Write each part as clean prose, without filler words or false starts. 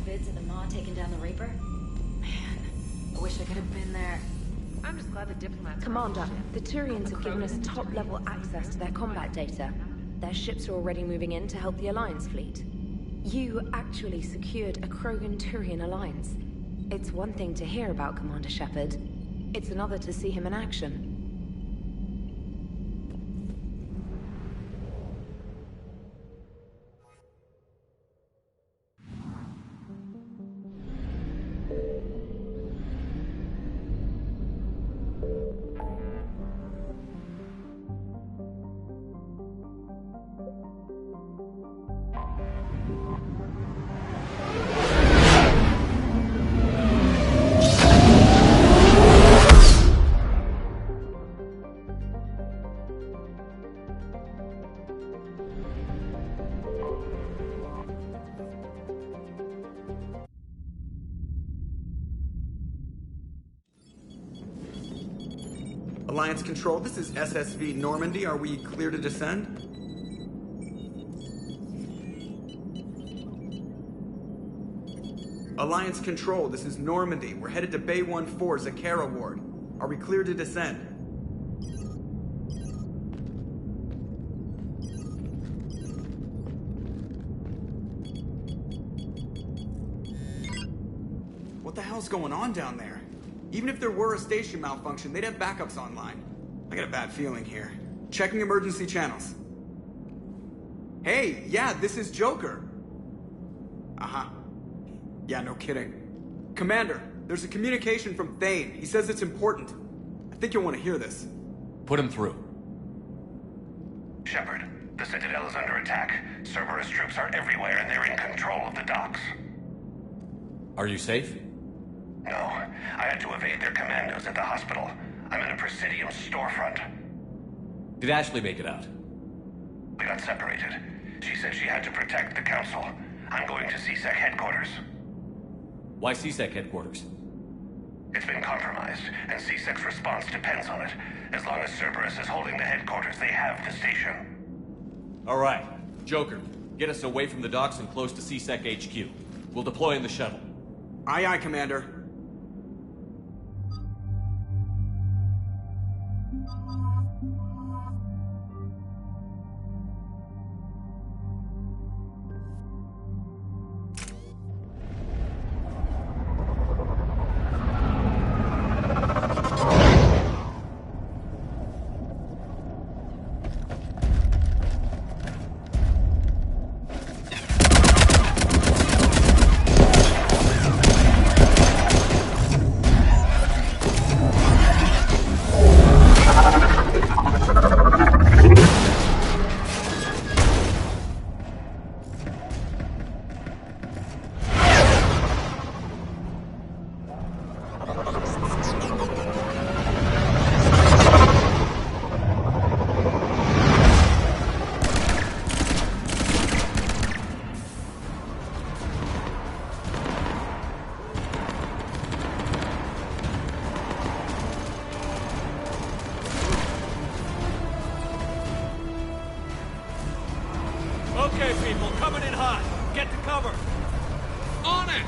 the vids of the Maw taking down the Reaper? Man, I wish I could have been there. I'm just glad the diplomats... Commander, the Turians have given us top-level access to their combat data. Their ships are already moving in to help the Alliance fleet. You actually secured a Krogan-Turian alliance. It's one thing to hear about Commander Shepard. It's another to see him in action. Alliance Control, this is SSV Normandy. Are we clear to descend? Alliance Control, this is Normandy. We're headed to Bay 1-4, Zakara Ward. Are we clear to descend? What the hell's going on down there? Even if there were a station malfunction, they'd have backups online. I got a bad feeling here. Checking emergency channels. Hey, yeah, this is Joker. Uh-huh. Yeah, no kidding. Commander, there's a communication from Thane. He says it's important. I think you'll want to hear this. Put him through. Shepard, the Citadel is under attack. Cerberus troops are everywhere and they're in control of the docks. Are you safe? No, I had to evade their commandos at the hospital. I'm in a Presidium storefront. Did Ashley make it out? We got separated. She said she had to protect the Council. I'm going to CSEC headquarters. Why CSEC headquarters? It's been compromised, and CSEC's response depends on it. As long as Cerberus is holding the headquarters, they have the station. All right. Joker, get us away from the docks and close to CSEC HQ. We'll deploy in the shuttle. Aye, aye, Commander. Okay, people, coming in hot. Get to cover. On it!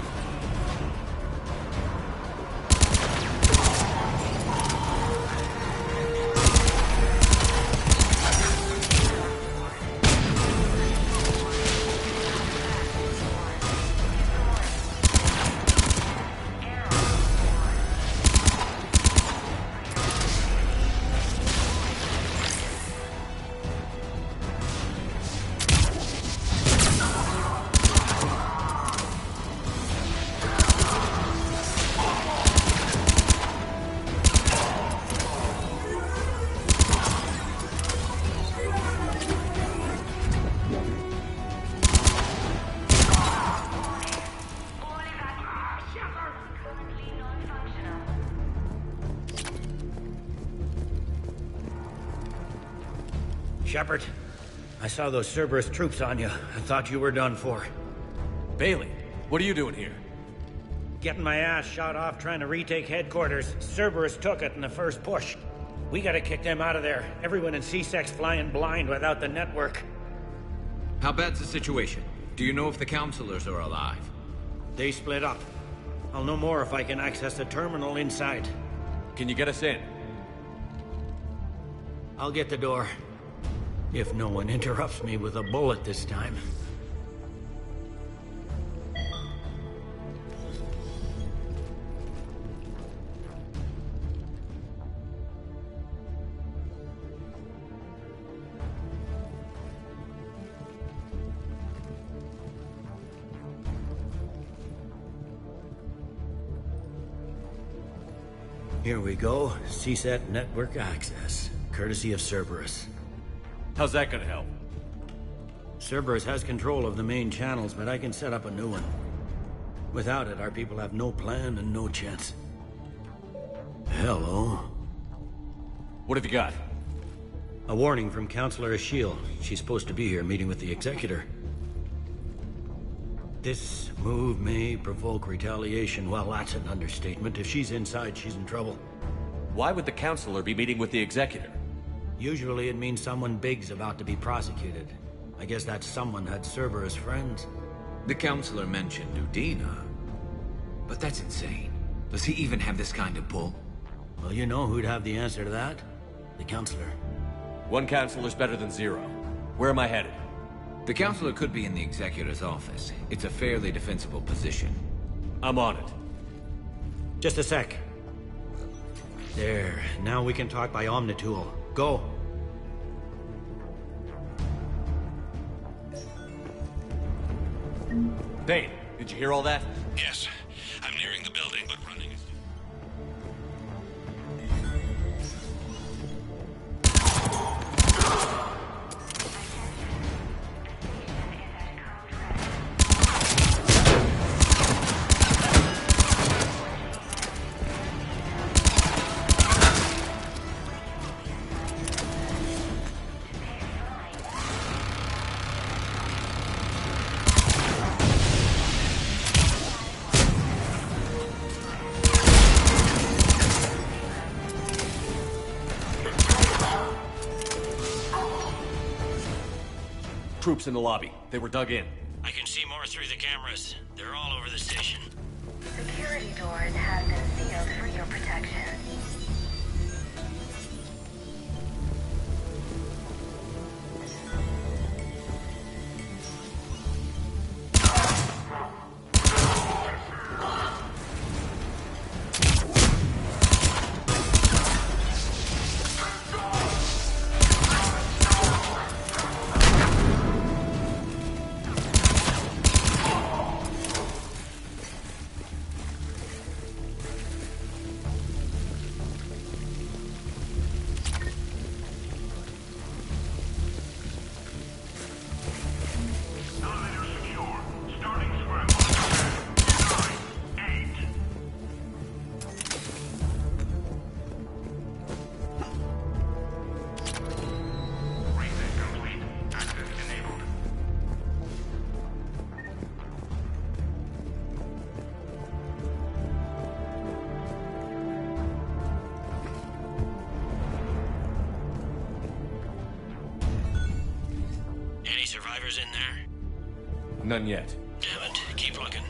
Shepard, I saw those Cerberus troops on you. I thought you were done for. Bailey, what are you doing here? Getting my ass shot off trying to retake headquarters. Cerberus took it in the first push. We gotta kick them out of there. Everyone in CSEC's flying blind without the network. How bad's the situation? Do you know if the counselors are alive? They split up. I'll know more if I can access the terminal inside. Can you get us in? I'll get the door. If no one interrupts me with a bullet this time. Here we go. CSET network access, courtesy of Cerberus. How's that gonna help? Cerberus has control of the main channels, but I can set up a new one. Without it, our people have no plan and no chance. Hello. What have you got? A warning from Counselor Ashiel. She's supposed to be here meeting with the Executor. This move may provoke retaliation. Well, that's an understatement. If she's inside, she's in trouble. Why would the Counselor be meeting with the Executor? Usually it means someone big's about to be prosecuted. I guess that someone had Cerberus friends. The Counselor mentioned Udina. But that's insane. Does he even have this kind of pull? Well, you know who'd have the answer to that? The Counselor. One Counselor's better than zero. Where am I headed? The Counselor could be in the Executor's office. It's a fairly defensible position. I'm on it. Just a sec. There. Now we can talk by Omnitool. Go. Thane, did you hear all that? Yes. I'm nearing the building, but running is... Troops in the lobby. They were dug in. I can see more through the cameras. They're all over the station. Security doors have been sealed for your protection. Any survivors in there? None yet. Damn it. Keep looking.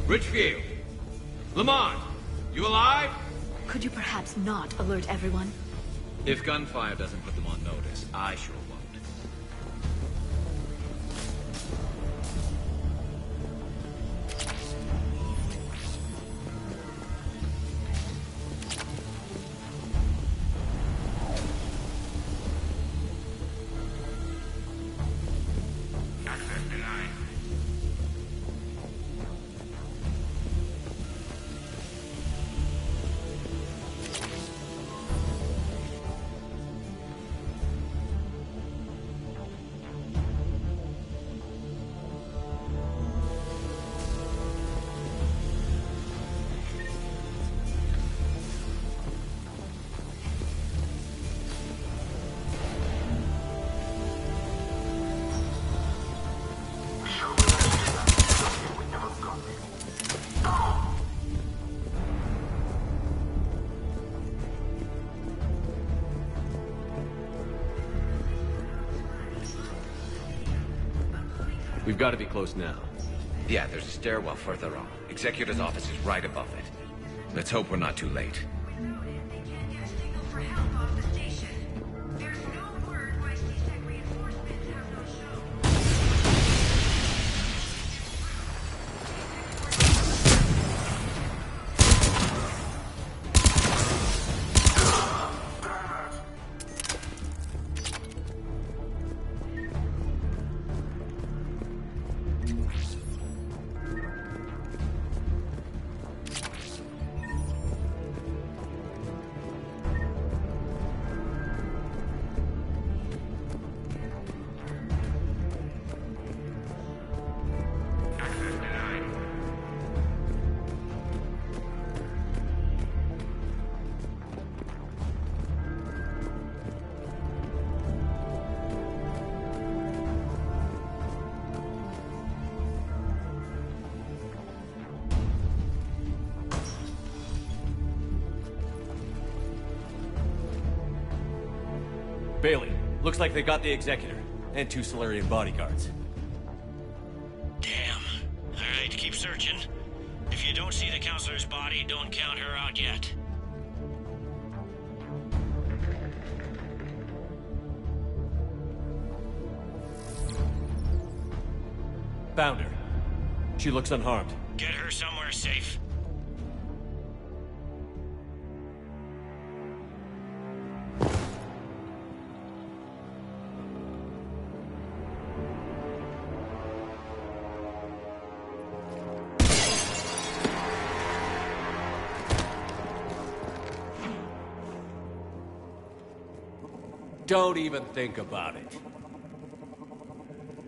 Richfield! Lamont! You alive? Could you perhaps not alert everyone? If gunfire doesn't put them on notice, I sure won't. Access denied. We've got to be close now. Yeah, there's a stairwell further on. Executor's office is right above it. Let's hope we're not too late. Bailey, looks like they got the Executor, and 2 Solarian bodyguards. Damn. Alright, keep searching. If you don't see the counselor's body, don't count her out yet. Found her. She looks unharmed. Get her somewhere safe. Don't even think about it.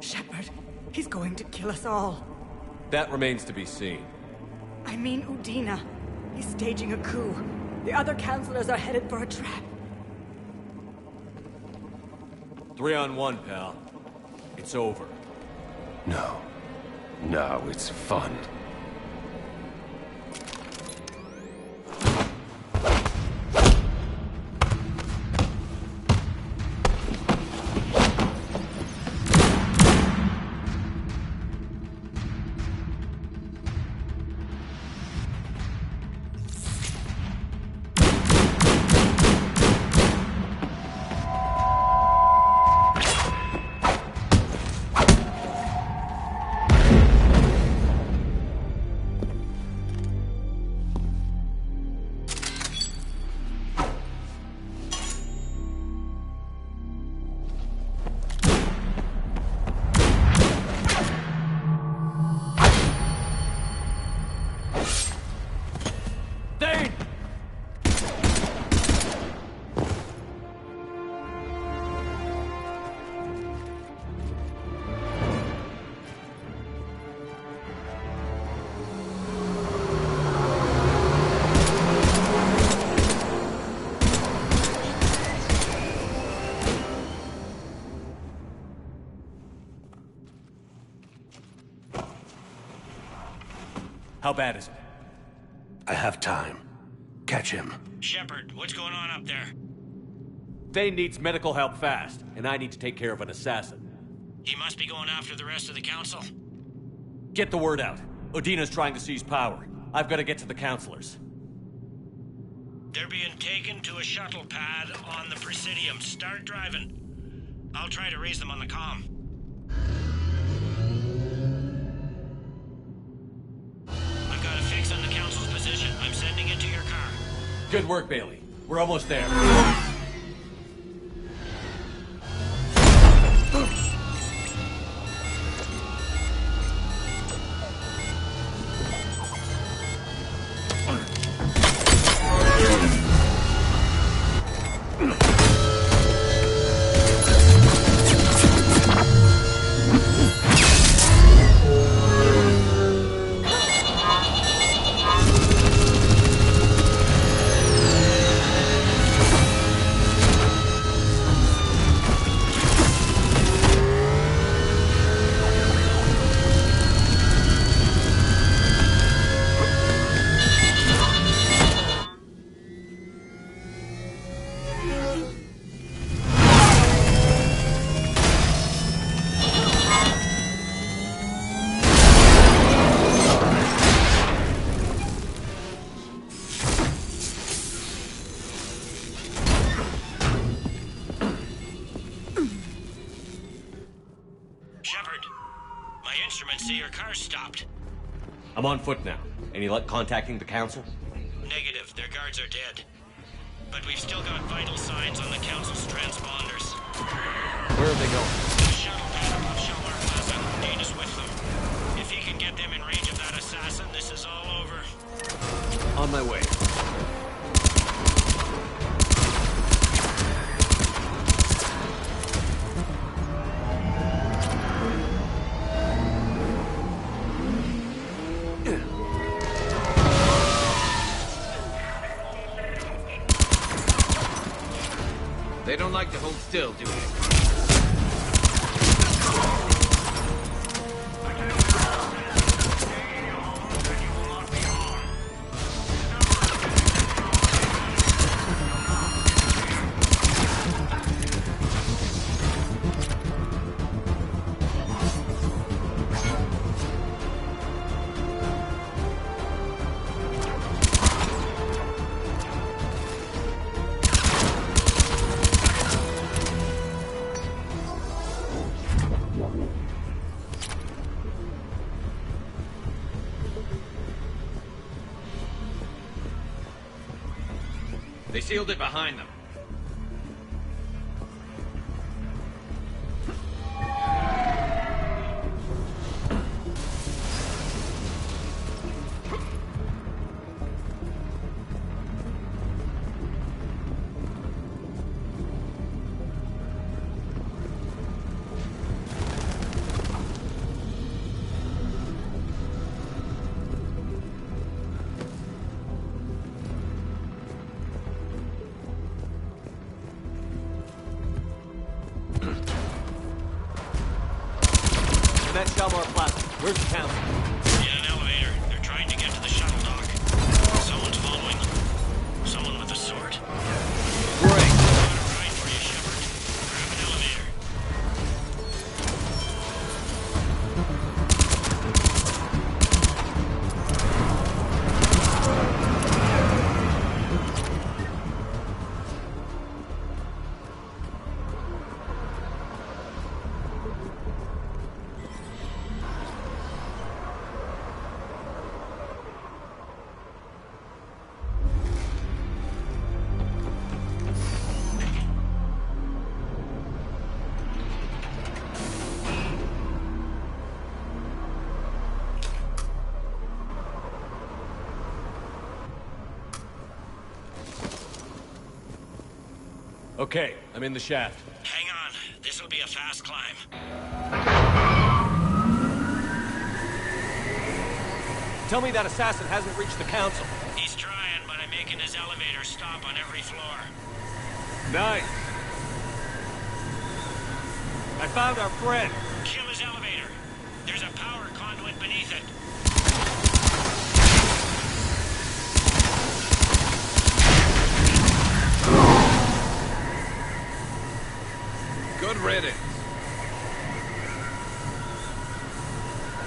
Shepard, he's going to kill us all. That remains to be seen. I mean Udina. He's staging a coup. The other counselors are headed for a trap. 3-on-1, pal. It's over. No. No, it's fun. How bad is it? I have time. Catch him. Shepard, what's going on up there? Thane needs medical help fast, and I need to take care of an assassin. He must be going after the rest of the council. Get the word out. Udina's trying to seize power. I've got to get to the counselors. They're being taken to a shuttle pad on the Presidium. Start driving. I'll try to raise them on the comm. I've got a fix on the council's position. I'm sending it to your car. Good work, Bailey. We're almost there. car's stopped. I'm on foot now. Any luck contacting the council? Negative. Their guards are dead. But we've still got vital signs on the council's transponders. Where are they going? The shuttle pad above Shelmar Plaza. Dana's with them. If he can get them in range of that assassin, this is all over. On my way. They don't like to hold still, do they? They sealed it behind them. That Shelmar Plaza. Where's the council? In an elevator. They're trying to get to the shuttle dock. Someone's following them. Someone with a sword. Great. Got a ride for you, Shepard. Grab an elevator. Okay, I'm in the shaft. Hang on. This'll be a fast climb. Tell me that assassin hasn't reached the council. He's trying, but I'm making his elevator stop on every floor. Nice. I found our friend. Kill his elevator. There's a power conduit beneath it. Good riddance.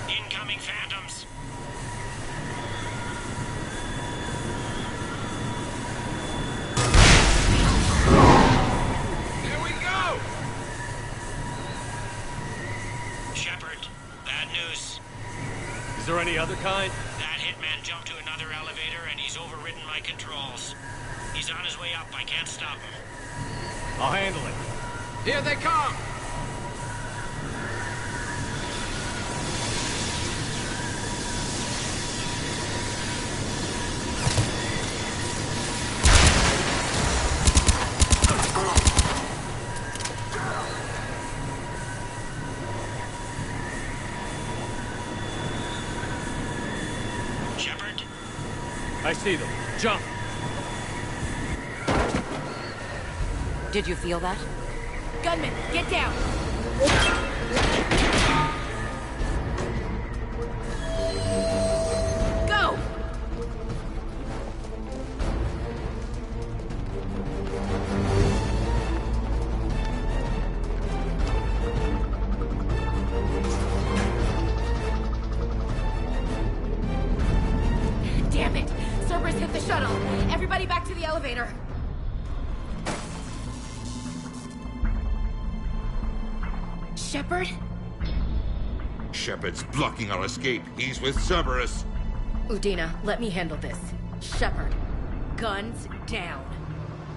Incoming phantoms. Here we go! Shepard, bad news. Is there any other kind? That hitman jumped to another elevator and he's overridden my controls. He's on his way up. I can't stop him. I'll handle it. Here they come! Shepard? I see them. Jump! Did you feel that? Gunman, get down! Go! Damn it! Cerberus hit the shuttle! Everybody back to the elevator! Shepard? Shepard's blocking our escape. He's with Cerberus. Udina, let me handle this. Shepard, guns down.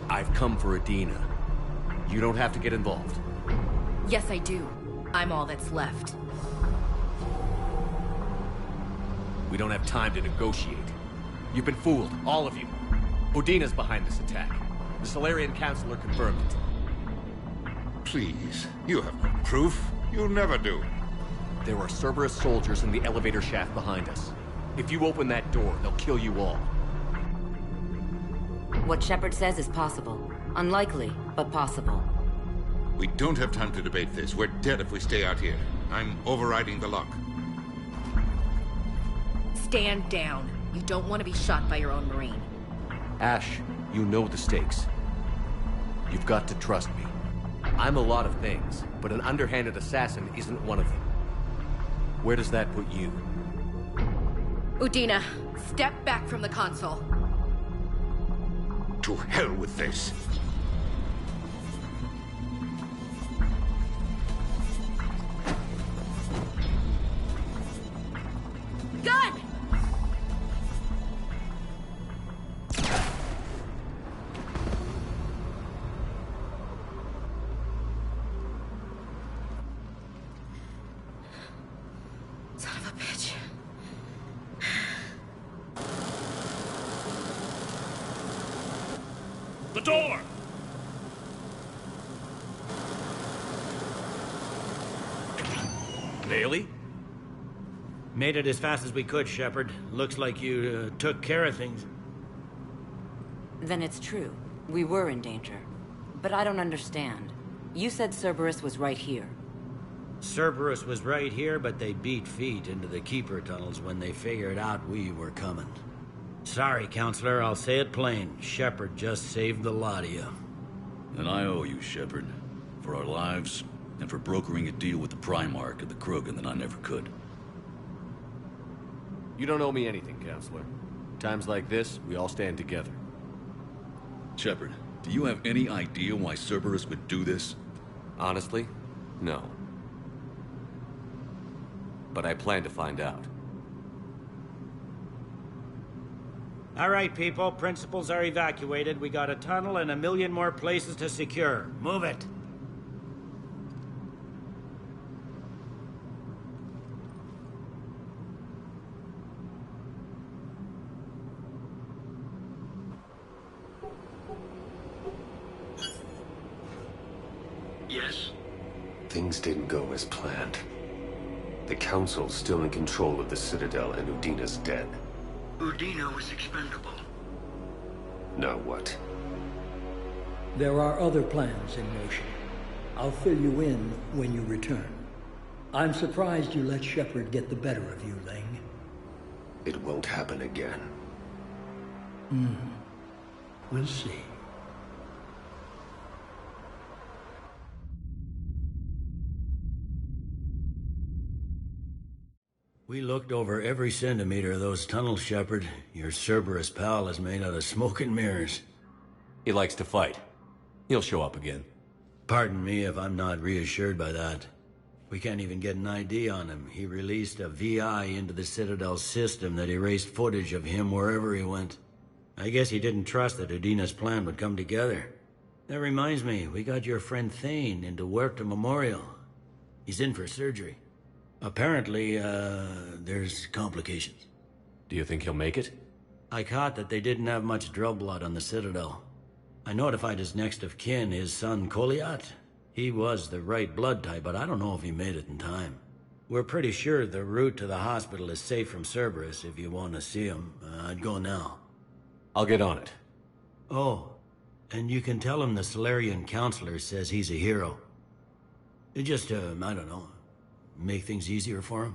I've come for Udina. You don't have to get involved. Yes, I do. I'm all that's left. We don't have time to negotiate. You've been fooled, all of you. Udina's behind this attack. The Solarian Councilor confirmed it. Please, you have no proof. You never do. There are Cerberus soldiers in the elevator shaft behind us. If you open that door, they'll kill you all. What Shepard says is possible. Unlikely, but possible. We don't have time to debate this. We're dead if we stay out here. I'm overriding the lock. Stand down. You don't want to be shot by your own Marine. Ash, you know the stakes. You've got to trust me. I'm a lot of things, but an underhanded assassin isn't one of them. Where does that put you? Udina, step back from the console. To hell with this. Gun! Son of a bitch. The door! Bailey? Made it as fast as we could, Shepard. Looks like you took care of things. Then it's true. We were in danger. But I don't understand. You said Cerberus was right here. Cerberus was right here, but they beat feet into the Keeper tunnels when they figured out we were coming. Sorry, Counselor, I'll say it plain. Shepard just saved the lot of you. And I owe you, Shepard. For our lives, and for brokering a deal with the Primarch of the Krogan that I never could. You don't owe me anything, Counselor. Times like this, we all stand together. Shepard, do you have any idea why Cerberus would do this? Honestly, no. But I plan to find out. All right, people. Principals are evacuated. We got a tunnel and 1 million more places to secure. Move it. Yes? Things didn't go as planned. The Council's still in control of the Citadel and Udina's dead. Udina was expendable. Now what? There are other plans in motion. I'll fill you in when you return. I'm surprised you let Shepard get the better of you, Ling. It won't happen again. We'll see. We looked over every centimeter of those tunnels, Shepard. Your Cerberus pal is made out of smoke and mirrors. He likes to fight. He'll show up again. Pardon me if I'm not reassured by that. We can't even get an ID on him. He released a VI into the Citadel system that erased footage of him wherever he went. I guess he didn't trust that Udina's plan would come together. That reminds me, we got your friend Thane into Huerta Memorial. He's in for surgery. Apparently, there's complications. Do you think he'll make it? I caught that they didn't have much drug blood on the Citadel. I notified his next of kin, his son Koliat. He was the right blood type, but I don't know if he made it in time. We're pretty sure the route to the hospital is safe from Cerberus. If you want to see him, I'd go now. I'll get on it. Oh, and you can tell him the Solarian Councilor says he's a hero. Just, I don't know, make things easier for him.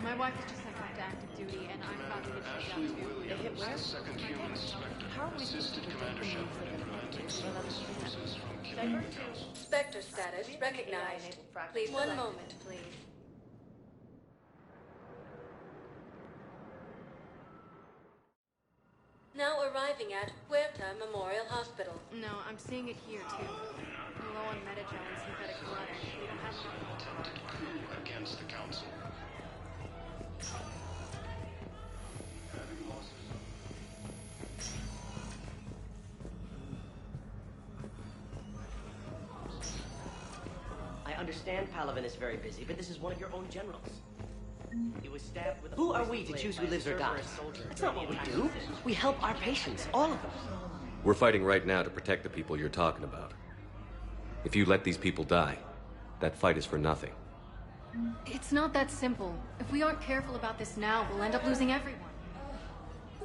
My wife has just sent back to active duty, and I'm about to get checked out too. They hit where? Second human inspector. How are we Assisted Commander Shepard in granting services from Spectre status recognized. Please, one moment, please. Now arriving at Huerta Memorial Hospital. No, I'm seeing it here too. We're low on metagel and synthetic blood. We don't have enough. Talented crew against the council. Having losses. I understand Palaven is very busy, but this is one of your own generals. He was stabbed with a Who are poison we to blade choose by who a lives or Cerberus dies? soldier That's not what we during the do. attack decision. We help our patients, all of them. We're fighting right now to protect the people you're talking about. If you let these people die, that fight is for nothing. It's not that simple. If we aren't careful about this now, we'll end up losing everyone.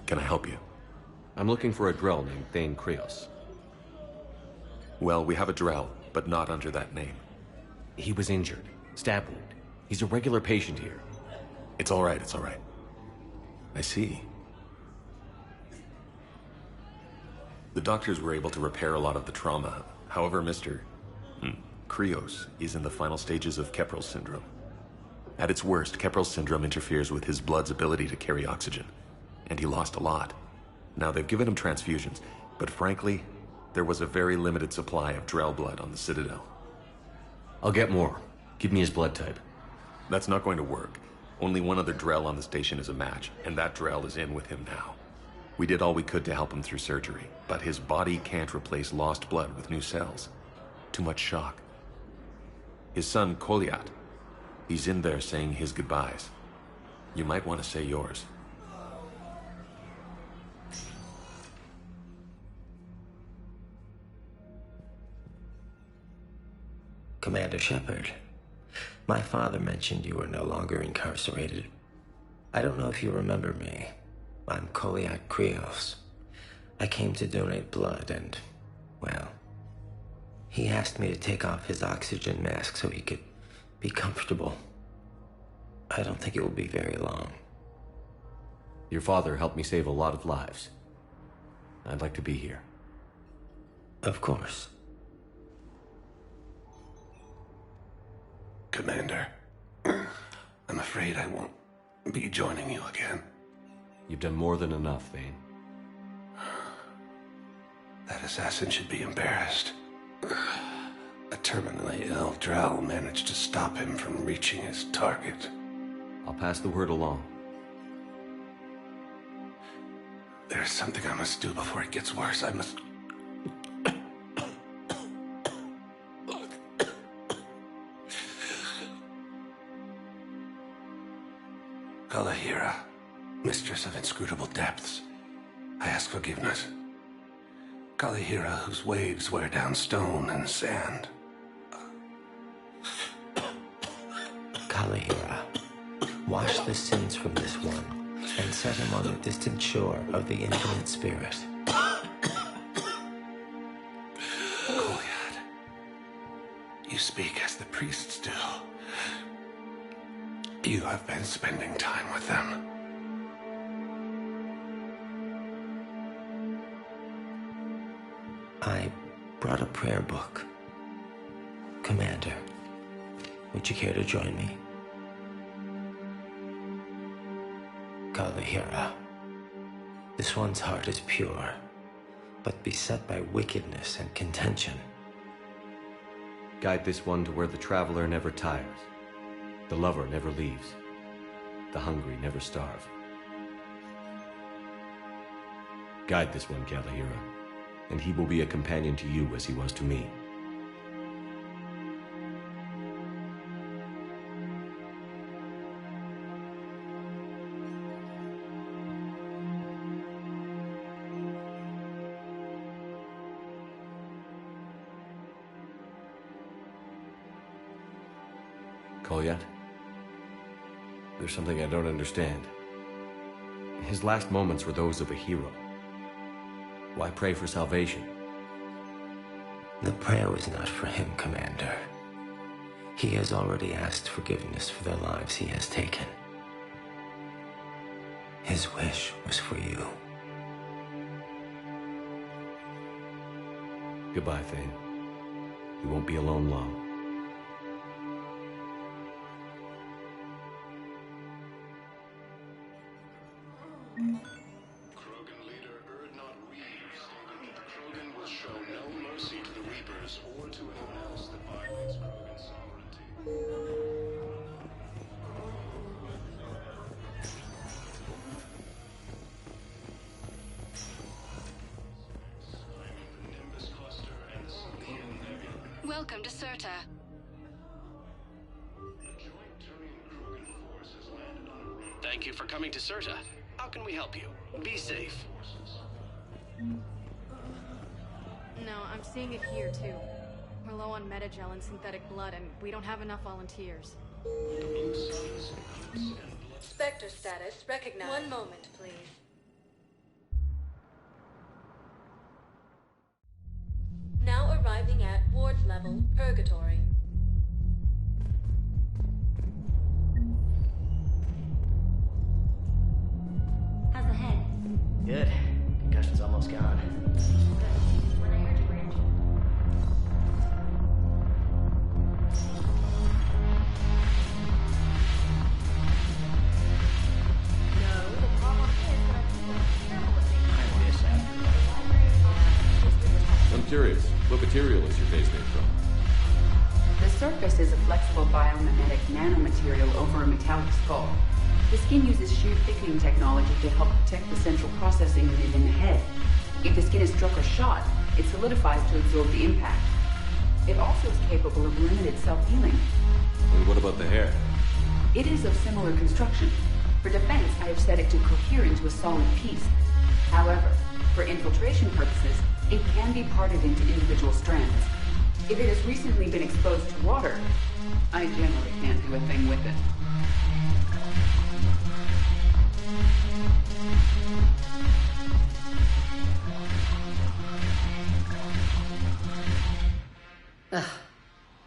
Can I help you? I'm looking for a Drell named Thane Krios. Well, we have a Drell, but not under that name. He was injured. Stab wound. He's a regular patient here. It's all right, it's all right. I see. The doctors were able to repair a lot of the trauma. However, Mr. Krios is in the final stages of Keprel syndrome. At its worst, Keprel syndrome interferes with his blood's ability to carry oxygen, and he lost a lot. Now, they've given him transfusions, but frankly, there was a very limited supply of Drell blood on the Citadel. I'll get more. Give me his blood type. That's not going to work. Only one other Drell on the station is a match, and that Drell is in with him now. We did all we could to help him through surgery, but his body can't replace lost blood with new cells. Too much shock. His son, Koliat, he's in there saying his goodbyes. You might want to say yours. Commander Shepard, my father mentioned you were no longer incarcerated. I don't know if you remember me. I'm Koliak Krios. I came to donate blood and, well, he asked me to take off his oxygen mask so he could be comfortable. I don't think it will be very long. Your father helped me save a lot of lives. I'd like to be here. Of course. Commander, I'm afraid I won't be joining you again. You've done more than enough, Thane. That assassin should be embarrassed. A terminally ill Drell managed to stop him from reaching his target. I'll pass the word along. There's something I must do before it gets worse. I must... Kalahira, mistress of inscrutable depths, I ask forgiveness. Kalahira, whose waves wear down stone and sand. Kalahira, wash the sins from this one and set him on the distant shore of the infinite spirit. Koliad, you speak as the priests do. You have been spending time with them. I brought a prayer book. Commander, would you care to join me? Kalahira, this one's heart is pure, but beset by wickedness and contention. Guide this one to where the traveler never tires, the lover never leaves, the hungry never starve. Guide this one, Kalahira, and he will be a companion to you as he was to me. Koliat? There's something I don't understand. His last moments were those of a hero. Why pray for salvation? The prayer was not for him, Commander. He has already asked forgiveness for the lives he has taken. His wish was for you. Goodbye, Thane. You won't be alone long. Krogan leader Welcome to Serta. Thank you for coming to Serta. How can we help you? Be safe. No, I'm seeing it here, too. We're low on metagel and synthetic blood, and we don't have enough volunteers. Spectre status recognized. One moment, please. Now arriving at ward level purgatory. How's the head? Good. Concussion's almost gone. When I heard you were injured. No, the problem is that I feel terrible at being I'm curious, what material is your face made from? The surface is a flexible biomimetic nanomaterial over a metallic skull. The skin uses shear thickening technology to help protect the central processing unit in the head. If the skin is struck or shot, it solidifies to absorb the impact. It also is capable of limited self-healing. And what about the hair? It is of similar construction. For defense, I have set it to cohere into a solid piece. However, for infiltration purposes, it can be parted into individual strands. If it has recently been exposed to water, I generally can't do a thing with it. Ugh,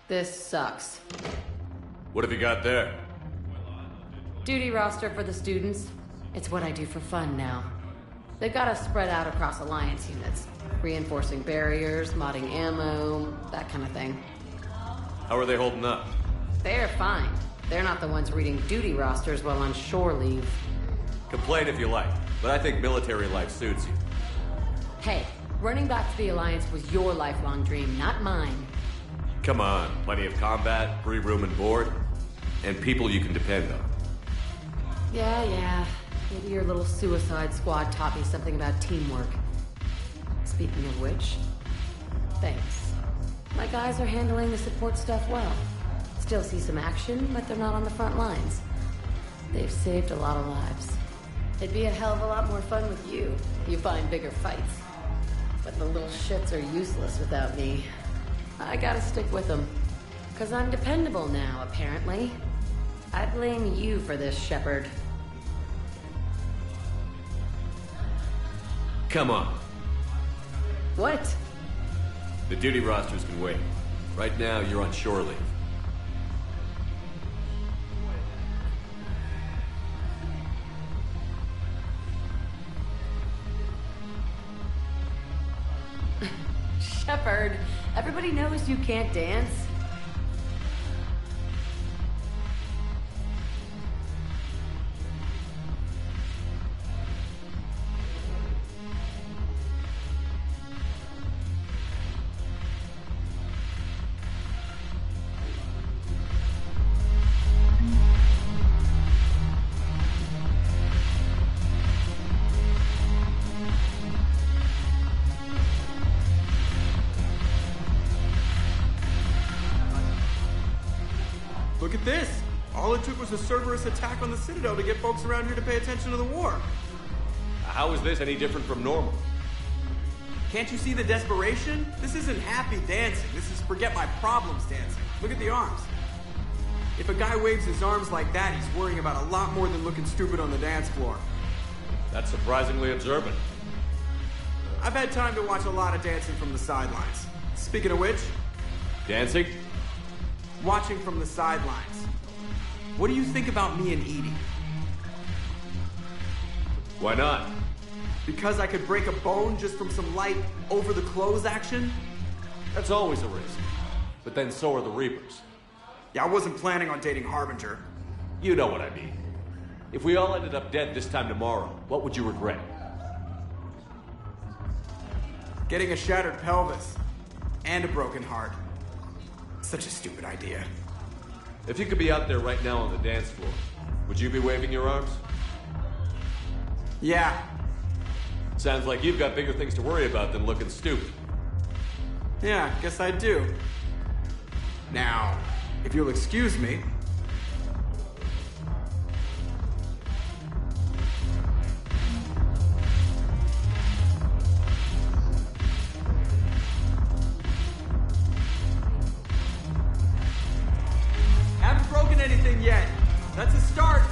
this sucks. What have you got there? Duty roster for the students. It's what I do for fun now. They've got us spread out across Alliance units. Reinforcing barriers, modding ammo, that kind of thing. How are they holding up? They're fine. They're not the ones reading duty rosters while on shore leave. Complain if you like, but I think military life suits you. Hey, running back to the Alliance was your lifelong dream, not mine. Come on, plenty of combat, free room and board, and people you can depend on. Yeah. Maybe your little suicide squad taught me something about teamwork. Speaking of which, thanks. My guys are handling the support stuff well. Still see some action, but they're not on the front lines. They've saved a lot of lives. It'd be a hell of a lot more fun with you. You find bigger fights. But the little shits are useless without me. I gotta stick with them. 'Cause I'm dependable now, apparently. I blame you for this, Shepard. Come on. What? The duty rosters can wait. Right now, you're on shore leave. Shepard, everybody knows you can't dance. Look at this! All it took was a Cerberus attack on the Citadel to get folks around here to pay attention to the war. How is this any different from normal? Can't you see the desperation? This isn't happy dancing. This is forget my problems dancing. Look at the arms. If a guy waves his arms like that, he's worrying about a lot more than looking stupid on the dance floor. That's surprisingly observant. I've had time to watch a lot of dancing from the sidelines. Speaking of which... Dancing? Watching from the sidelines. What do you think about me and Edie? Why not? Because I could break a bone just from some light over-the-clothes action? That's always a risk. But then so are the Reapers. Yeah, I wasn't planning on dating Harbinger. You know what I mean. If we all ended up dead this time tomorrow, what would you regret? Getting a shattered pelvis. And a broken heart. Such a stupid idea. If you could be out there right now on the dance floor, would you be waving your arms? Yeah. Sounds like you've got bigger things to worry about than looking stupid. Yeah, guess I do. Now, if you'll excuse me... Haven't broken anything yet. That's a start.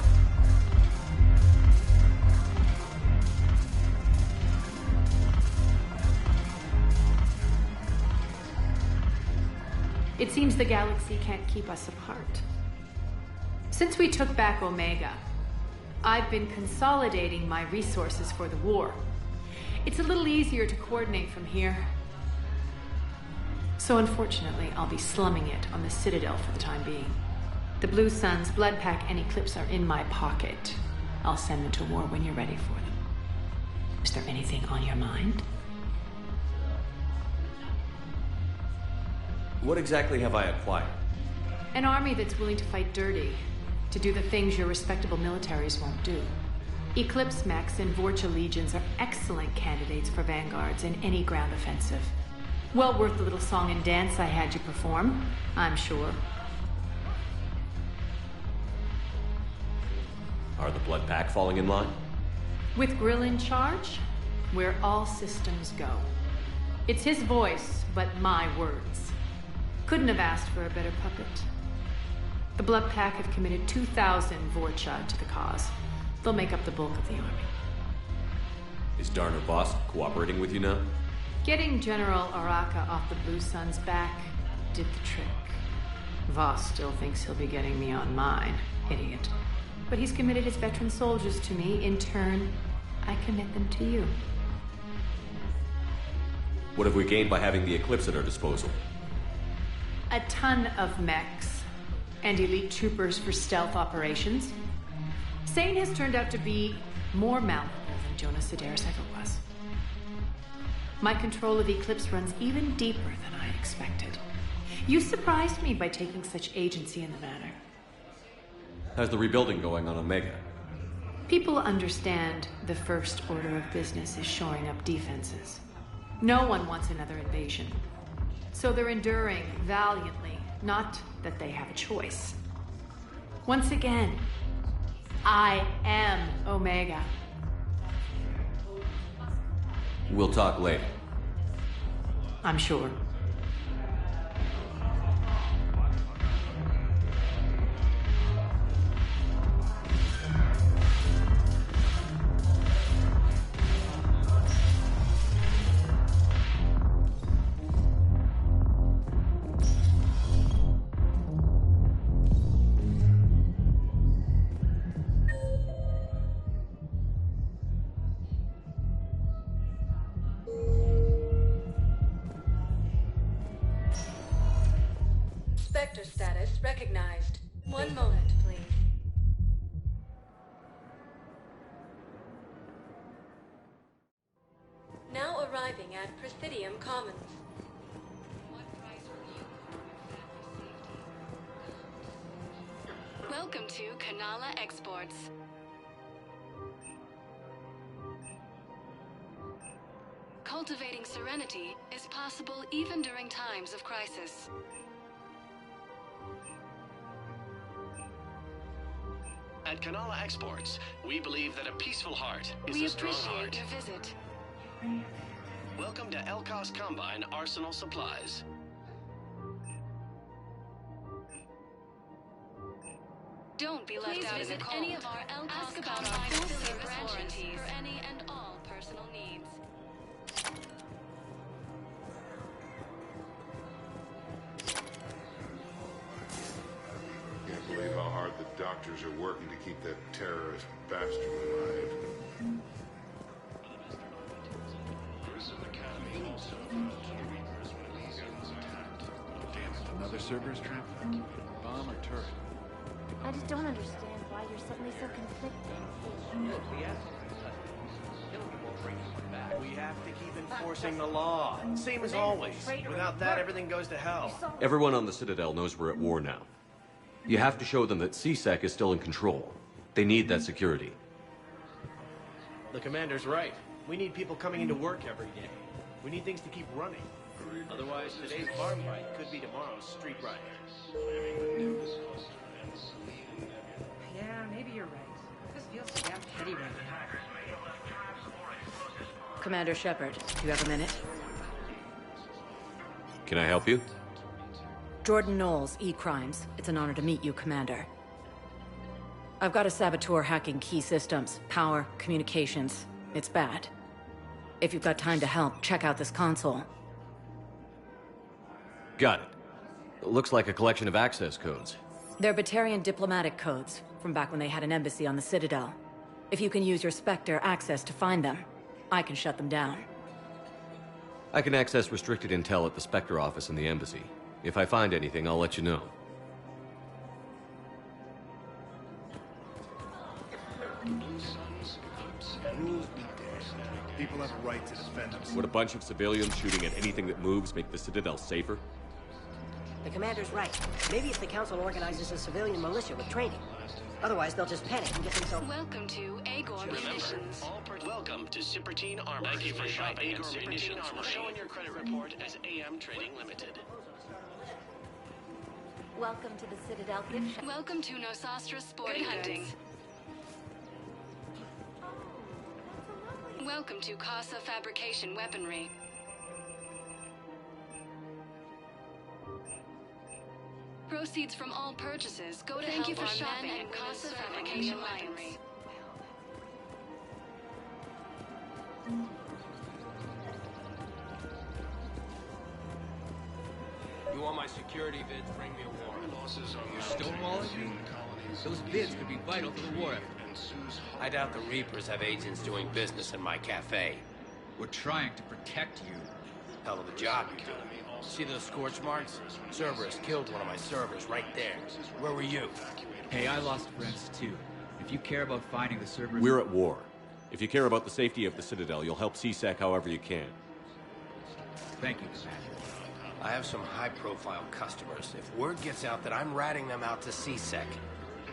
It seems the galaxy can't keep us apart. Since we took back Omega, I've been consolidating my resources for the war. It's a little easier to coordinate from here. So unfortunately, I'll be slumming it on the Citadel for the time being. The Blue Suns, Blood Pack, and Eclipse are in my pocket. I'll send them to war when you're ready for them. Is there anything on your mind? What exactly have I acquired? An army that's willing to fight dirty, to do the things your respectable militaries won't do. Eclipse mechs and Vorcha legions are excellent candidates for vanguards in any ground offensive. Well worth the little song and dance I had you perform, I'm sure. Are the Blood Pack falling in line? With Grill in charge, where all systems go. It's his voice, but my words. Couldn't have asked for a better puppet. The Blood Pack have committed 2,000 Vorcha to the cause. They'll make up the bulk of the army. Is Darner Voss cooperating with you now? Getting General Araka off the Blue Suns' back did the trick. Voss still thinks he'll be getting me on mine. Idiot. But he's committed his veteran soldiers to me. In turn, I commit them to you. What have we gained by having the Eclipse at our disposal? A ton of mechs and elite troopers for stealth operations. Sane has turned out to be more malleable than Jonas Sedaris ever was. My control of Eclipse runs even deeper than I expected. You surprised me by taking such agency in the matter. How's the rebuilding going on Omega? People understand the first order of business is shoring up defenses. No one wants another invasion. So they're enduring valiantly, not that they have a choice. Once again, I am Omega. We'll talk later. I'm sure. Spectre status recognized. One moment, please. Now arriving at Presidium Commons. Welcome to Kanala Exports. Cultivating serenity is possible even during times of crisis. At Kanala Exports, we believe that a peaceful heart is a strong heart. We appreciate your visit. Welcome to Elkos Combine Arsenal Supplies. Don't be left out in the cold. Any of our Elkos Combine full-service warranties for any and all personal needs. Can't believe how hard the doctors are working to keep that terrorist bastard alive. Damn it, another Cerberus trap? Bomb or turret? I just don't understand why you're suddenly so conflicted. Look, we have to keep enforcing the law. Same as always. Without that, everything goes to hell. Everyone on the Citadel knows we're at war now. You have to show them that CSEC is still in control. They need that security. The commander's right. We need people coming into work every day. We need things to keep running. Otherwise, today's barn fight could be tomorrow's street riot. Yeah, maybe you're right. This feels so damn petty right now. Commander Shepard, do you have a minute? Can I help you? Jordan Knowles, E-Crimes. It's an honor to meet you, Commander. I've got a saboteur hacking key systems, power, communications. It's bad. If you've got time to help, check out this console. Got it. It looks like a collection of access codes. They're Batarian diplomatic codes, from back when they had an embassy on the Citadel. If you can use your Spectre access to find them, I can shut them down. I can access restricted intel at the Spectre office in the embassy. If I find anything, I'll let you know. People have a right to defend themselves. Would a bunch of civilians shooting at anything that moves make the Citadel safer? The commander's right. Maybe if the council organizes a civilian militia with training. Otherwise, they'll just panic and get themselves... Welcome to Agor Munitions. Welcome to Cipertine Armor. Thank you for shopping at Cipertine Armor. Showing your credit report as AM Trading Limited. Welcome to the Citadel gift shop. Welcome to Nosastra Sporting Hunting. Welcome to Casa Fabrication Weaponry. Proceeds from all purchases go to help our men and Casa Fabrication Weaponry. You want my security vids? Bring me a warrant. You stonewalling me? Those vids could be vital to the war effort. I doubt the Reapers have agents doing business in my cafe. We're trying to protect you. Hell of a job you're doing. See those scorch marks? Cerberus killed one of my servers right there. Where were you? Hey, I lost friends too. If you care about finding the Cerberus... We're at war. If you care about the safety of the Citadel, you'll help CSEC however you can. Thank you, Commander. I have some high-profile customers. If word gets out that I'm ratting them out to CSEC...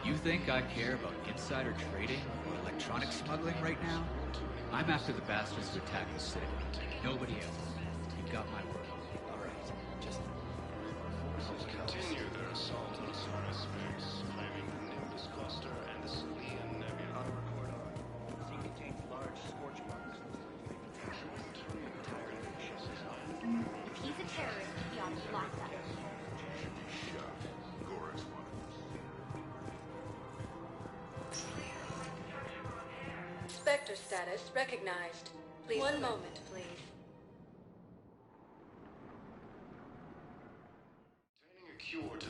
You think I care about insider trading or electronic smuggling right now? I'm after the bastards who attacked the Citadel. Nobody else. You got my word. All right. Just... Continue their assault on Soros Space, claiming the Nimbus cluster and the Selian Nebula. Auto record on. See contains large scorch marks. If he's a terrorist, he ought to be locked up. Spectre status recognized. Please. One moment, please.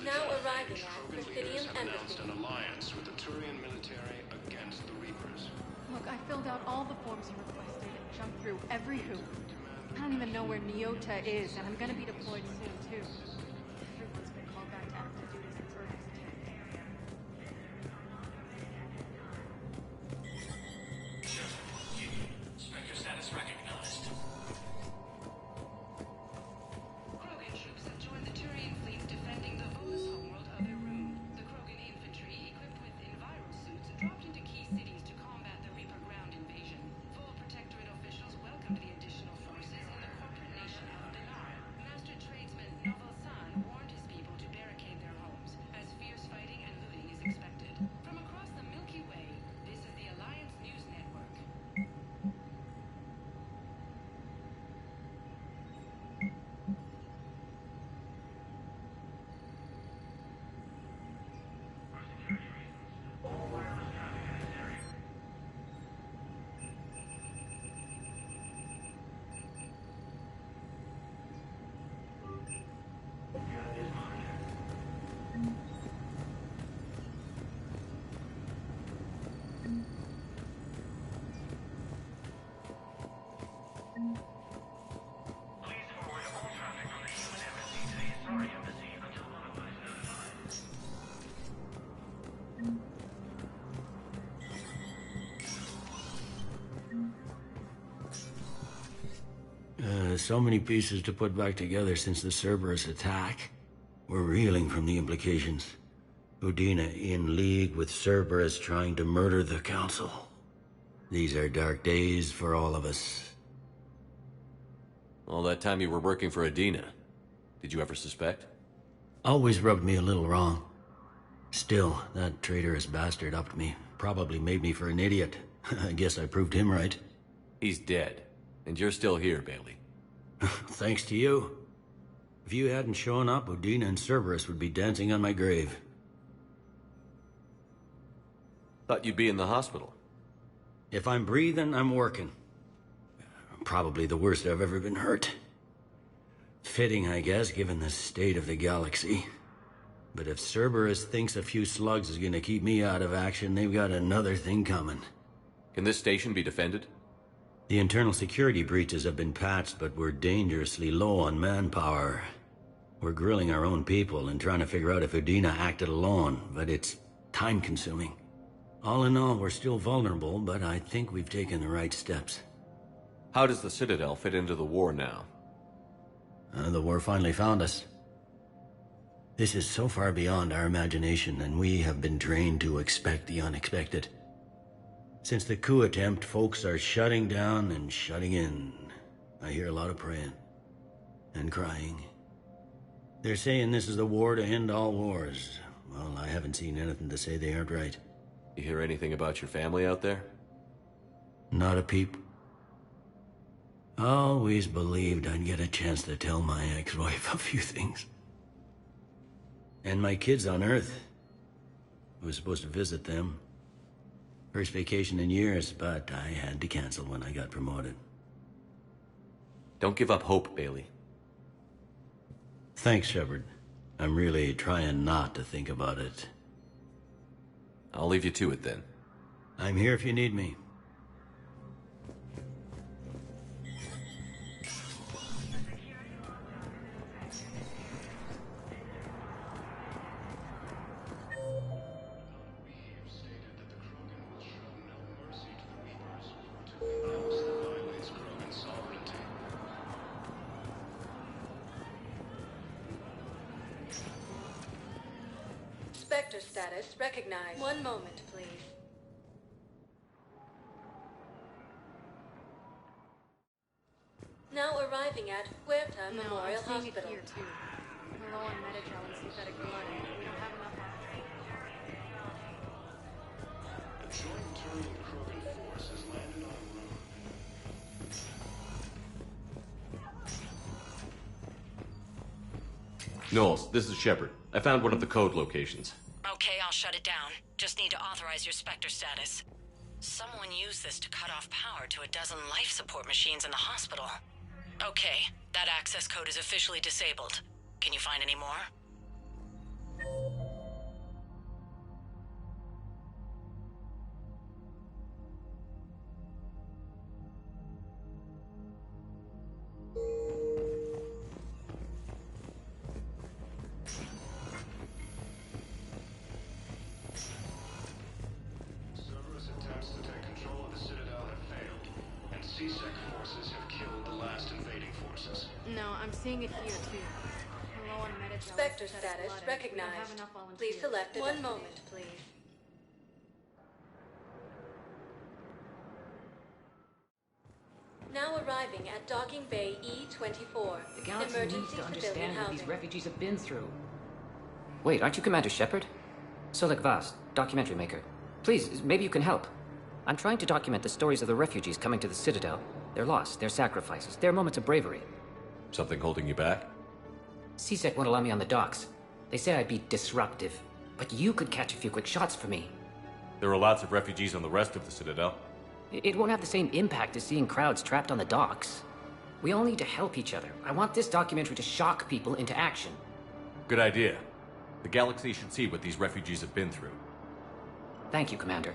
Now arriving at Presidium announced Embassy. an alliance with the Turian military against the Reapers. Look, I filled out all the forms you requested and jumped through every hoop. I don't even know where Neota is, and I'm gonna be deployed soon, too. Everyone's been called back to active duty since Earth's attack. Spectre status recognized. Krogan troops have joined the Turian fleet defending the Volus homeworld Other-Room. The Krogan infantry, equipped with Enviro suits, dropped into key cities to combat the Reaper ground invasion. Full Protectorate officials welcomed the additional forces in the corporate nation of Dinar. Master tradesman Novel San warned his people to barricade their homes, as fierce fighting and looting is expected. From across the Milky Way, this is the Alliance News Network. So many pieces to put back together since the Cerberus attack. We're reeling from the implications. Udina in league with Cerberus trying to murder the Council. These are dark days for all of us. All that time you were working for Adina. Did you ever suspect? Always rubbed me a little wrong. Still, that traitorous bastard upped me. Probably made me for an idiot. I guess I proved him right. He's dead. And you're still here, Bailey. Thanks to you. If you hadn't shown up, Udina and Cerberus would be dancing on my grave. Thought you'd be in the hospital. If I'm breathing, I'm working. Probably the worst I've ever been hurt. Fitting, I guess, given the state of the galaxy. But if Cerberus thinks a few slugs is gonna keep me out of action, they've got another thing coming. Can this station be defended? The internal security breaches have been patched, but we're dangerously low on manpower. We're grilling our own people and trying to figure out if Udina acted alone, but it's time-consuming. All in all, we're still vulnerable, but I think we've taken the right steps. How does the Citadel fit into the war now? The war finally found us. This is so far beyond our imagination, and we have been trained to expect the unexpected. Since the coup attempt, folks are shutting down and shutting in. I hear a lot of praying. And crying. They're saying this is the war to end all wars. Well, I haven't seen anything to say they aren't right. You hear anything about your family out there? Not a peep. Always believed I'd get a chance to tell my ex-wife a few things. And my kids on Earth. I was supposed to visit them. First vacation in years, but I had to cancel when I got promoted. Don't give up hope, Bailey. Thanks, Shepard. I'm really trying not to think about it. I'll leave you to it then. I'm here if you need me. Spectre status recognized. One moment, please. Now arriving at Huerta Memorial Hospital. Here too. We're low on Medi-gel and synthetic blood. We don't have enough on A joint Turian-Krogan force has landed on route. Knowles, this is Shepard. I found one of the code locations. Okay, I'll shut it down. Just need to authorize your Spectre status. Someone used this to cut off power to a dozen life support machines in the hospital. Okay, that access code is officially disabled. Can you find any more? Cerberus attempts to take control of the Citadel have failed, and C-Sec forces have killed the last invading forces. it. No, I'm seeing it here too. We're low on Medi-gel. Spectre and synthetic status blood, and we don't recognized. have enough volunteers. Please select one moment, please. Now arriving at Docking Bay E-24. The galaxy Emergency needs to civilian understand what these housing. refugees have been through. Wait, aren't you Commander Shepard? Solek Vast, documentary maker. Please, maybe you can help. I'm trying to document the stories of the refugees coming to the Citadel. Their loss, their sacrifices, their moments of bravery. Something holding you back? C-Sec won't allow me on the docks. They say I'd be disruptive. But you could catch a few quick shots for me. There are lots of refugees on the rest of the Citadel. It won't have the same impact as seeing crowds trapped on the docks. We all need to help each other. I want this documentary to shock people into action. Good idea. The galaxy should see what these refugees have been through. Thank you, Commander.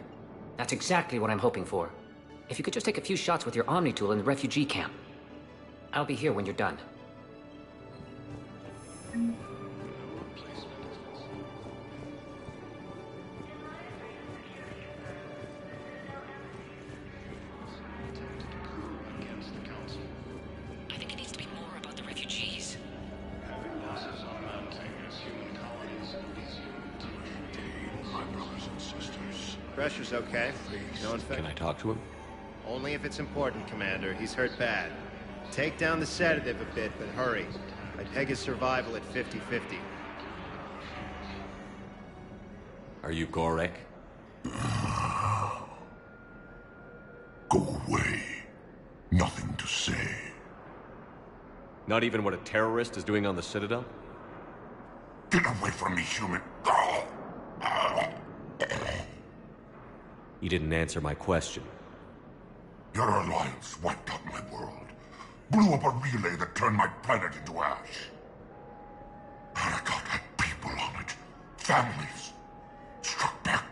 That's exactly what I'm hoping for. If you could just take a few shots with your Omni tool in the refugee camp. I'll be here when you're done. I think it needs to be more about the refugees. Heavy losses are mounting as human colonies resume to My brothers and sisters. Pressure's okay. No infection. Can I talk to him? Only if it's important, Commander. He's hurt bad. Take down the sedative a bit, but hurry. I'd peg his survival at 50-50. Are you Gorek? Go away. Nothing to say. Not even what a terrorist is doing on the Citadel? Get away from me, human. You didn't answer my question. Your alliance wiped out my world. Blew up a relay that turned my planet into ash. Arcot had people on it. Families. Struck back.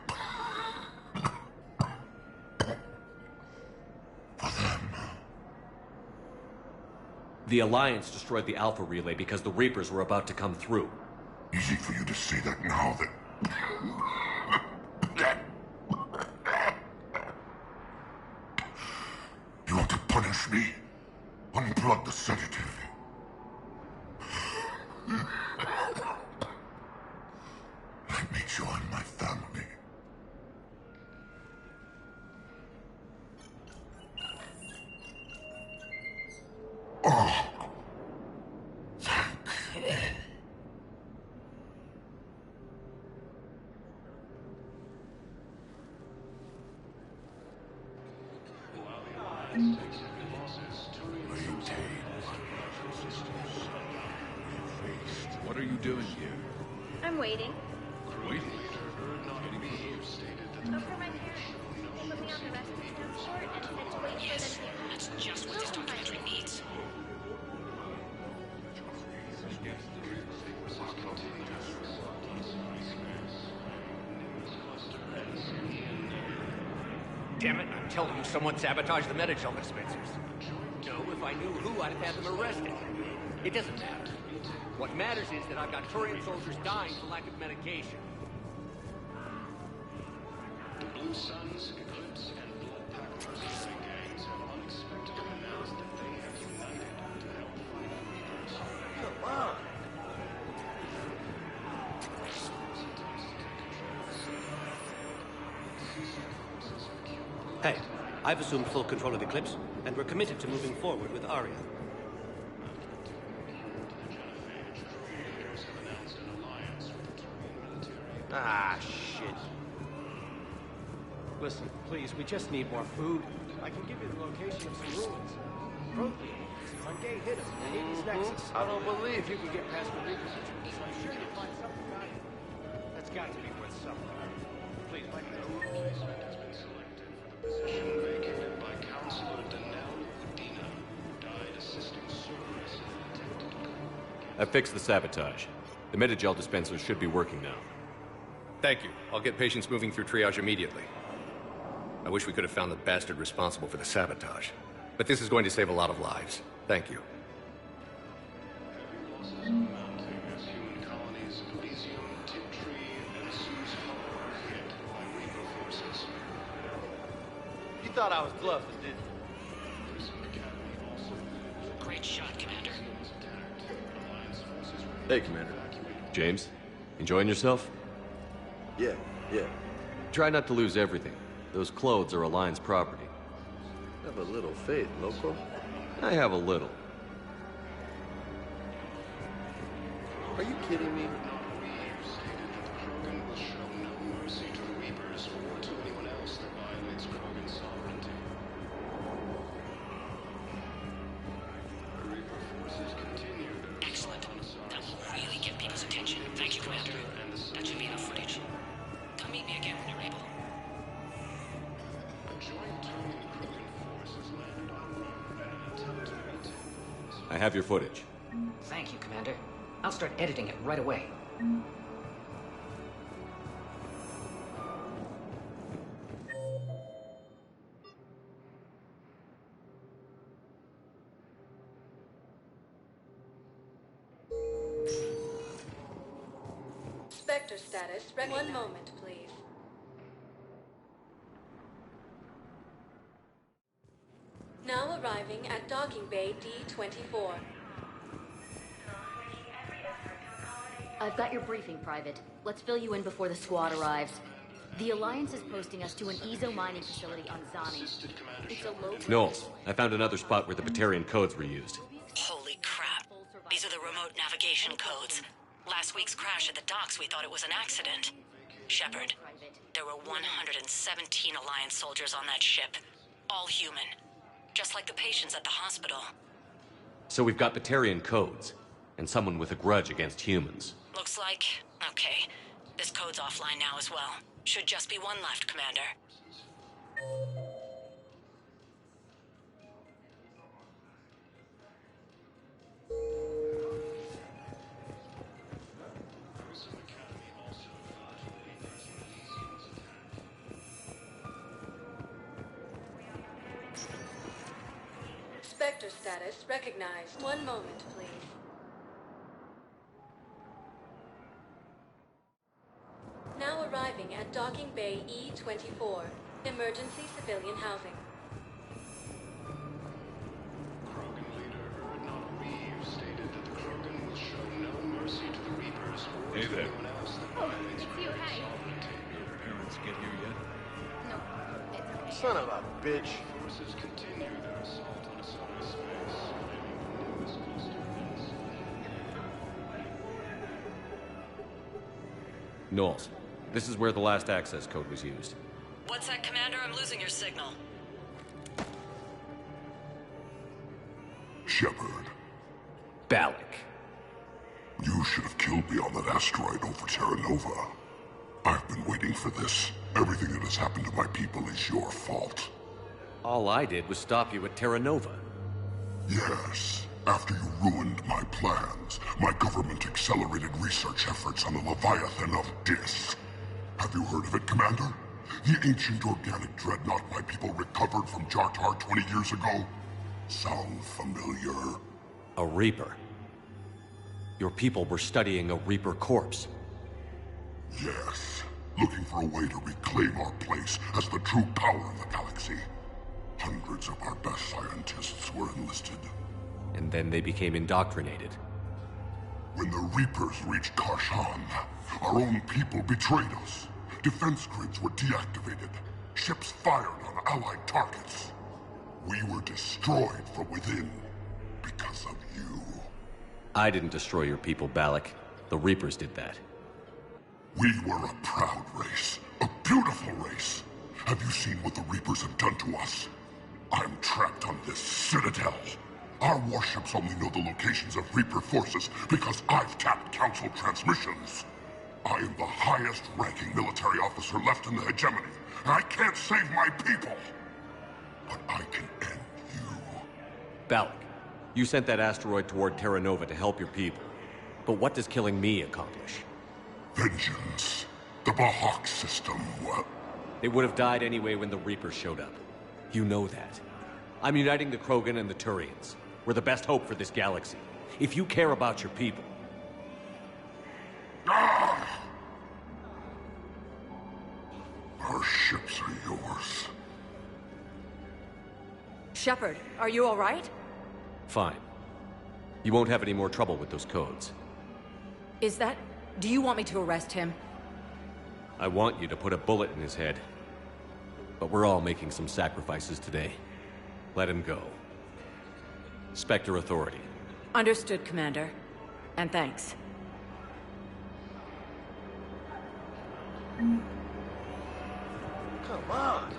For them. The Alliance destroyed the Alpha relay because the Reapers were about to come through. Easy for you to say that now that... You want to punish me? Unplug the sedative. Let me join my family. Oh. What are you doing here? I'm waiting. Waiting? Over my parents. They put me on the rescue transport and said to wait for them to... That's just what this documentary needs. Damn it, I'm telling you, someone sabotaged the Medi-gel dispensers. No, if I knew who, I'd have had them arrested. It doesn't matter. What matters is that I've got Turian soldiers dying for lack of medication. The Blue Suns, Eclipse, and Bloodpack mercenary gangs have unexpectedly announced that they have united to help fight the Reapers. Come on! Hey, I've assumed full control of Eclipse, and we're committed to moving forward with Arya. Ah, shit. Listen, please, we just need more food. I can give you the location of some ruins. Protein on Gay Hidden, the Hades Nexus. I don't believe you can get past the Reaper situation, so I'm sure you'll find something valuable. That's got to be worth something. Please, let me know. Replacement has been selected for the position vacated by Counselor Danelle Udina, who died assisting Cerberus in an attempt to I fixed the sabotage. The Medi-gel dispensers should be working now. Thank you. I'll get patients moving through triage immediately. I wish we could have found the bastard responsible for the sabotage. But this is going to save a lot of lives. Thank you. mounting as human colonies of Elysium, Tiptree, and Sue's Hollow are hit by Reaper forces. You thought I was bluffing, didn't you? Prison Academy also Great shot, Commander. Alliance forces were Hey, Commander. James, enjoying yourself? Yeah. Try not to lose everything. Those clothes are Alliance property. Have a little faith, loco. I have a little. Are you kidding me? stated that the Krogan will show no mercy to the Reapers or to anyone else that violates Krogan sovereignty. The Reaper forces continued their Excellent. assault on Osiris That will really get people's attention. Thank you, Commander. That should be enough footage. Come meet me again when you're able. A joint Turian Krogan force has landed on Rome in an attempt to maintain. I have your footage. Thank you, Commander. I'll start editing it right away. Spectre status. One moment, please. Now arriving at docking bay D-24. I've got your briefing, Private. Let's fill you in before the squad arrives. The Alliance is posting us to an Ezo mining facility on Zani. It's a low... Knowles, I found another spot where the Batarian codes were used. Holy crap. These are the remote navigation codes. Last week's crash at the docks, we thought it was an accident. Shepard, there were 117 Alliance soldiers on that ship. All human. Just like the patients at the hospital. So we've got Batarian codes, and someone with a grudge against humans. Looks like... okay. This code's offline now as well. Should just be one left, Commander. Spectre status recognized. One moment, please. Now arriving at Docking Bay E-24. Emergency civilian housing. Krogan leader Erdnot Reeves stated that the Krogan will show no mercy to the Reapers or Hey to there. anyone else that Oh, violates it's you, hey. sovereignty. Your parents get here yet? No, it's okay. Son of a bitch. Forces continue their assault on Asari space, claiming the newest cluster events. Knowles, this is where the last access code was used. What's that, Commander? I'm losing your signal. Shepard, Balak. you should have killed me on that asteroid over Terra Nova. I've been waiting for this. Everything that has happened to my people is your fault. All I did was stop you at Terra Nova. Yes. After you ruined my plans, my government accelerated research efforts on the Leviathan of Dis. Have you heard of it, Commander? The ancient organic dreadnought my people recovered from Jartar 20 years ago? Sound familiar? A Reaper. Your people were studying a Reaper corpse. Yes. Looking for a way to reclaim our place as the true power in the galaxy. Hundreds of our best scientists were enlisted. And then they became indoctrinated. When the Reapers reached Karshan, our own people betrayed us. Defense grids were deactivated. Ships fired on Allied targets. We were destroyed from within because of you. I didn't destroy your people, Balak. The Reapers did that. We were a proud race. A beautiful race. Have you seen what the Reapers have done to us? I'm trapped on this citadel. Our warships only know the locations of Reaper forces because I've tapped Council transmissions. I am the highest-ranking military officer left in the hegemony, and I can't save my people. But I can end you. Balak, you sent that asteroid toward Terra Nova to help your people. But what does killing me accomplish? Vengeance. The Bahak system, well... They would have died anyway when the Reapers showed up. You know that. I'm uniting the Krogan and the Turians. We're the best hope for this galaxy. If you care about your people... Ah! Our ships are yours. Shepard, are you all right? Fine. You won't have any more trouble with those codes. Is that... Do you want me to arrest him? I want you to put a bullet in his head. But we're all making some sacrifices today. Let him go. Spectre Authority. Understood, Commander. And thanks. Come on!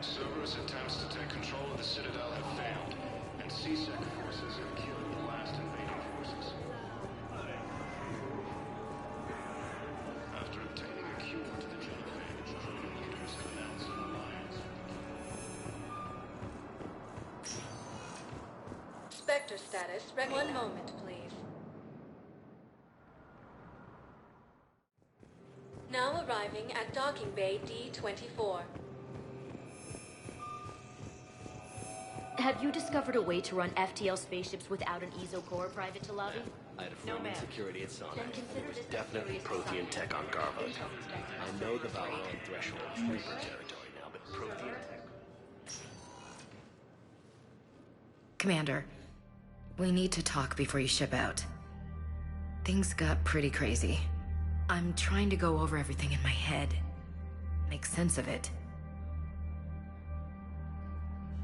Cerberus attempts to take control of the Citadel have failed, and CSEC forces have killed the last invading forces. After obtaining a cure to the genophage, Krogan leaders have announced an alliance. Spectre status. One moment, please. Now arriving at Docking Bay D-24. Have you discovered a way to run FTL spaceships without an Ezo core private to lobby? I had a No, firm ma'am. insecurity at Sonic. Then consider There was this a definitely serious Prothean assignment. tech on Garbo. I know the Valorant threshold is Reaper territory now, but Prothean tech... Commander, We need to talk before you ship out. Things got pretty crazy. I'm trying to go over everything in my head. Make sense of it.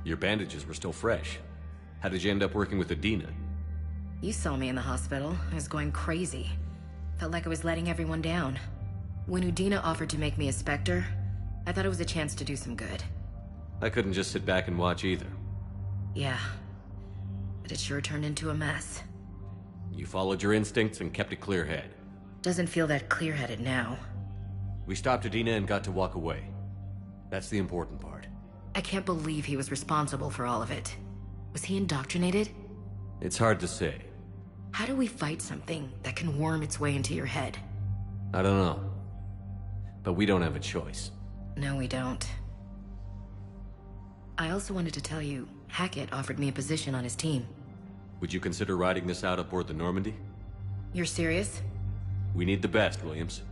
Your bandages were still fresh. How did you end up working with Adina? You saw me in the hospital. I was going crazy. Felt like I was letting everyone down. When Udina offered to make me a Spectre, I thought it was a chance to do some good. I couldn't just sit back and watch either. Yeah. But it sure turned into a mess. You followed your instincts and kept a clear head. Doesn't feel that clear-headed now. We stopped Adina and got to walk away. That's the important part. I can't believe he was responsible for all of it. Was he indoctrinated? It's hard to say. How do we fight something that can worm its way into your head? I don't know. But we don't have a choice. No, we don't. I also wanted to tell you, Hackett offered me a position on his team. Would you consider riding this out aboard the Normandy? You're serious? We need the best, Williams.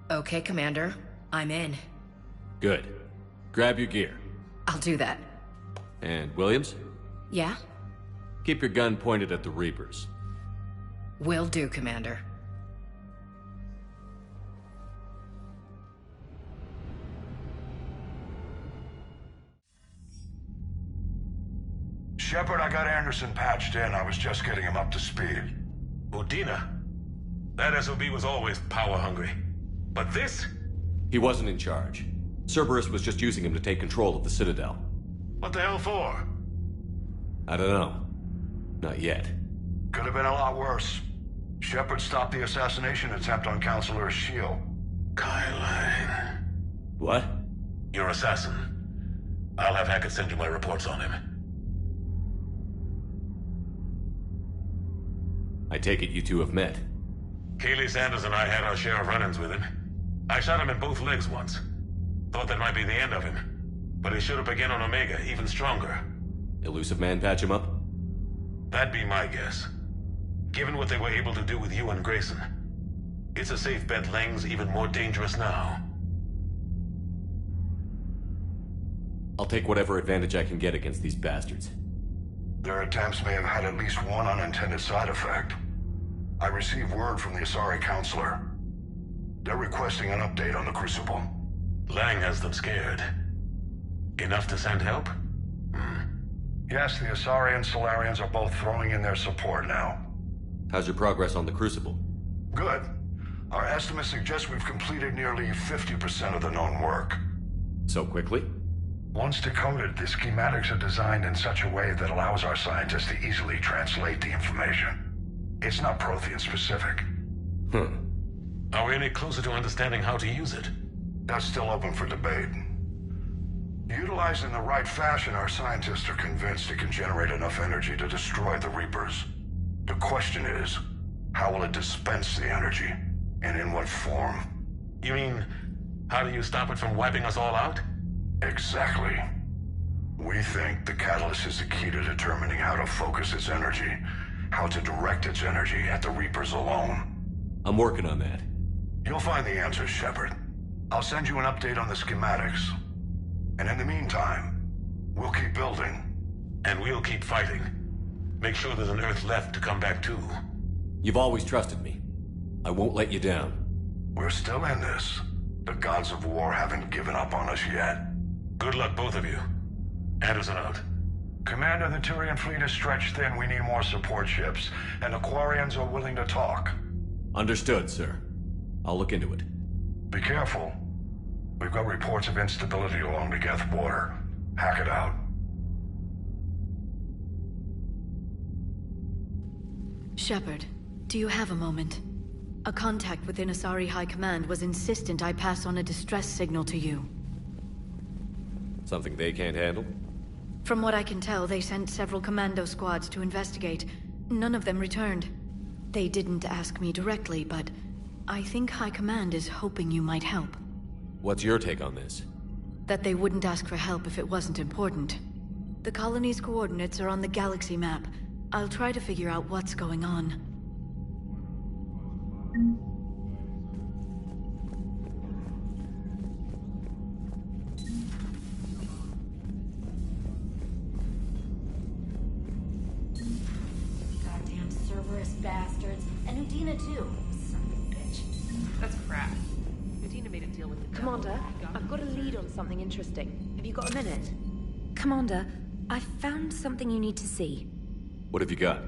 Okay, Commander. I'm in. Good. Grab your gear. I'll do that. And Williams? Yeah? Keep your gun pointed at the Reapers. Will do, Commander. Shepard, I got Anderson patched in. I was just getting him up to speed. Udina? That SOB was always power-hungry. But this? He wasn't in charge. Cerberus was just using him to take control of the Citadel. What the hell for? I don't know. Not yet. Could have been a lot worse. Shepard stopped the assassination attempt on Counselor Shield. Kyle. What? Your assassin. I'll have Hackett send you my reports on him. I take it you two have met. Kaylee Sanders and I had our share of run-ins with him. I shot him in both legs once. Thought that might be the end of him. But he showed up again on Omega, even stronger. Elusive Man patch him up? That'd be my guess. Given what they were able to do with you and Grayson, it's a safe bet Lang's even more dangerous now. I'll take whatever advantage I can get against these bastards. Their attempts may have had at least one unintended side effect. I received word from the Asari Counselor. They're requesting an update on the Crucible. Lang has them scared. Enough to send help? Yes, the Asari and Solarians are both throwing in their support now. How's your progress on the Crucible? Good. Our estimates suggest we've completed nearly 50% of the known work. So quickly? Once decoded, the schematics are designed in such a way that allows our scientists to easily translate the information. It's not Prothean specific. Are we any closer to understanding how to use it? That's still open for debate. Utilized in the right fashion, our scientists are convinced it can generate enough energy to destroy the Reapers. The question is, how will it dispense the energy? And in what form? You mean, how do you stop it from wiping us all out? Exactly. We think the catalyst is the key to determining how to focus its energy, how to direct its energy at the Reapers alone. I'm working on that. You'll find the answers, Shepard. I'll send you an update on the schematics. And in the meantime, we'll keep building. And we'll keep fighting. Make sure there's an Earth left to come back to. You've always trusted me. I won't let you down. We're still in this. The gods of war haven't given up on us yet. Good luck, both of you. Anderson out. Commander, the Turian fleet is stretched thin. We need more support ships. And the Quarians are willing to talk. Understood, sir. I'll look into it. Be careful. We've got reports of instability along the Geth border. Hack it out. Shepard, do you have a moment? A contact within Asari High Command was insistent I pass on a distress signal to you. Something they can't handle? From what I can tell, they sent several commando squads to investigate. None of them returned. They didn't ask me directly, but I think High Command is hoping you might help. What's your take on this? That they wouldn't ask for help if it wasn't important. The colony's coordinates are on the galaxy map. I'll try to figure out what's going on. Cerberus bastards. And Udina too. Son of a bitch. That's crap. Udina made a deal with the devil. Commander, I've got a lead on something interesting. Have you got a minute? Commander, I've found something you need to see. What have you got?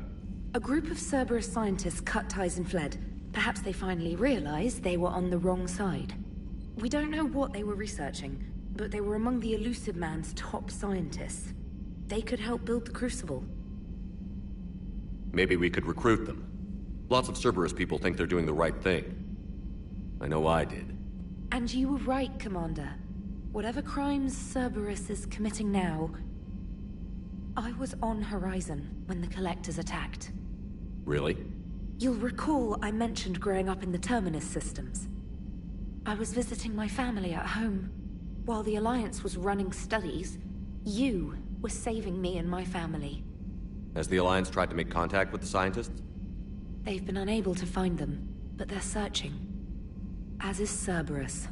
A group of Cerberus scientists cut ties and fled. Perhaps they finally realized they were on the wrong side. We don't know what they were researching, but they were among the Elusive Man's top scientists. They could help build the Crucible. Maybe we could recruit them. Lots of Cerberus people think they're doing the right thing. I know I did. And you were right, Commander. Whatever crimes Cerberus is committing now, I was on Horizon when the Collectors attacked. Really? You'll recall I mentioned growing up in the Terminus systems. I was visiting my family at home. While the Alliance was running studies, you were saving me and my family. Has the Alliance tried to make contact with the scientists? They've been unable to find them, but they're searching. As is Cerberus.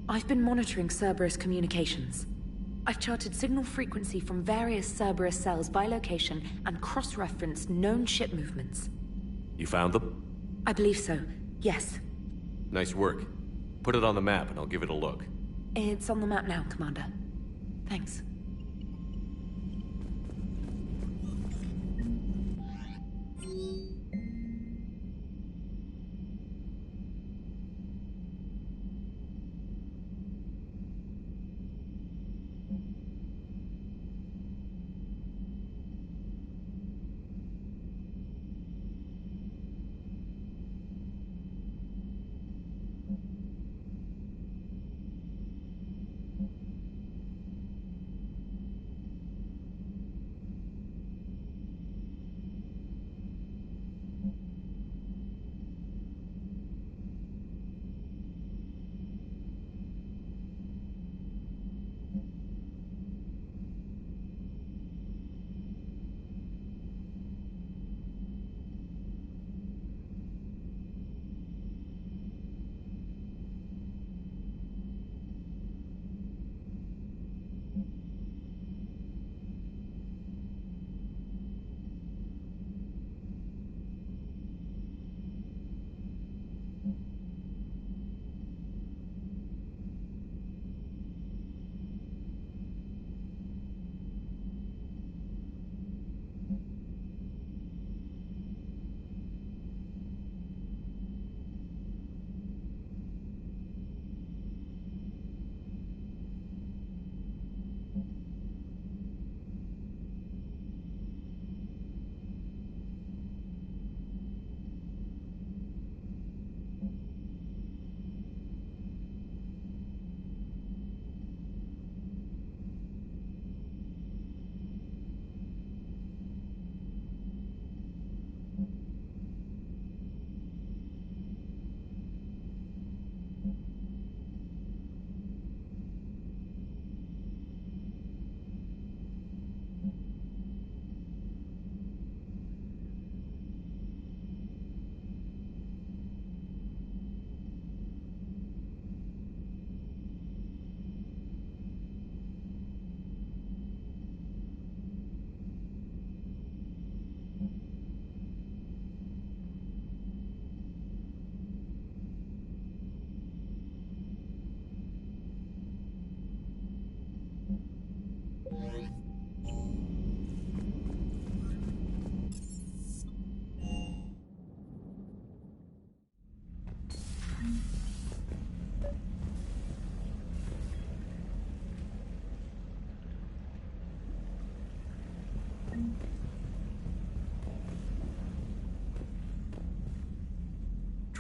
I've been monitoring Cerberus communications. I've charted signal frequency from various Cerberus cells by location and cross-referenced known ship movements. You found them? I believe so, yes. Nice work. Put it on the map and I'll give it a look. It's on the map now, Commander. Thanks.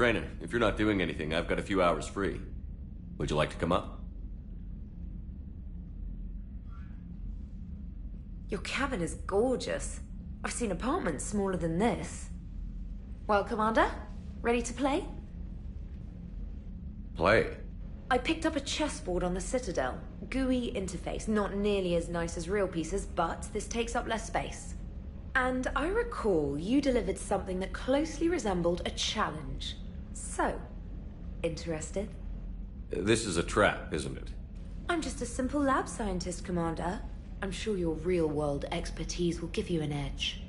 Trainer, if you're not doing anything, I've got a few hours free. Would you like to come up? Your cabin is gorgeous. I've seen apartments smaller than this. Well, Commander, ready to play? Play? I picked up a chessboard on the Citadel. GUI interface, not nearly as nice as real pieces, but this takes up less space. And I recall you delivered something that closely resembled a challenge. So, interested? This is a trap, isn't it? I'm just a simple lab scientist, Commander. I'm sure your real-world expertise will give you an edge.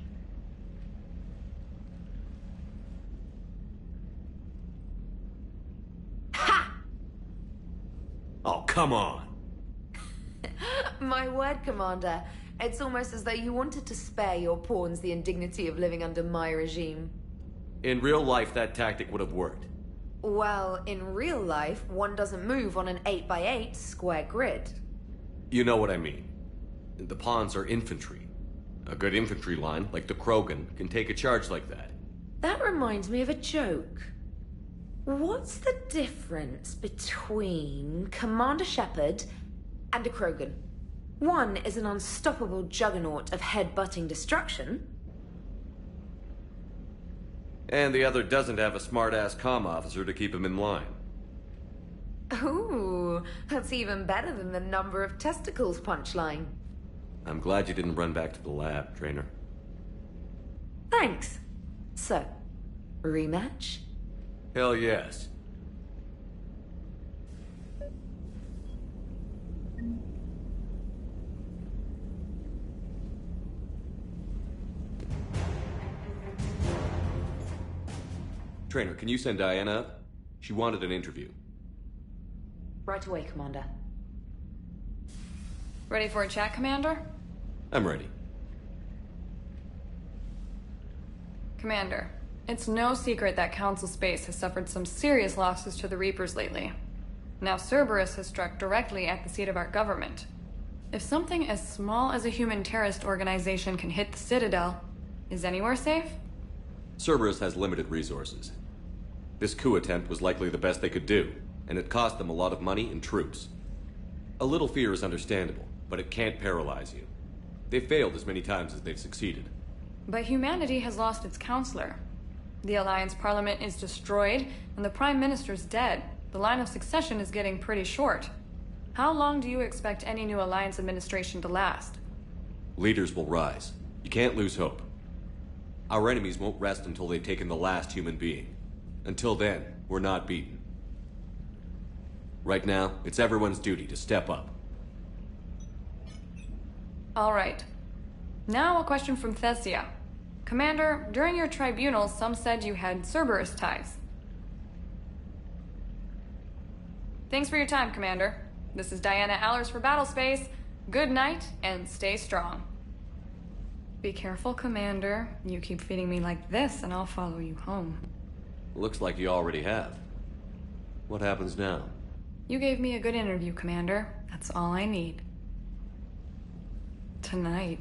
come on. My word, Commander. It's almost as though you wanted to spare your pawns the indignity of living under my regime. In real life, that tactic would have worked. Well, in real life, one doesn't move on an 8x8 square grid. You know what I mean. The pawns are infantry. A good infantry line, like the Krogan, can take a charge like that. That reminds me of a joke. What's the difference between Commander Shepard and a Krogan? One is an unstoppable juggernaut of head-butting destruction. And the other doesn't have a smart-ass comm officer to keep him in line. Ooh, that's even better than the number of testicles punchline. I'm glad you didn't run back to the lab, Trainer. Thanks. So, rematch? Hell yes. Trainer, can you send Diana up? She wanted an interview. Right away, Commander. Ready for a chat, Commander? I'm ready. Commander, it's no secret that Council Space has suffered some serious losses to the Reapers lately. Now Cerberus has struck directly at the seat of our government. If something as small as a human terrorist organization can hit the Citadel, is anywhere safe? Cerberus has limited resources. This coup attempt was likely the best they could do, and it cost them a lot of money and troops. A little fear is understandable, but it can't paralyze you. They've failed as many times as they've succeeded. But humanity has lost its counselor. The Alliance Parliament is destroyed, and the Prime Minister's dead. The line of succession is getting pretty short. How long do you expect any new Alliance administration to last? Leaders will rise. You can't lose hope. Our enemies won't rest until they've taken the last human being. Until then, we're not beaten. Right now, it's everyone's duty to step up. All right. Now a question from Thessia. Commander, during your tribunal, some said you had Cerberus ties. Thanks for your time, Commander. This is Diana Allers for Battlespace. Good night, and stay strong. Be careful, Commander. You keep feeding me like this, and I'll follow you home. Looks like you already have. What happens now? You gave me a good interview, Commander. That's all I need. Tonight.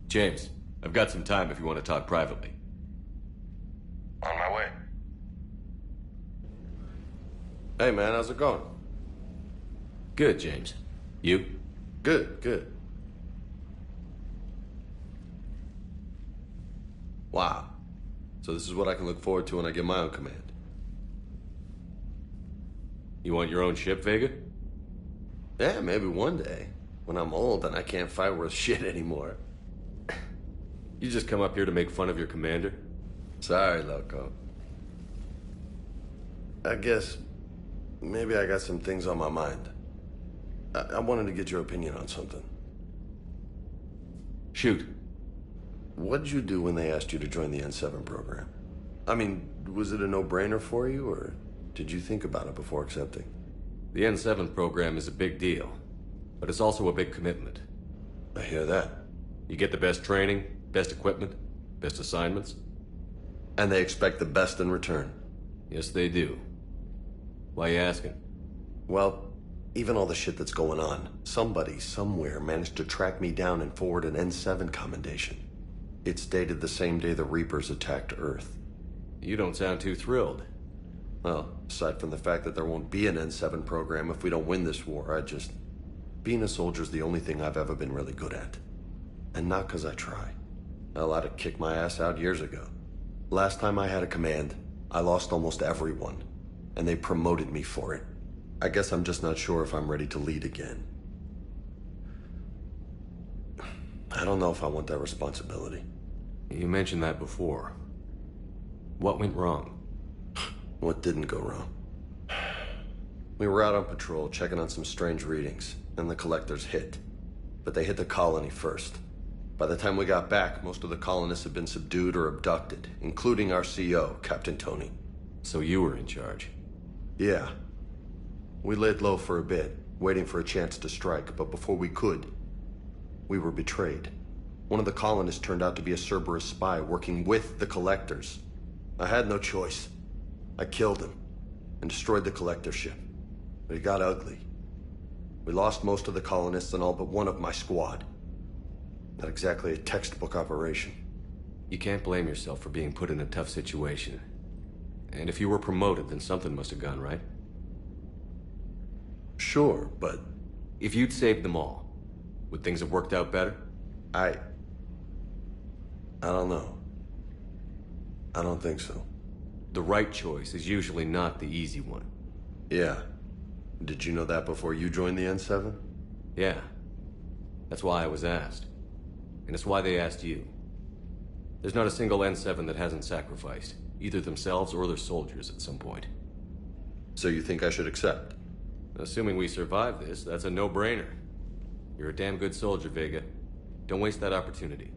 James, I've got some time if you want to talk privately. On my way. Hey man, how's it going? Good, James. You? Good, good. Wow. So this is what I can look forward to when I get my own command. You want your own ship, Vega? Yeah, maybe one day. When I'm old and I can't fight worth shit anymore. You just come up here to make fun of your commander? Sorry, Loco. I guess maybe I got some things on my mind. I wanted to get your opinion on something. Shoot. What did you do when they asked you to join the N7 program? I mean, was it a no-brainer for you, or did you think about it before accepting? The N7 program is a big deal, but it's also a big commitment. I hear that. You get the best training, best equipment, best assignments. And they expect the best in return. Yes, they do. Why you asking? Well, even all the shit that's going on, somebody, somewhere, managed to track me down and forward an N7 commendation. It's dated the same day the Reapers attacked Earth. You don't sound too thrilled. Well, aside from the fact that there won't be an N7 program if we don't win this war, being a soldier's the only thing I've ever been really good at. And not because I try. Hell, I'd have kicked my ass out years ago. Last time I had a command, I lost almost everyone. And they promoted me for it. I guess I'm just not sure if I'm ready to lead again. I don't know if I want that responsibility. You mentioned that before. What went wrong? What didn't go wrong? We were out on patrol, checking on some strange readings, and the collectors hit. But they hit the colony first. By the time we got back, most of the colonists had been subdued or abducted, including our CO, Captain Tony. So you were in charge? Yeah. We laid low for a bit, waiting for a chance to strike, but before we could, we were betrayed. One of the colonists turned out to be a Cerberus spy working with the Collectors. I had no choice. I killed him and destroyed the Collector ship. But it got ugly. We lost most of the colonists and all but one of my squad. Not exactly a textbook operation. You can't blame yourself for being put in a tough situation. And if you were promoted, then something must have gone right. Sure, but... If you'd saved them all, would things have worked out better? I don't know. I don't think so. The right choice is usually not the easy one. Yeah. Did you know that before you joined the N7? Yeah. That's why I was asked. And it's why they asked you. There's not a single N7 that hasn't sacrificed, either themselves or their soldiers at some point. So you think I should accept? Assuming we survive this, that's a no-brainer. You're a damn good soldier, Vega. Don't waste that opportunity.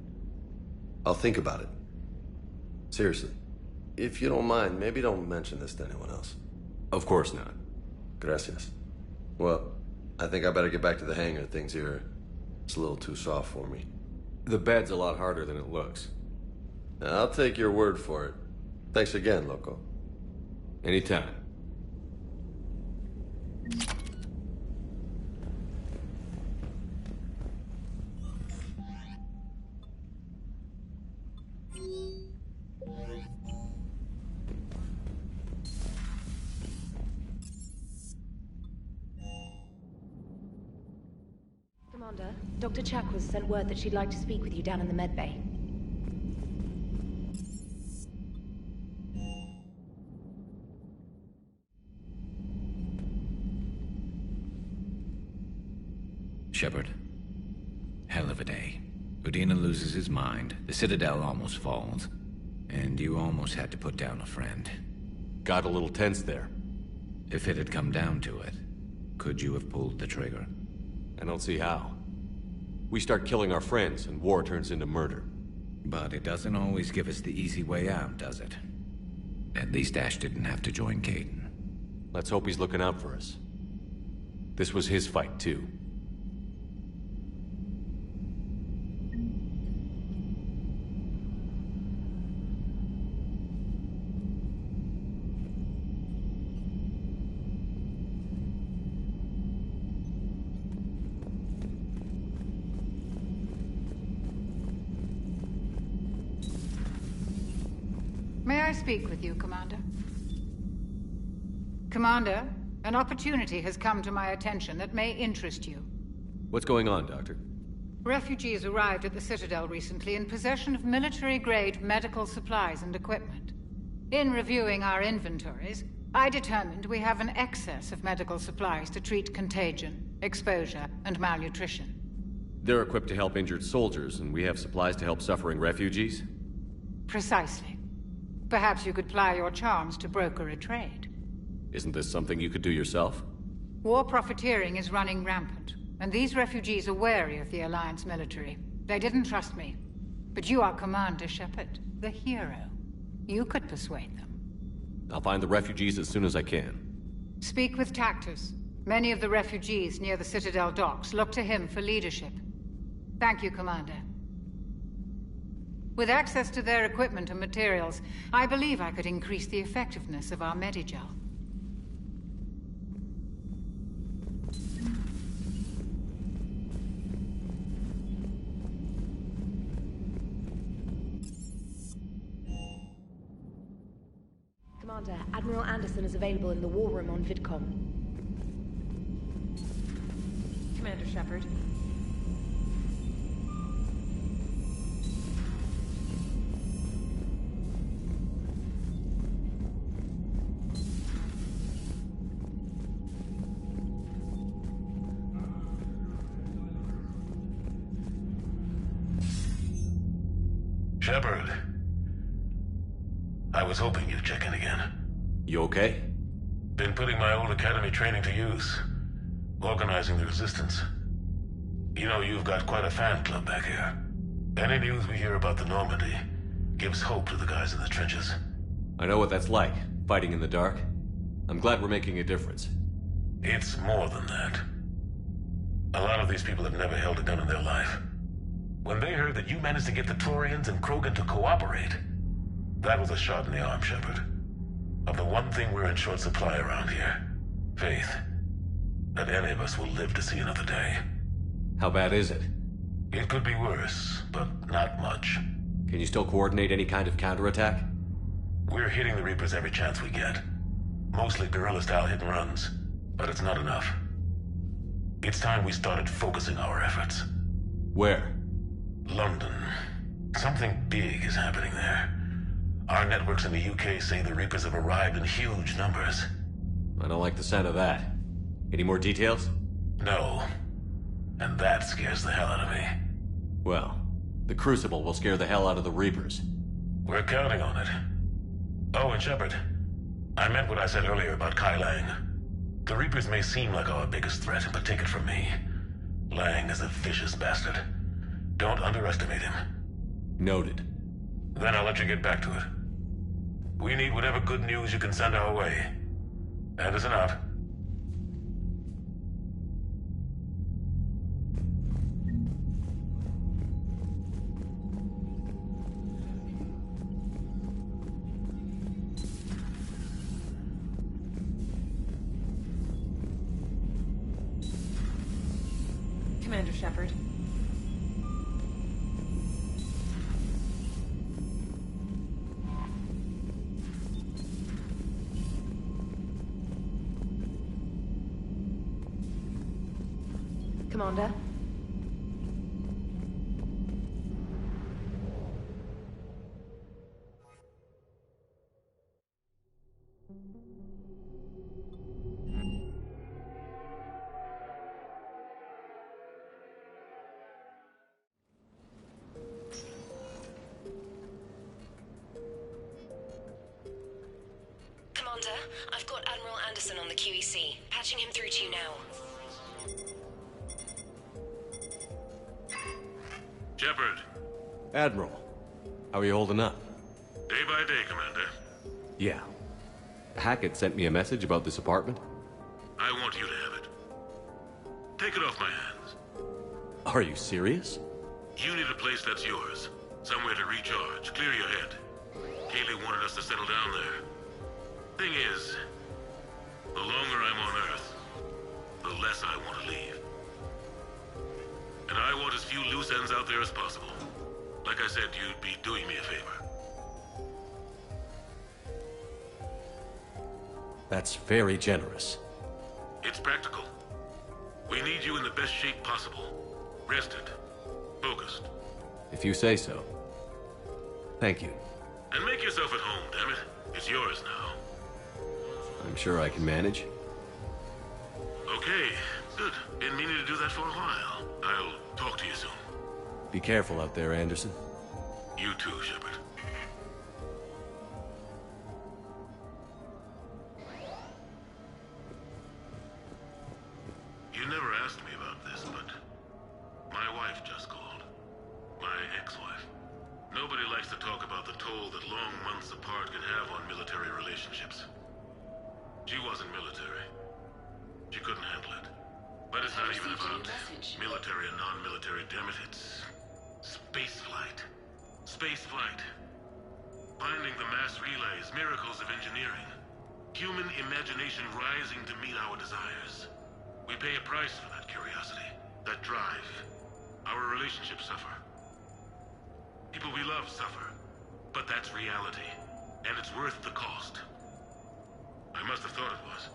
I'll think about it. Seriously. If you don't mind, maybe don't mention this to anyone else. Of course not. Gracias. Well, I think I better get back to the hangar. Things here, it's a little too soft for me. The bed's a lot harder than it looks. I'll take your word for it. Thanks again, Loco. Anytime. Commander, Dr. Chakwas sent word that she'd like to speak with you down in the medbay. Shepard. Hell of a day. Udina loses his mind, the Citadel almost falls, and you almost had to put down a friend. Got a little tense there. If it had come down to it, could you have pulled the trigger? I don't see how. We start killing our friends, and war turns into murder. But it doesn't always give us the easy way out, does it? At least Ash didn't have to join Caden. Let's hope he's looking out for us. This was his fight, too. May I speak with you, Commander? Commander, an opportunity has come to my attention that may interest you. What's going on, Doctor? Refugees arrived at the Citadel recently in possession of military-grade medical supplies and equipment. In reviewing our inventories, I determined we have an excess of medical supplies to treat contagion, exposure, and malnutrition. They're equipped to help injured soldiers, and we have supplies to help suffering refugees? Precisely. Perhaps you could ply your charms to broker a trade. Isn't this something you could do yourself? War profiteering is running rampant, and these refugees are wary of the Alliance military. They didn't trust me. But you are Commander Shepard, the hero. You could persuade them. I'll find the refugees as soon as I can. Speak with Tactus. Many of the refugees near the Citadel docks look to him for leadership. Thank you, Commander. With access to their equipment and materials, I believe I could increase the effectiveness of our Medigel. Commander, Admiral Anderson is available in the war room on VidCom. Commander Shepard. Shepard. I was hoping you'd check in again. You okay? Been putting my old academy training to use. Organizing the resistance. You know, you've got quite a fan club back here. Any news we hear about the Normandy gives hope to the guys in the trenches. I know what that's like, fighting in the dark. I'm glad we're making a difference. It's more than that. A lot of these people have never held a gun in their life. When they heard that you managed to get the Turians and Krogan to cooperate, that was a shot in the arm, Shepard. Of the one thing we're in short supply around here, faith. That any of us will live to see another day. How bad is it? It could be worse, but not much. Can you still coordinate any kind of counterattack? We're hitting the Reapers every chance we get. Mostly guerrilla-style hit and runs, but it's not enough. It's time we started focusing our efforts. Where? London. Something big is happening there. Our networks in the UK say the Reapers have arrived in huge numbers. I don't like the sound of that. Any more details? No. And that scares the hell out of me. Well, the Crucible will scare the hell out of the Reapers. We're counting on it. Oh, and Shepard, I meant what I said earlier about Kai Lang. The Reapers may seem like our biggest threat, but take it from me. Lang is a vicious bastard. Don't underestimate him. Noted. Then I'll let you get back to it. We need whatever good news you can send our way. Anderson out. Commander Shepard. Commander? Commander, I've got Admiral Anderson on the QEC. Patching him through to you now. Shepard. Admiral, how are you holding up? Day by day, Commander. Yeah. Hackett sent me a message about this apartment. I want you to have it. Take it off my hands. Are you serious? You need a place that's yours. Somewhere to recharge, clear your head. Kaylee wanted us to settle down there. Thing is, the longer I'm on Earth, the less I want to leave. And I want as few loose ends out there as possible. Like I said, you'd be doing me a favor. That's very generous. It's practical. We need you in the best shape possible. Rested. Focused. If you say so. Thank you. And make yourself at home, damn it. It's yours now. I'm sure I can manage. Okay, good. Been meaning to do that for a while. I'll talk to you soon. Be careful out there, Anderson. You too, Shepard. You never asked me about this, but my wife just called. My ex-wife. Nobody likes to talk about the toll that long months apart can have on military relationships. She wasn't military. She couldn't handle it. But it's not even about military and non-military, damn it. It's space flight. Space flight. Finding the mass relays, miracles of engineering. Human imagination rising to meet our desires. We pay a price for that curiosity, that drive. Our relationships suffer. People we love suffer. But that's reality. And it's worth the cost. I must have thought it was.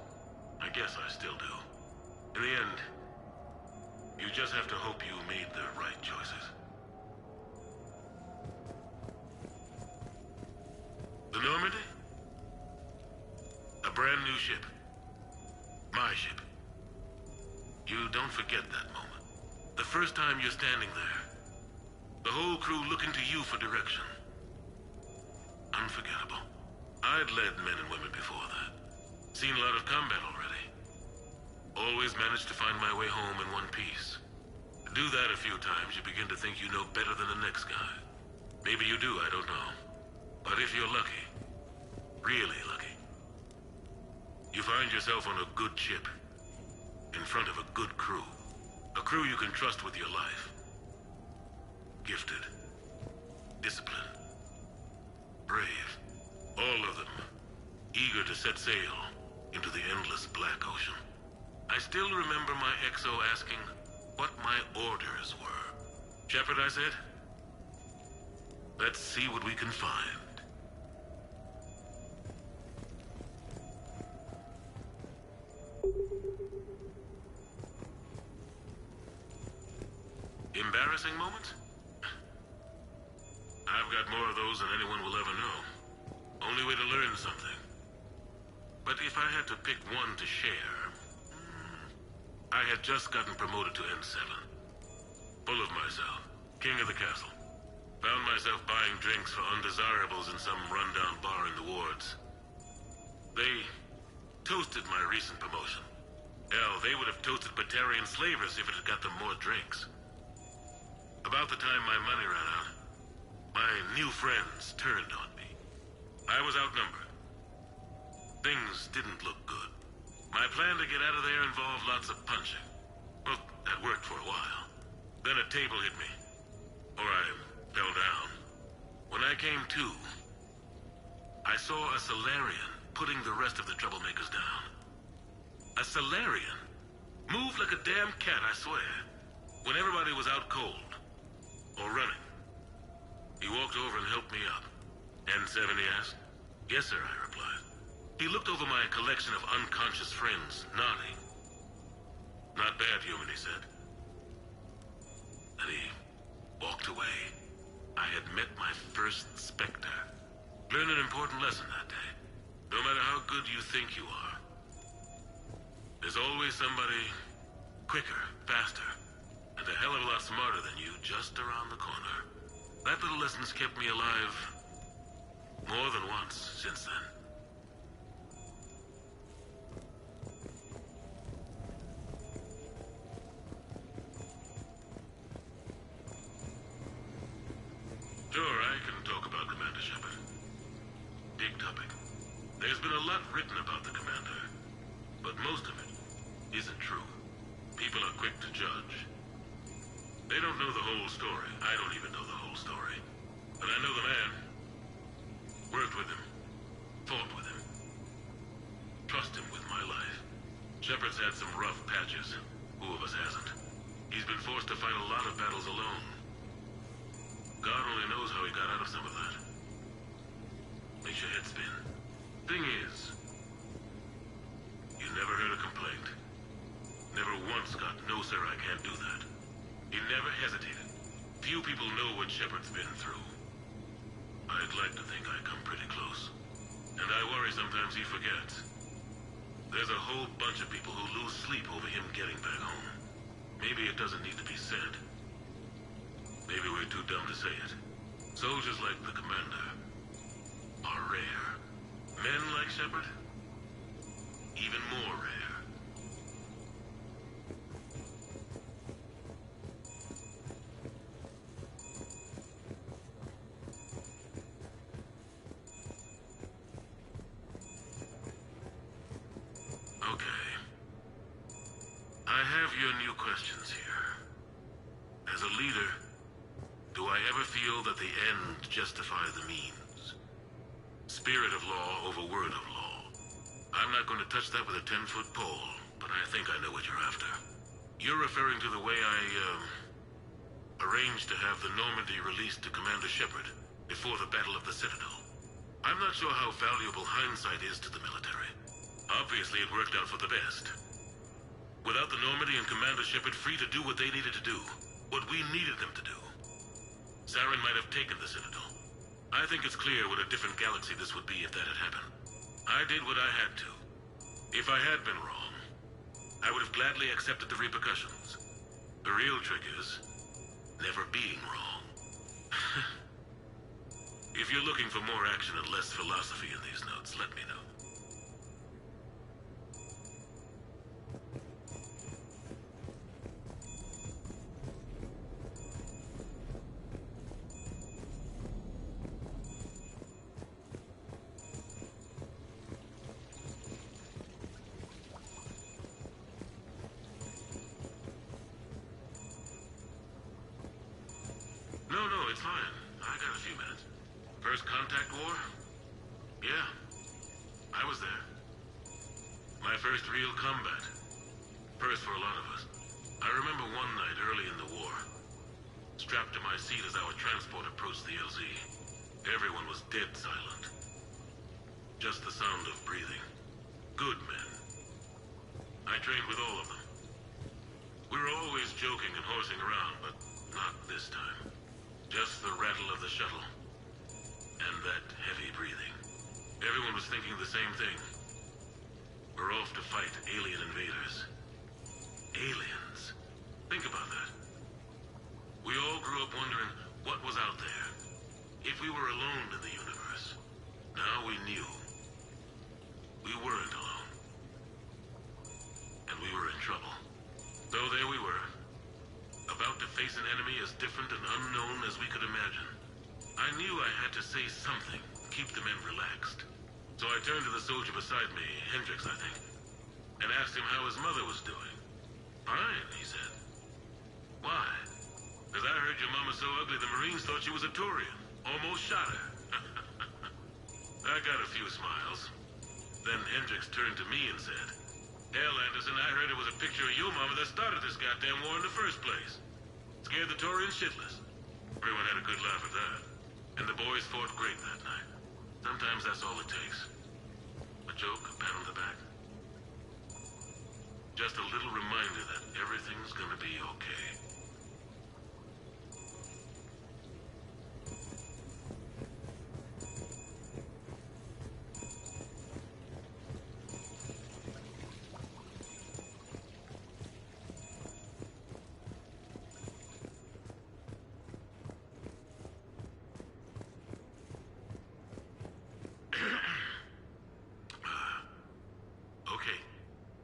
I guess I still do. In the end, you just have to hope you made the right choices. The Normandy? A brand new ship. My ship. You don't forget that moment. The first time you're standing there. The whole crew looking to you for direction. Unforgettable. I'd led men and women before that. Seen a lot of combat already. Always managed to find my way home in one piece. Do that a few times, you begin to think you know better than the next guy. Maybe you do, I don't know. But if you're lucky, really lucky, you find yourself on a good ship, in front of a good crew. A crew you can trust with your life. Gifted. Disciplined. Brave. All of them. Eager to set sail into the endless black ocean. I still remember my XO asking what my orders were. Shepard, I said, let's see what we can find. Embarrassing moments? I've got more of those than anyone will ever know. Only way to learn something. But if I had to pick one to share, I had just gotten promoted to N7. Full of myself. King of the castle. Found myself buying drinks for undesirables in some rundown bar in the wards. They toasted my recent promotion. Hell, they would have toasted Batarian slavers if it had got them more drinks. About the time my money ran out, my new friends turned on me. I was outnumbered. Things didn't look good. My plan to get out of there involved lots of punching. Well, that worked for a while. Then a table hit me. Or I fell down. When I came to, I saw a Solarian putting the rest of the troublemakers down. A Solarian? Moved like a damn cat, I swear. When everybody was out cold. Or running. He walked over and helped me up. N7, he asked. Yes, sir, I replied. He looked over my collection of unconscious friends, nodding. Not bad, human, he said. And he walked away. I had met my first Spectre. Learned an important lesson that day. No matter how good you think you are, there's always somebody quicker, faster, and a hell of a lot smarter than you just around the corner. That little lesson's kept me alive more than once since then. Sure, I can talk about Commander Shepard. Big topic. There's been a lot written about the Commander, but most of it isn't true. People are quick to judge. They don't know the whole story. I don't even know the whole story. But I know the man. Worked with him. Fought with him. Trust him with my life. Shepard's had some rough patches. Who of us hasn't? He's been forced to fight a lot of battles alone. God only knows how he got out of some of that. Makes your head spin. Thing is, you never heard a complaint. Never once got, no sir, I can't do that. He never hesitated. Few people know what Shepard's been through. I'd like to think I come pretty close. And I worry sometimes he forgets. There's a whole bunch of people who lose sleep over him getting back home. Maybe it doesn't need to be said. Maybe we're too dumb to say it. Soldiers like the Commander are rare. Men like Shepard, even more rare. Okay. I have your new questions here. As a leader, do I ever feel that the end justify the means? Spirit of law over word of law. I'm not going to touch that with a 10-foot pole, but I think I know what you're after. You're referring to the way I, arranged to have the Normandy released to Commander Shepard before the Battle of the Citadel. I'm not sure how valuable hindsight is to the military. Obviously, it worked out for the best. Without the Normandy and Commander Shepard free to do what they needed to do, what we needed them to do, Saren might have taken the Citadel. I think it's clear what a different galaxy this would be if that had happened. I did what I had to. If I had been wrong, I would have gladly accepted the repercussions. The real trick is never being wrong. If you're looking for more action and less philosophy in these notes, let me know. contact war? Yeah, I was there. My first real combat. First for a lot of us. I remember one night early in the war, strapped to my seat as our transport approached the LZ. Everyone was dead silent. Just the sound of breathing. Good men. I trained with all of them. We were always joking and horsing around, but not this time. Just the rattle of the shuttle. And that heavy breathing. Everyone was thinking the same thing. We're off to fight alien invaders. Aliens. Think about that. We all grew up wondering what was out there. If we were alone in the universe. Now we knew. We weren't alone. And we were in trouble. So there we were. About to face an enemy as different and unknown as we could imagine. I knew I had to say something, keep the men relaxed. So I turned to the soldier beside me, Hendricks, I think, and asked him how his mother was doing. Fine, he said. Why? Because I heard your mama so ugly the Marines thought she was a Turian. Almost shot her. I got a few smiles. Then Hendricks turned to me and said, Hell, Anderson, I heard it was a picture of your mama that started this goddamn war in the first place. Scared the Turians shitless. Everyone had a good laugh at that. And the boys fought great that night. Sometimes that's all it takes. A joke, a pat on the back. Just a little reminder that everything's gonna be okay.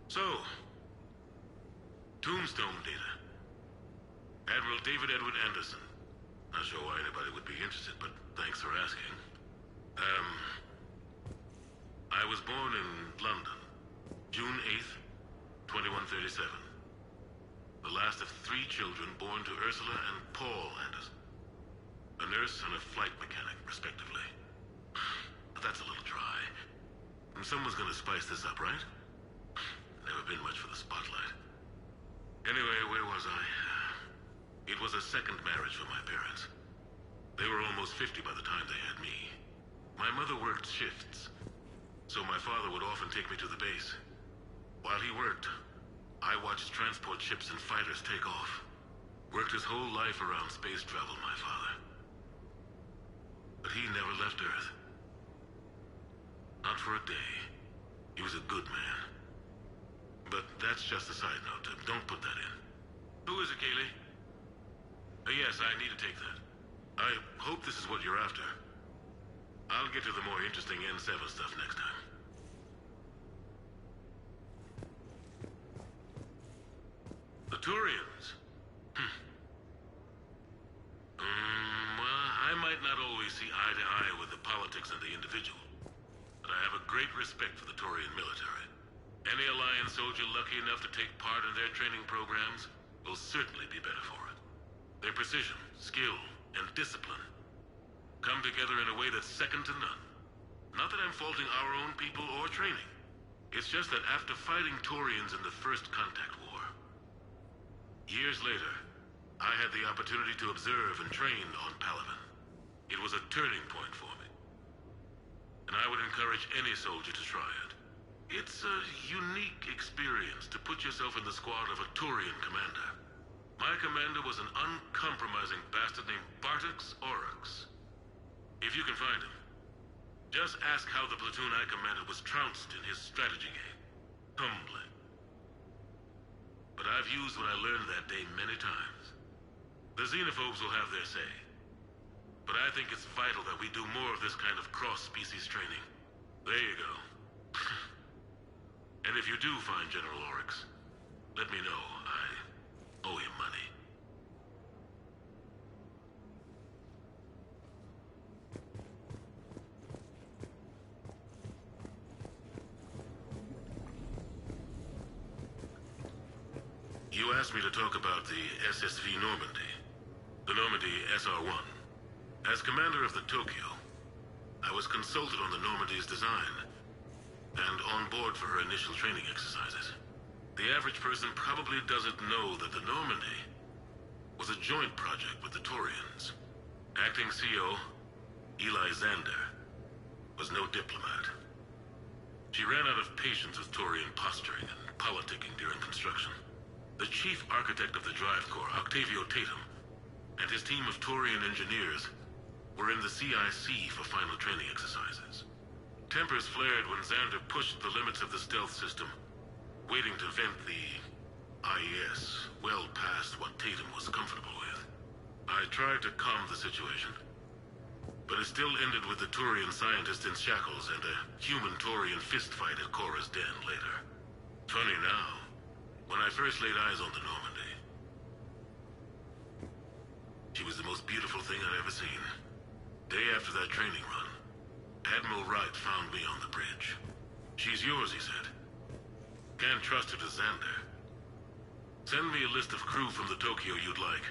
So, Tombstone data. Admiral David Edward Anderson. Not sure why anybody would be interested, but thanks for asking. I was born in London, June 8th, 2137. The last of 3 children born to Ursula and Paul Anderson. A nurse and a flight mechanic, respectively. But that's a little dry. And someone's gonna spice this up, right? Never been much for the spotlight. Anyway, where was I? It was a second marriage for my parents. They were almost 50 by the time they had me. My mother worked shifts, so my father would often take me to the base. While he worked, I watched transport ships and fighters take off. Worked his whole life around space travel, my father. But he never left Earth. Not for a day. He was a good man. But that's just a side note. Don't put that in. Who is it, Kaylee? Yes, I need to take that. I hope this is what you're after. I'll get to the more interesting N7 stuff next time. The Turians? Well, I might not always see eye to eye with the politics and the individual. But I have a great respect for the Turian military. Any Alliance soldier lucky enough to take part in their training programs will certainly be better for it. Their precision, skill, and discipline come together in a way that's second to none. Not that I'm faulting our own people or training. It's just that after fighting Turians in the First Contact War, years later, I had the opportunity to observe and train on Palaven. It was a turning point for me. And I would encourage any soldier to try it. It's a unique experience to put yourself in the squad of a Turian commander. My commander was an uncompromising bastard named Bartix Oryx. If you can find him, just ask how the platoon I commanded was trounced in his strategy game. Humbling. But I've used what I learned that day many times. The xenophobes will have their say. But I think it's vital that we do more of this kind of cross-species training. There you go. And if you do find General Oryx, let me know. I owe him money. You asked me to talk about the SSV Normandy. The Normandy SR-1. As commander of the Tokyo, I was consulted on the Normandy's design, and on board for her initial training exercises. The average person probably doesn't know that the Normandy was a joint project with the Taurians. Acting CO, Eli Xander, was no diplomat. She ran out of patience with Taurian posturing and politicking during construction. The chief architect of the Drive Corps, Octavio Tatum, and his team of Taurian engineers were in the CIC for final training exercises. Tempers flared when Xander pushed the limits of the stealth system, waiting to vent the IES well past what Tatum was comfortable with. I tried to calm the situation, but it still ended with the Taurian scientist in shackles and a human-Taurian fistfight at Korra's den later. Funny now, when I first laid eyes on the Normandy, she was the most beautiful thing I'd ever seen. Day after that training run, Admiral Wright found me on the bridge. She's yours, he said. Can't trust her to Xander. Send me a list of crew from the Tokyo you'd like,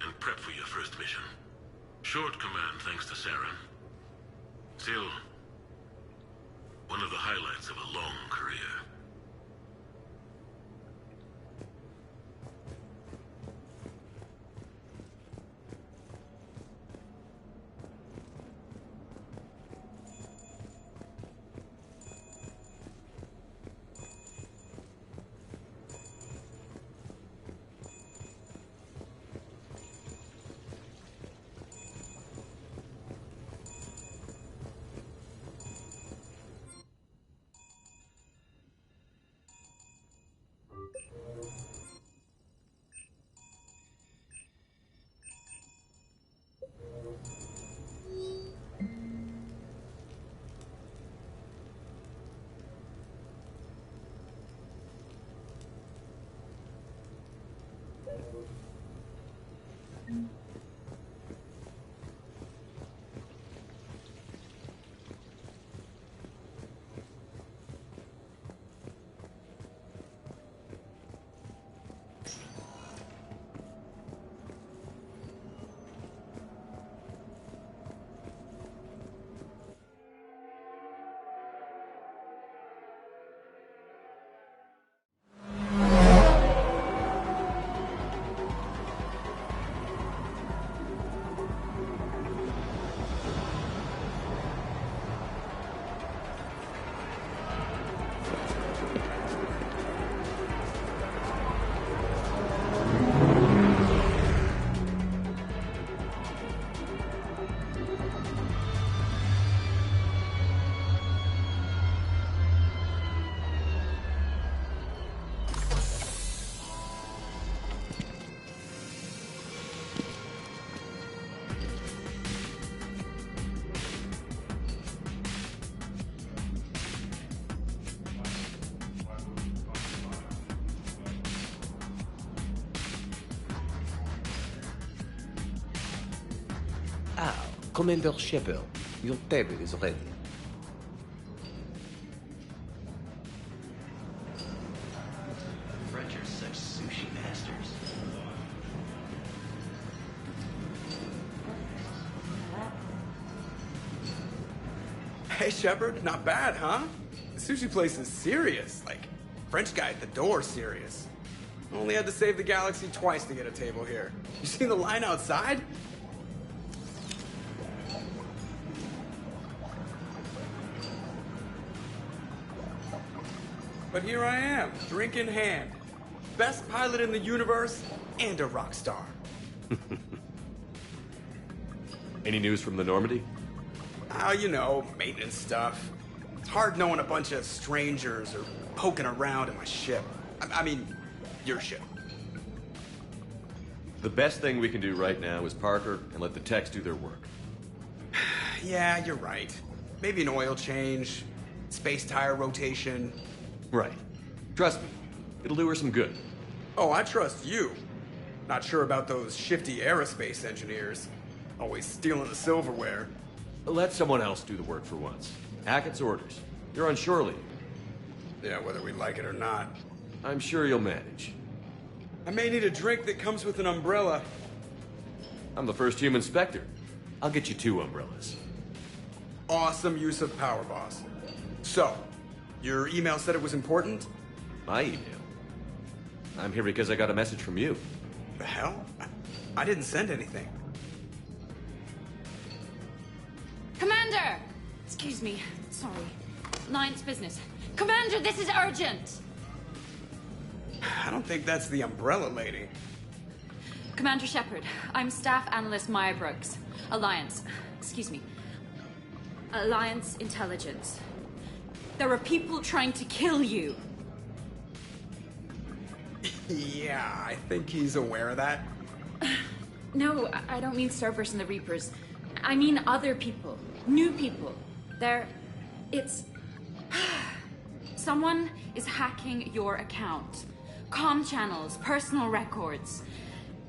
and prep for your first mission. Short command thanks to Saren. Still, one of the highlights of a long career. Commander Shepard, your table is ready. French are such sushi masters. Hey, Shepard, not bad, huh? The sushi place is serious. Like, French guy at the door serious. Only had to save the galaxy twice to get a table here. You see the line outside? But here I am, drink in hand. Best pilot in the universe and a rock star. Any news from the Normandy? Oh, you know, maintenance stuff. It's hard knowing a bunch of strangers or poking around in my ship. I mean, your ship. The best thing we can do right now is park her and let the techs do their work. Yeah, you're right. Maybe an oil change, space tire rotation. Right. Trust me, it'll do her some good. Oh, I trust you. Not sure about those shifty aerospace engineers. Always stealing the silverware. Let someone else do the work for once. Hackett's orders. You're on shore leave. Yeah, whether we like it or not. I'm sure you'll manage. I may need a drink that comes with an umbrella. I'm the first human Spectre. I'll get you 2 umbrellas. Awesome use of power, boss. So, your email said it was important? My email? I'm here because I got a message from you. The hell? I didn't send anything. Commander! Excuse me. Sorry. Alliance business. Commander, this is urgent! I don't think that's the umbrella lady. Commander Shepard, I'm Staff Analyst Maya Brooks. Alliance. Excuse me. Alliance Intelligence. There are people trying to kill you. Yeah, I think he's aware of that. No, I don't mean Cerberus and the Reapers. I mean other people. New people. It's... Someone is hacking your account. Comm channels, personal records.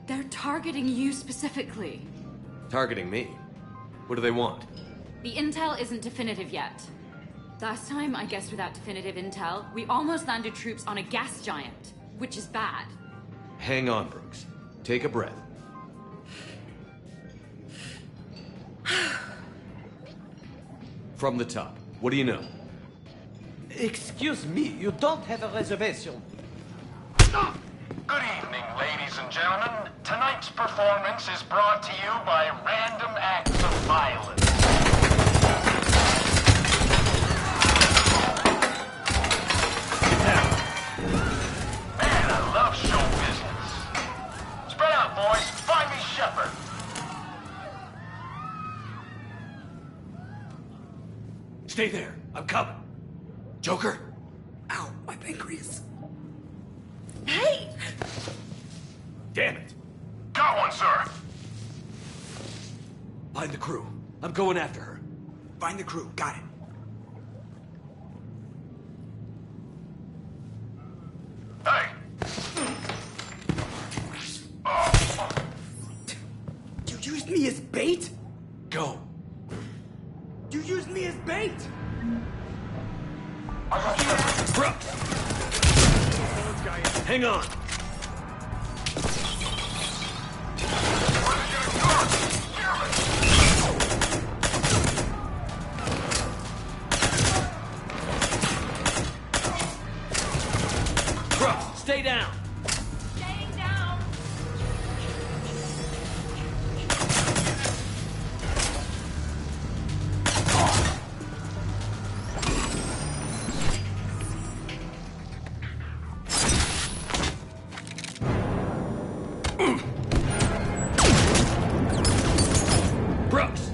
They're targeting you specifically. Targeting me? What do they want? The intel isn't definitive yet. Last time, I guess without definitive intel, we almost landed troops on a gas giant, which is bad. Hang on, Brooks. Take a breath. From the top, what do you know? Excuse me, you don't have a reservation. Good evening, ladies and gentlemen. Tonight's performance is brought to you by Random Acts of Violence. Man, I love show business. Spread out, boys. Find me Shepard. Stay there. I'm coming. Joker? Ow, my pancreas. Hey! Damn it. Got one, sir. Find the crew. I'm going after her. Find the crew. Got it. Hey. You used me as bait? Go. You used me as bait? Brooks! Hang on. Brooks, stay down. Staying down! Brooks!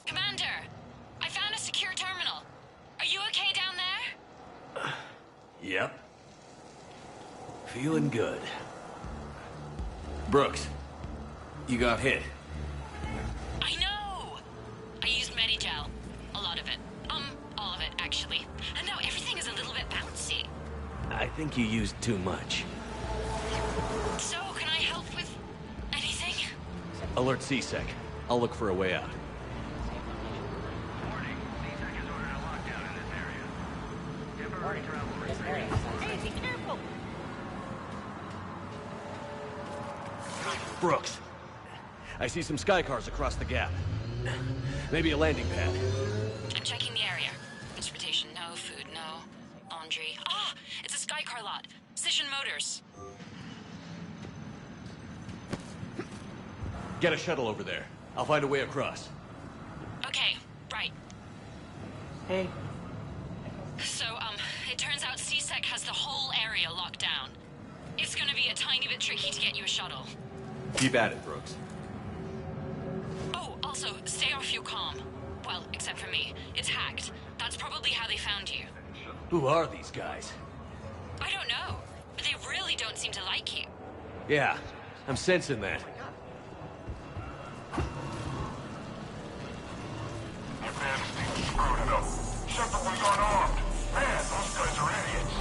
Commander, I found a secure terminal. Are you okay down there? Yep. Feeling good. Brooks, you got hit. I know! I used Medigel. A lot of it. All of it, actually. And now everything is a little bit bouncy. I think you used too much. So, can I help with anything? Alert CSEC. I'll look for a way out. Hey, be careful! Brooks, I see some sky cars across the gap. Maybe a landing pad. I'm checking the area. Transportation, no. Food, no. Laundry. Ah! It's a Skycar lot. Cision Motors. Get a shuttle over there. I'll find a way across. Okay, right. Hey. So, it turns out CSEC has the whole area locked down. It's gonna be a tiny bit tricky to get you a shuttle. Keep at it, Brooks. Also, stay off your comm. Well, except for me. It's hacked. That's probably how they found you. Who are these guys? I don't know, but they really don't seem to like you. Yeah, I'm sensing that. Screwed it up. Shepard was unarmed. Man, those guys are idiots.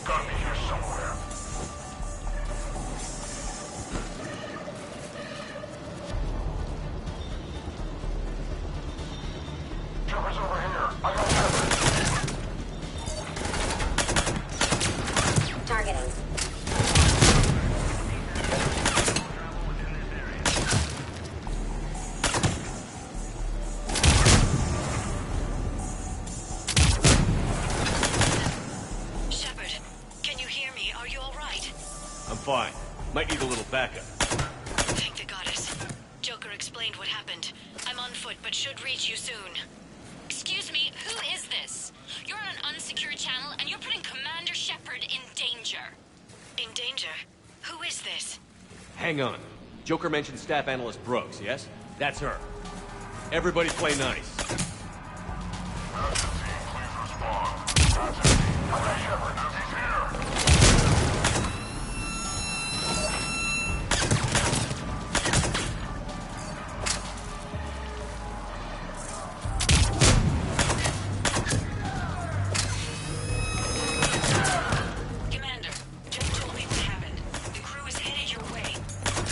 Gotta be here somewhere. Shepard's over here. I got Shepard. Targeting. Fine. Might need a little backup. Thank the goddess. Joker explained what happened. I'm on foot, but should reach you soon. Excuse me, who is this? You're on an unsecured channel, and you're putting Commander Shepard in danger. In danger? Who is this? Hang on. Joker mentioned Staff Analyst Brooks, yes? That's her. Everybody play nice.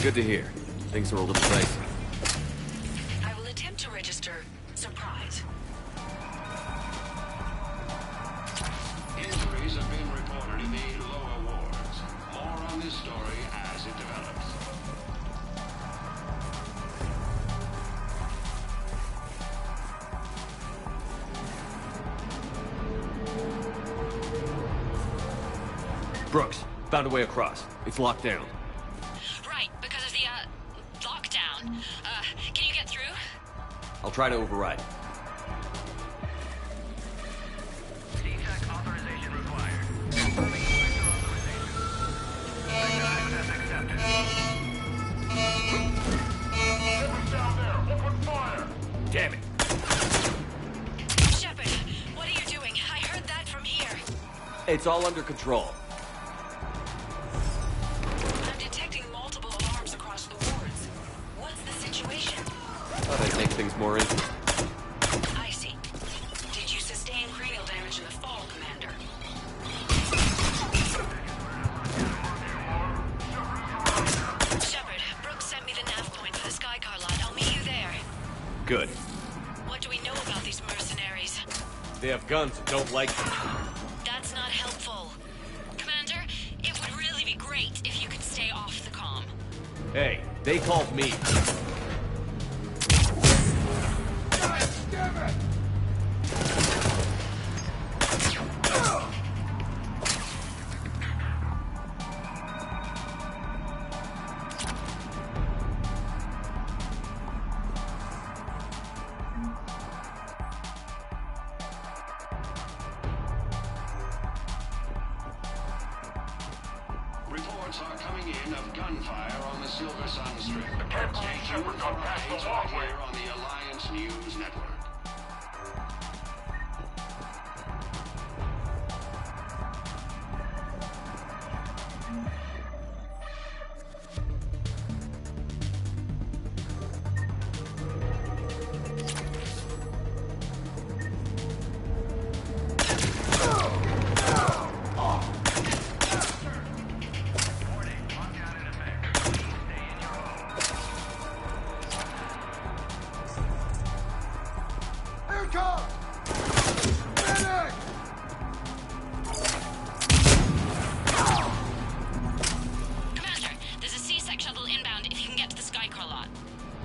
Good to hear. Things are a little dicey. I will attempt to register surprise. Injuries have been reported in the lower wards. More on this story as it develops. Brooks, found a way across. It's locked down. Can you get through? I'll try to override. DTEC authorization required. Access accepted. Shepard's down there. Open fire. Damn it. Shepard, what are you doing? I heard that from here. It's all under control. I'm detecting multiple alarms across the wards. What's the situation? Thought I'd make things more interesting. I see. Did you sustain cranial damage in the fall, Commander? Shepard, Brooks sent me the nav point for the Skycar lot. I'll meet you there. Good. What do we know about these mercenaries? They have guns and don't like them. That's not helpful. Commander, it would really be great if you could stay off the comm. Hey, they called me. Reports are coming in of gunfire on the Silver Sun Strip. Stay tuned for updates right here on the Alliance News Network.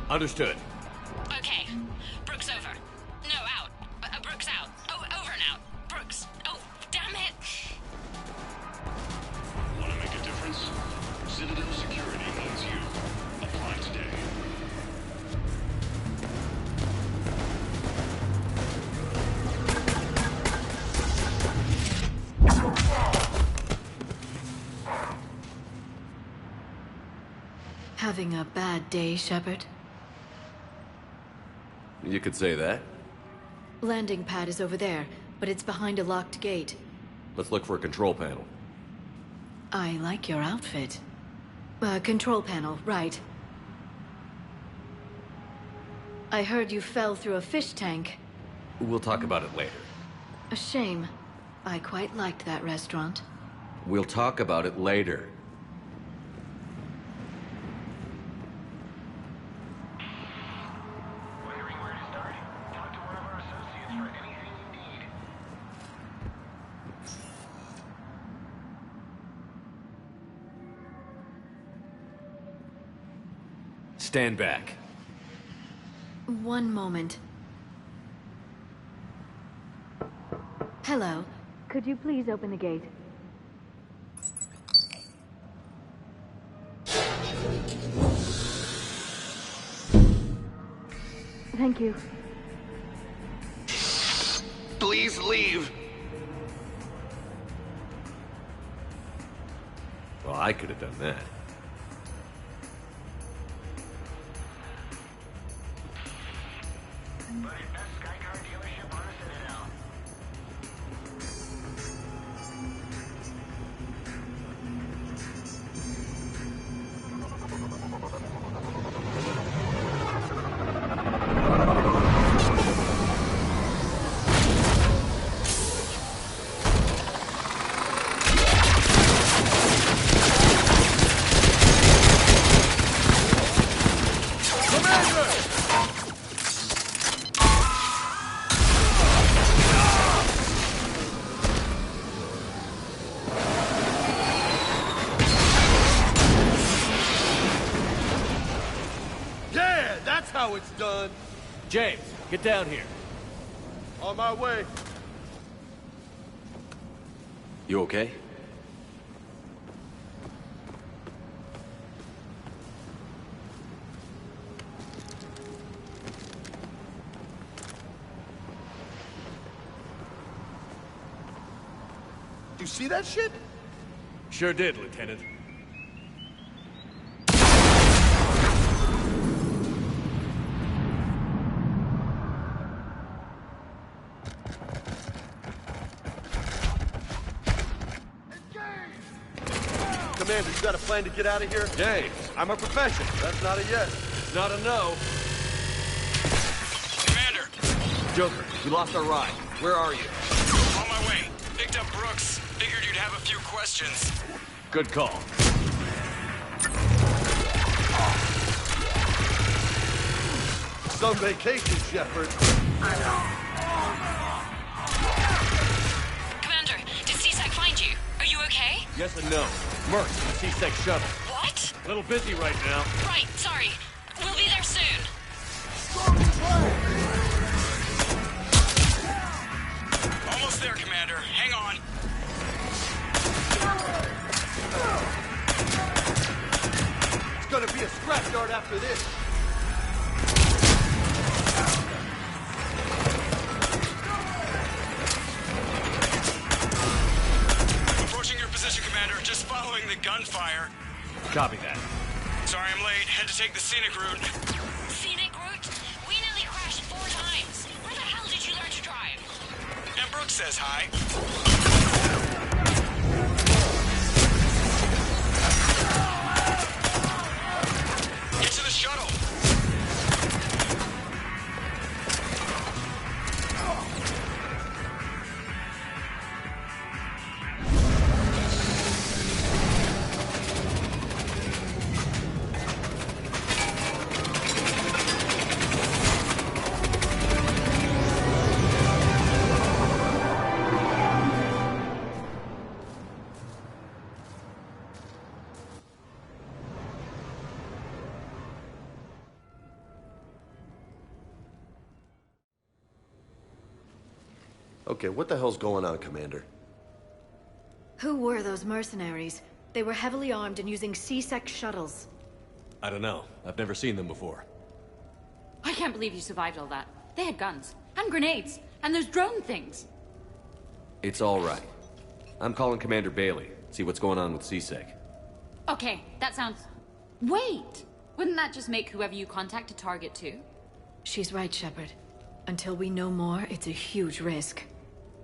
Understood. Okay. Brooks over. No, out. Brooks out. Oh, over and out. Brooks. Oh, damn it. Want to make a difference? Citadel Security needs you. Apply today. Having a bad day, Shepard? You could say that. Landing pad is over there, but it's behind a locked gate. Let's look for a control panel. I like your outfit. Control panel, right. I heard you fell through a fish tank. We'll talk about it later. A shame. I quite liked that restaurant. We'll talk about it later. Wondering where to start? Talk to one of our associates for anything you need. Stand back. One moment. Hello. Could you please open the gate? Thank you. Please leave. Well, I could have done that. How it's done. James, get down here. On my way. You okay? You see that shit? Sure did, Lieutenant. Commander, you got a plan to get out of here? James, I'm a professional. That's not a yes. It's not a no. Commander! Joker, we lost our ride. Where are you? On my way. Picked up Brooks. Figured you'd have a few questions. Good call. Some vacation, Shepard. Commander, did C-Sec find you? Are you okay? Yes and no. Merc, C-Sec shuttle. What? A little busy right now. Right, sorry. We'll be there soon. Almost there, Commander. Hang on. It's gonna be a scrapyard after this. Approaching your position, Commander. Just following the gunfire. Copy that. Sorry I'm late. Had to take the scenic route. Scenic route? We nearly crashed 4 times. Where the hell did you learn to drive? And Brooks says hi. Get to the shuttle. Okay, what the hell's going on, Commander? Who were those mercenaries? They were heavily armed and using C-Sec shuttles. I don't know. I've never seen them before. I can't believe you survived all that. They had guns, and grenades, and those drone things. It's all right. I'm calling Commander Bailey. See what's going on with C-Sec. Okay, that sounds Wait! Wouldn't that just make whoever you contact a target too? She's right, Shepard. Until we know more, it's a huge risk.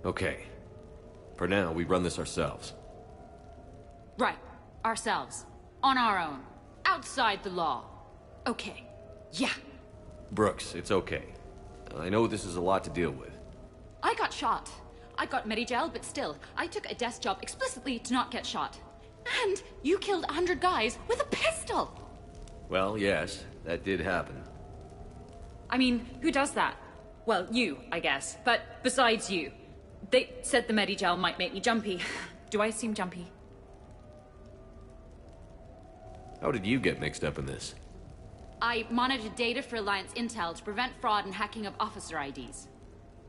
Okay. For now, we run this ourselves. Right. Ourselves. On our own. Outside the law. Okay. Yeah. Brooks, it's okay. I know this is a lot to deal with. I got shot. I got Medigel, but still, I took a desk job explicitly to not get shot. And you killed 100 guys with a pistol! Well, yes, that did happen. I mean, who does that? Well, you, I guess. But besides you. They said the Medigel might make me jumpy. Do I seem jumpy? How did you get mixed up in this? I monitored data for Alliance intel to prevent fraud and hacking of officer IDs.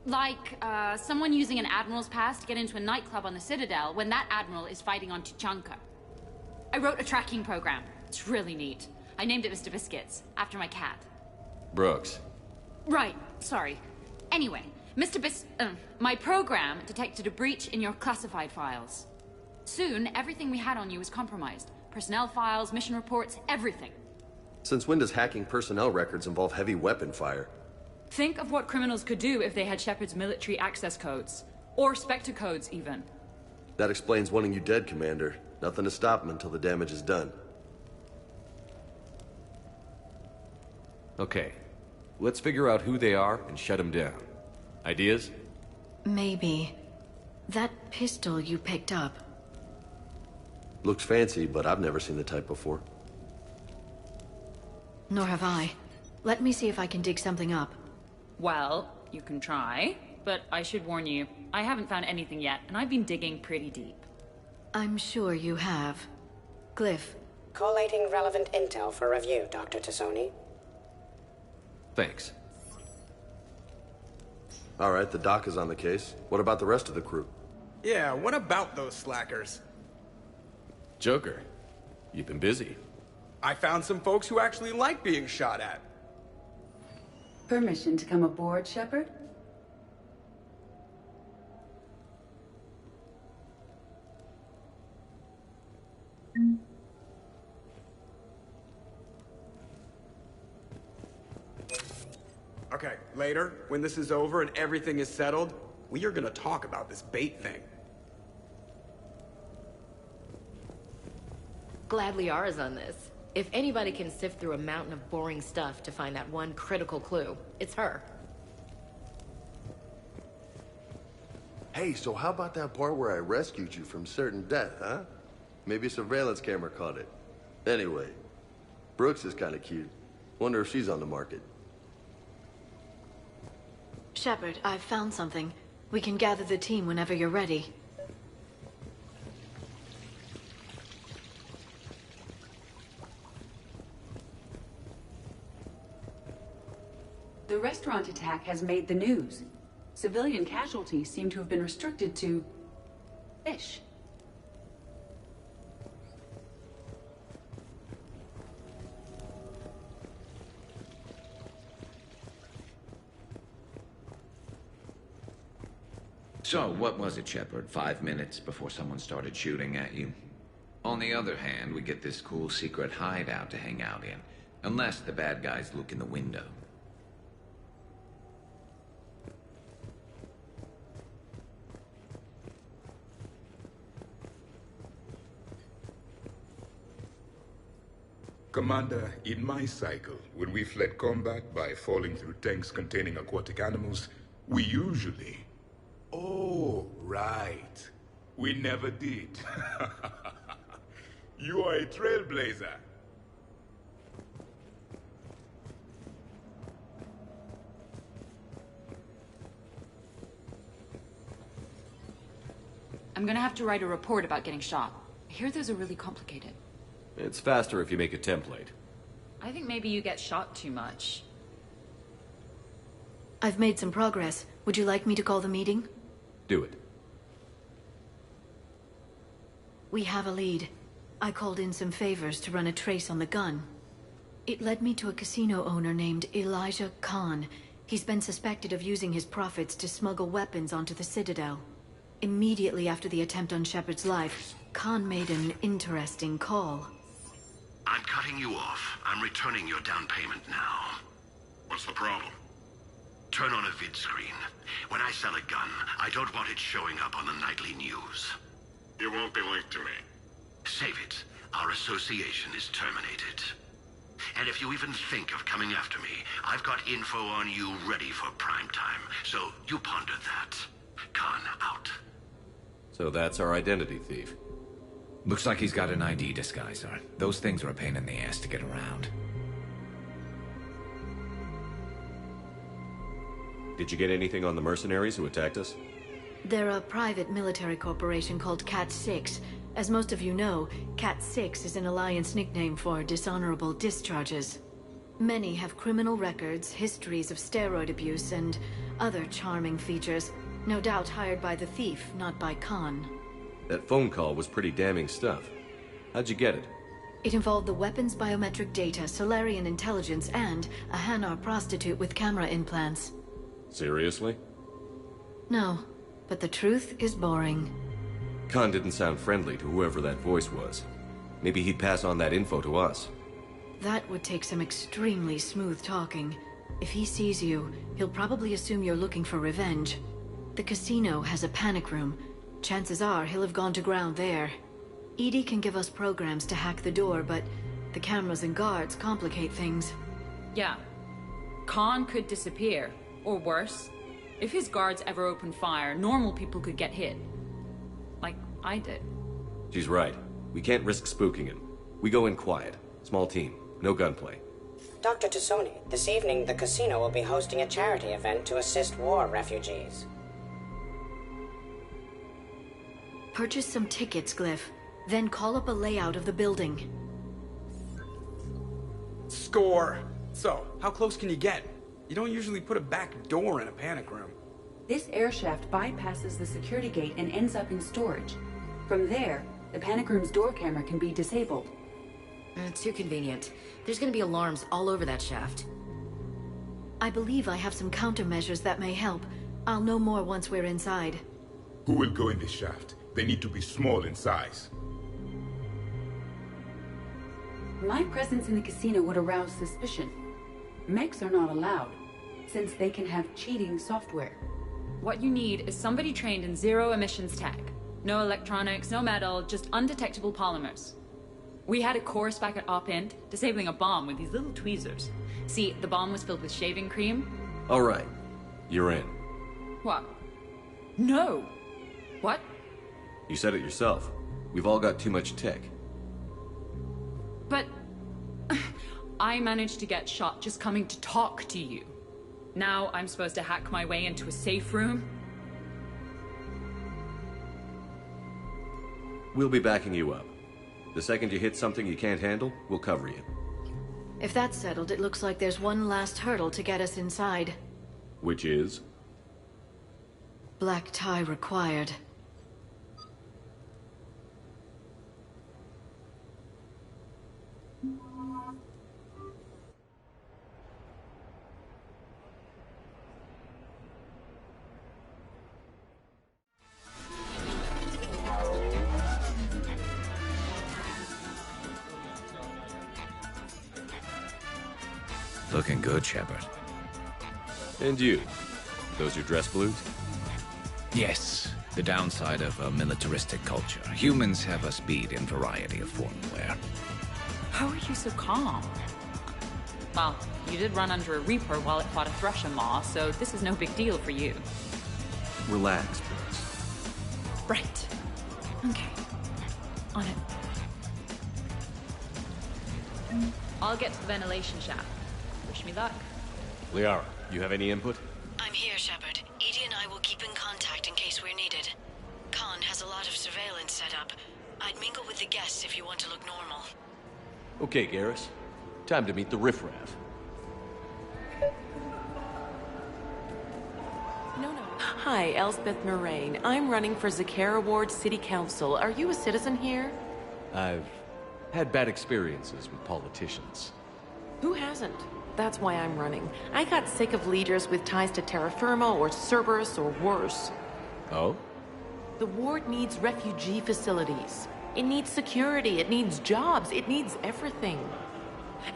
Like, someone using an Admiral's pass to get into a nightclub on the Citadel when that Admiral is fighting on Tuchanka. I wrote a tracking program. It's really neat. I named it Mr. Biscuits, after my cat. Brooks. Right, sorry. Anyway, my program detected a breach in your classified files. Soon, everything we had on you was compromised. Personnel files, mission reports, everything. Since when does hacking personnel records involve heavy weapon fire? Think of what criminals could do if they had Shepard's military access codes. Or Spectre codes, even. That explains wanting you dead, Commander. Nothing to stop them until the damage is done. Okay. Let's figure out who they are and shut them down. Ideas? Maybe. That pistol you picked up. Looks fancy, but I've never seen the type before. Nor have I. Let me see if I can dig something up. Well, you can try, but I should warn you, I haven't found anything yet, and I've been digging pretty deep. I'm sure you have. Glyph. Collating relevant intel for review, Dr. Tassoni. Thanks. All right, the doc is on the case. What about the rest of the crew? Yeah, what about those slackers? Joker, you've been busy. I found some folks who actually like being shot at. Permission to come aboard, Shepard? Okay, later, when this is over and everything is settled, we are gonna talk about this bait thing. Glad Liara's on this. If anybody can sift through a mountain of boring stuff to find that one critical clue, it's her. Hey, so how about that part where I rescued you from certain death, huh? Maybe a surveillance camera caught it. Anyway, Brooks is kind of cute. Wonder if she's on the market. Shepard, I've found something. We can gather the team whenever you're ready. The restaurant attack has made the news. Civilian casualties seem to have been restricted to fish. So, what was it, Shepard? 5 minutes before someone started shooting at you? On the other hand, we get this cool secret hideout to hang out in. Unless the bad guys look in the window. Commander, in my cycle, when we fled combat by falling through tanks containing aquatic animals, we usually... Oh, right. We never did. You are a trailblazer. I'm gonna have to write a report about getting shot. I hear those are really complicated. It's faster if you make a template. I think maybe you get shot too much. I've made some progress. Would you like me to call the meeting? Do it. We have a lead. I called in some favors to run a trace on the gun. It led me to a casino owner named Elijah Khan. He's been suspected of using his profits to smuggle weapons onto the Citadel. Immediately after the attempt on Shepard's life, Khan made an interesting call. I'm cutting cutting you off. I'm returning your down payment now. What's the problem? Turn on a vid screen. When I sell a gun, I don't want it showing up on the nightly news. You won't be linked to me. Save it. Our association is terminated. And if you even think of coming after me, I've got info on you ready for prime time. So you ponder that. Khan out. So that's our identity thief. Looks like he's got an ID disguiser. Those things are a pain in the ass to get around. Did you get anything on the mercenaries who attacked us? They're a private military corporation called Cat-6. As most of you know, Cat-6 is an Alliance nickname for dishonorable discharges. Many have criminal records, histories of steroid abuse, and other charming features. No doubt hired by the thief, not by Khan. That phone call was pretty damning stuff. How'd you get it? It involved the weapons biometric data, Solarian intelligence, and a Hanar prostitute with camera implants. Seriously? No, but the truth is boring. Khan didn't sound friendly to whoever that voice was. Maybe he'd pass on that info to us. That would take some extremely smooth talking. If he sees you, he'll probably assume you're looking for revenge. The casino has a panic room. Chances are he'll have gone to ground there. EDI can give us programs to hack the door, but the cameras and guards complicate things. Yeah. Khan could disappear. Or worse, if his guards ever opened fire, normal people could get hit. Like I did. She's right. We can't risk spooking him. We go in quiet. Small team. No gunplay. Dr. Tassoni, this evening the casino will be hosting a charity event to assist war refugees. Purchase some tickets, Glyph. Then call up a layout of the building. Score! So, how close can you get? You don't usually put a back door in a panic room. This air shaft bypasses the security gate and ends up in storage. From there, the panic room's door camera can be disabled. Too convenient. There's gonna be alarms all over that shaft. I believe I have some countermeasures that may help. I'll know more once we're inside. Who will go in this shaft? They need to be small in size. My presence in the casino would arouse suspicion. Mechs are not allowed, since they can have cheating software. What you need is somebody trained in zero emissions tech. No electronics, no metal, just undetectable polymers. We had a course back at Op-Int, disabling a bomb with these little tweezers. See, the bomb was filled with shaving cream. All right. You're in. What? No! What? You said it yourself. We've all got too much tech. But... I managed to get shot just coming to talk to you. Now I'm supposed to hack my way into a safe room? We'll be backing you up. The second you hit something you can't handle, we'll cover you. If that's settled, it looks like there's one last hurdle to get us inside. Which is? Black tie required. Looking good, Shepard. And you? Those your dress blues? Yes. The downside of a militaristic culture. Humans have us beat in variety of form and wear. How are you so calm? Well, you did run under a Reaper while it fought a Thresher Maw, so this is no big deal for you. Relax, Brooks. Right. Okay. On it. I'll get to the ventilation shaft. Wish me luck. Liara, you have any input? I'm here, Shepard. EDI and I will keep in contact in case we're needed. Khan has a lot of surveillance set up. I'd mingle with the guests if you want to look normal. Okay, Garrus. Time to meet the riffraff. Hi, Elspeth Moraine. I'm running for Zakara Ward City Council. Are you a citizen here? I've had bad experiences with politicians. Who hasn't? That's why I'm running. I got sick of leaders with ties to terra firma or Cerberus or worse. Oh? The ward needs refugee facilities. It needs security, it needs jobs, it needs everything.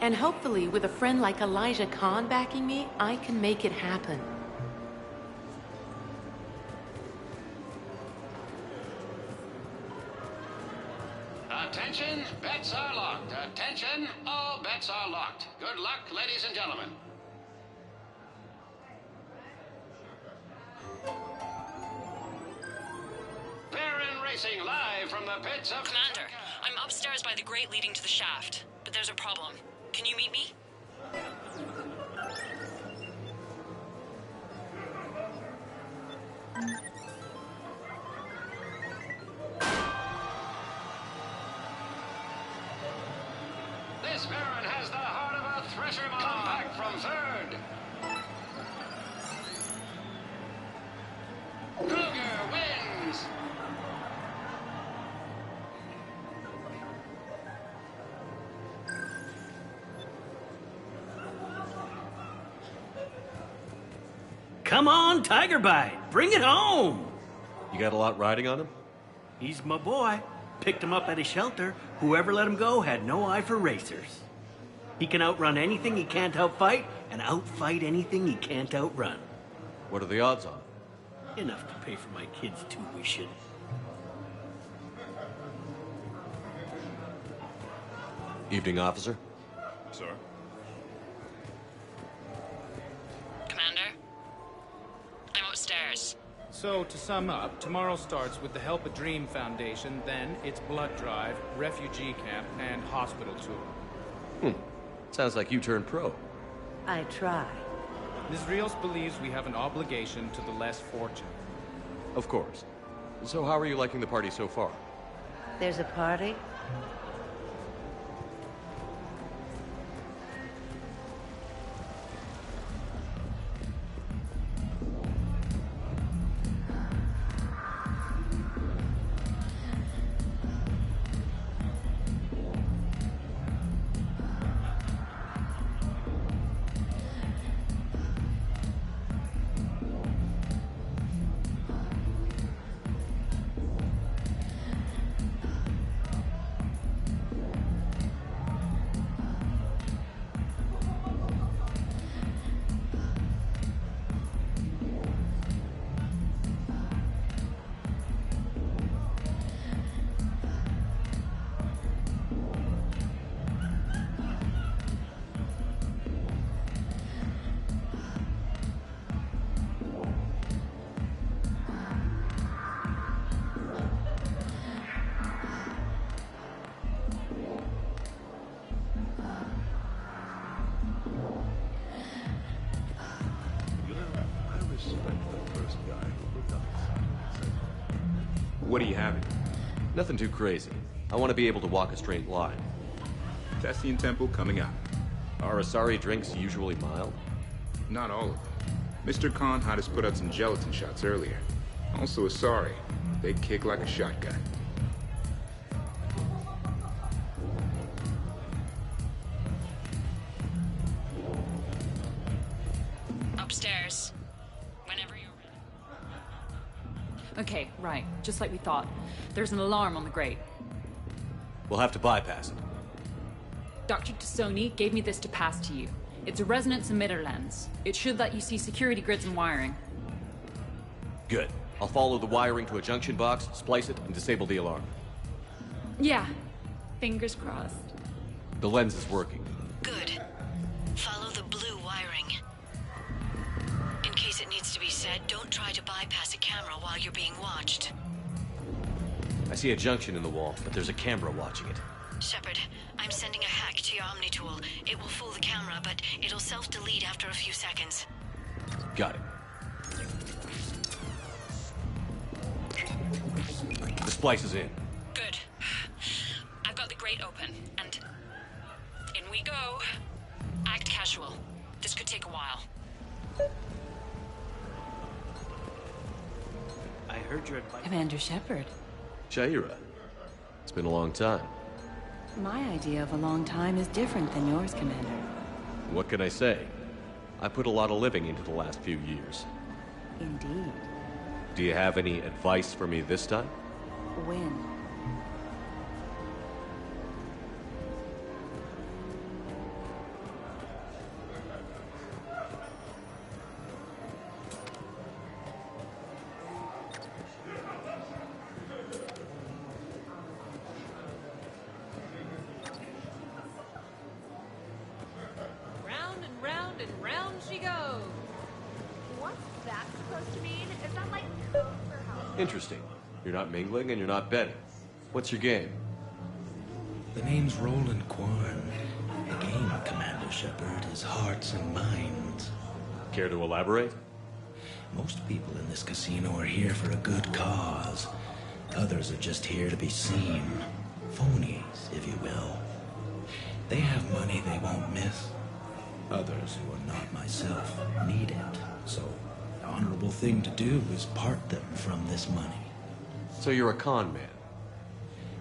And hopefully, with a friend like Elijah Khan backing me, I can make it happen. Attention, bets are locked. Attention, all bets are locked. Good luck, ladies and gentlemen. Baron Racing live from the pits of... Commander, I'm upstairs by the grate leading to the shaft, but there's a problem. Can you meet me? This Baron has the heart of a thresher. Come back from third. Kruger wins. Come on, Tiger Bite. Bring it home. You got a lot riding on him? He's my boy. Picked him up at a shelter. Whoever let him go had no eye for racers. He can outrun anything he can't outfight, and outfight anything he can't outrun. What are the odds on? Enough to pay for my kids' tuition. Evening, officer. Sir? Commander? I'm upstairs. So, to sum up, tomorrow starts with the Help a Dream Foundation, then it's blood drive, refugee camp, and hospital tour. Sounds like you turned pro. I try. Ms. Rios believes we have an obligation to the less fortunate. Of course. So how are you liking the party so far? There's a party? What are you having? Nothing too crazy. I want to be able to walk a straight line. Tessian Temple coming up. Are Asari drinks usually mild? Not all of them. Mr. Khan had us put out some gelatin shots earlier. Also Asari. They kick like a shotgun. Upstairs. Whenever you're ready. Okay, right. Just like we thought. There's an alarm on the grate. We'll have to bypass it. Dr. Tassoni gave me this to pass to you. It's a resonance emitter lens. It should let you see security grids and wiring. Good. I'll follow the wiring to a junction box, splice it, and disable the alarm. Yeah. Fingers crossed. The lens is working. Good. Follow the blue wiring. In case it needs to be said, don't try to bypass a camera while you're being watched. I see a junction in the wall, but there's a camera watching it. Shepard, I'm sending a hack to your Omni tool. It will fool the camera, but it'll self-delete after a few seconds. Got it. The splice is in. Good. I've got the grate open, and in we go. Act casual. This could take a while. I heard your advice. Commander Shepard. Shaira. It's been a long time. My idea of a long time is different than yours, Commander. What can I say? I put a lot of living into the last few years. Indeed. Do you have any advice for me this time? When? she goes. What's that supposed to mean? Is that like code for how? Interesting. You're not mingling and you're not betting. What's your game? The name's Roland Quarn. The game, Commander Shepard, is hearts and minds. Care to elaborate? Most people in this casino are here for a good cause. Others are just here to be seen. Phonies, if you will. They have money they won't miss. Others, who are not myself, need it. So, the honorable thing to do is part them from this money. So you're a con man?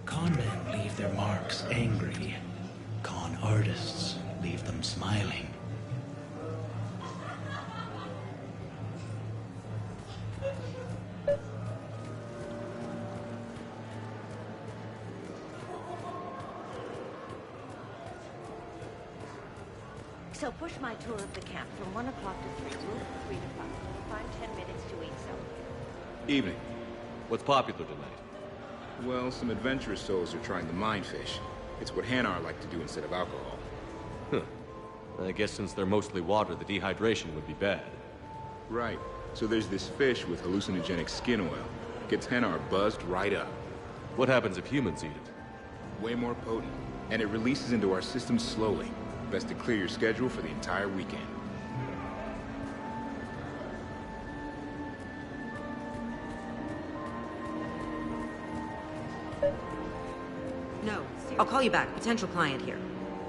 Con men leave their marks angry. Con artists leave them smiling. So push my tour of the camp from 1 o'clock to 3. Move from 3 to 5. We'll find 10 minutes to eat so. Evening. What's popular tonight? Well, some adventurous souls are trying the mind fish. It's what Hanar like to do instead of alcohol. Huh. I guess since they're mostly water, the dehydration would be bad. Right. So there's this fish with hallucinogenic skin oil. Gets Hanar buzzed right up. What happens if humans eat it? Way more potent. And it releases into our system slowly. Best to clear your schedule for the entire weekend. No. I'll call you back. Potential client here.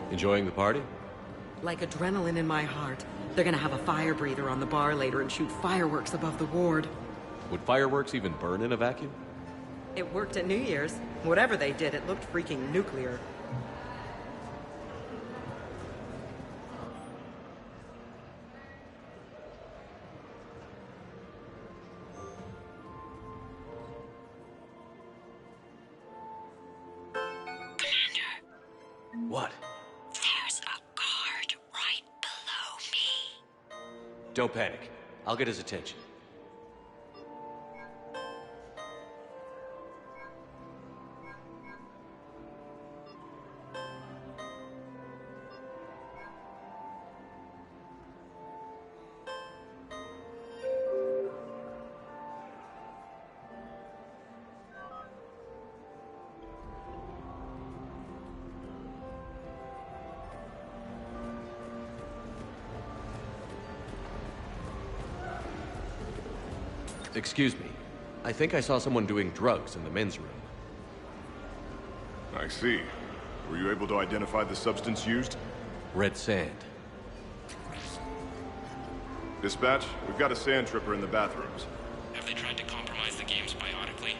Enjoying the party? Like adrenaline in my heart. They're gonna have a fire breather on the bar later and shoot fireworks above the ward. Would fireworks even burn in a vacuum? It worked at New Year's. Whatever they did, it looked freaking nuclear. What? There's a guard right below me. Don't panic. I'll get his attention. Excuse me. I think I saw someone doing drugs in the men's room. I see. Were you able to identify the substance used? Red sand. Dispatch, we've got a sand tripper in the bathrooms. Have they tried to compromise the games biotically?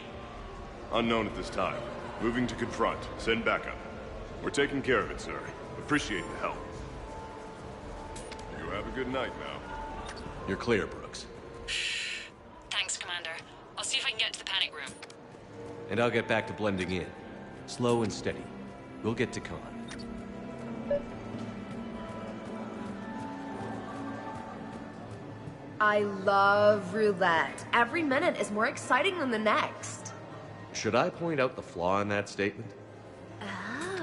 Unknown at this time. Moving to confront. Send backup. We're taking care of it, sir. Appreciate the help. You have a good night now. You're clear, Brooks. Thanks, Commander. I'll see if I can get to the panic room. And I'll get back to blending in. Slow and steady. We'll get to con. I love roulette. Every minute is more exciting than the next. Should I point out the flaw in that statement?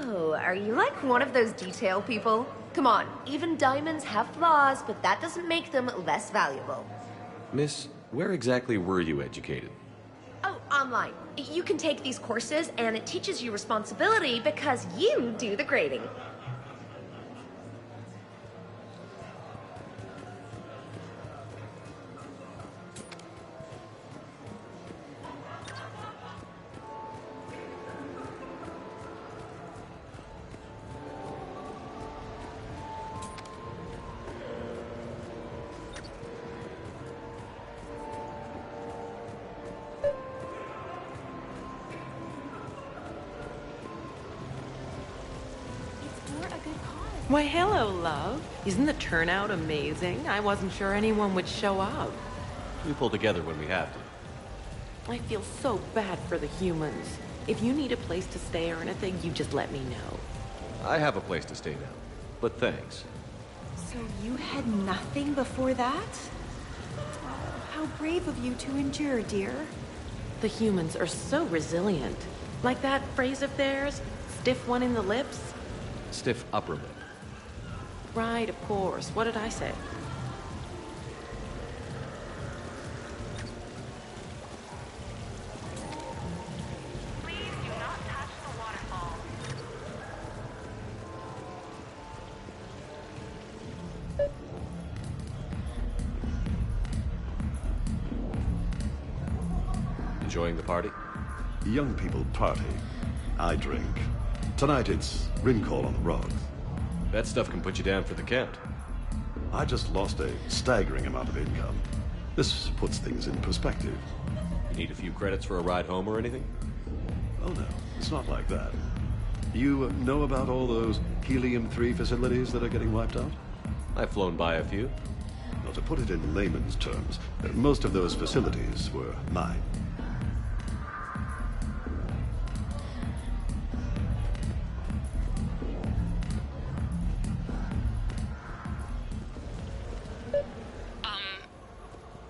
Oh, are you like one of those detail people? Come on, even diamonds have flaws, but that doesn't make them less valuable. Miss, where exactly were you educated? Oh, online. You can take these courses, and it teaches you responsibility because you do the grading. Why, hello, love. Isn't the turnout amazing? I wasn't sure anyone would show up. We pull together when we have to. I feel so bad for the humans. If you need a place to stay or anything, you just let me know. I have a place to stay now, but thanks. So you had nothing before that? Oh, how brave of you to endure, dear. The humans are so resilient. Like that phrase of theirs, stiff one in the lips. Stiff upper lip. Right, of course. What did I say? enjoying the party? Young people party. I drink. Tonight it's ring call on the rocks. That stuff can put you down for the count. I just lost a staggering amount of income. This puts things in perspective. You need a few credits for a ride home or anything? Oh no, it's not like that. You know about all those Helium-3 facilities that are getting wiped out? I've flown by a few. Well, to put it in layman's terms, most of those facilities were mine.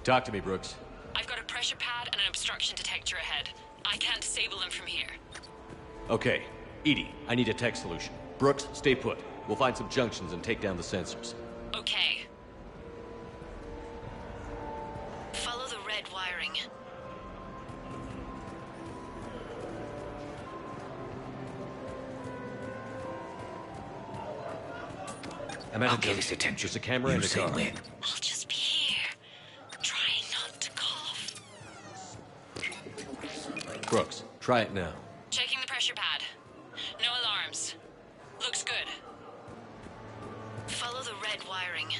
Talk to me, Brooks. I've got a pressure pad and an obstruction detector ahead. I can't disable them from here. Okay. Edie, I need a tech solution. Brooks, stay put. We'll find some junctions and take down the sensors. Okay. Follow the red wiring. Amanda, I'll give his attention. There's a camera and a car. I'll just be here. Trying not to cough. Brooks, try it now. Checking the pressure pad. No alarms. Looks good. Follow the red wiring.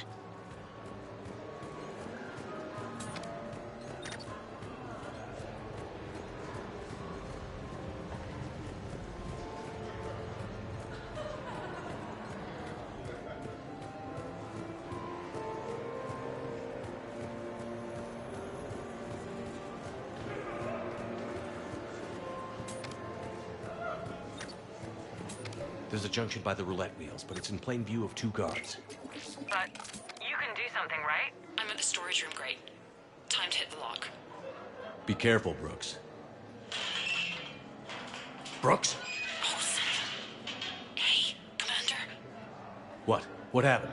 There's a junction by the roulette wheels, but it's in plain view of 2 guards. But you can do something, right? I'm at the storage room, great. Time to hit the lock. Be careful, Brooks. Brooks? Hey, Commander. What? What happened?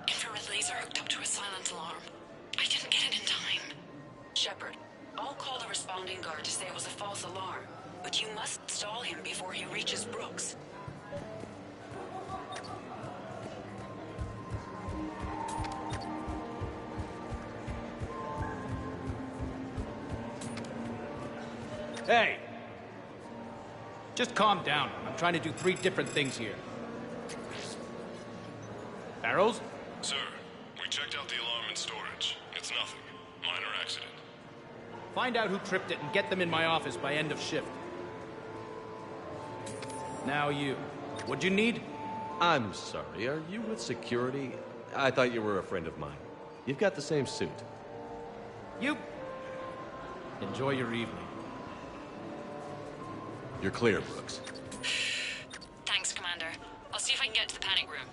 Infrared laser hooked up to a silent alarm. I didn't get it in time. Shepard, I'll call the responding guard to say it was a false alarm. But you must stall him before he reaches Brooks. Hey! Just calm down. I'm trying to do 3 different things here. Barrows? Sir, we checked out the alarm in storage. It's nothing. Minor accident. Find out who tripped it and get them in my office by end of shift. Now you. What'd you need? I'm sorry, are you with security? I thought you were a friend of mine. You've got the same suit. You... Enjoy your evening. You're clear, Brooks. Thanks, Commander. I'll see if I can get to the panic room.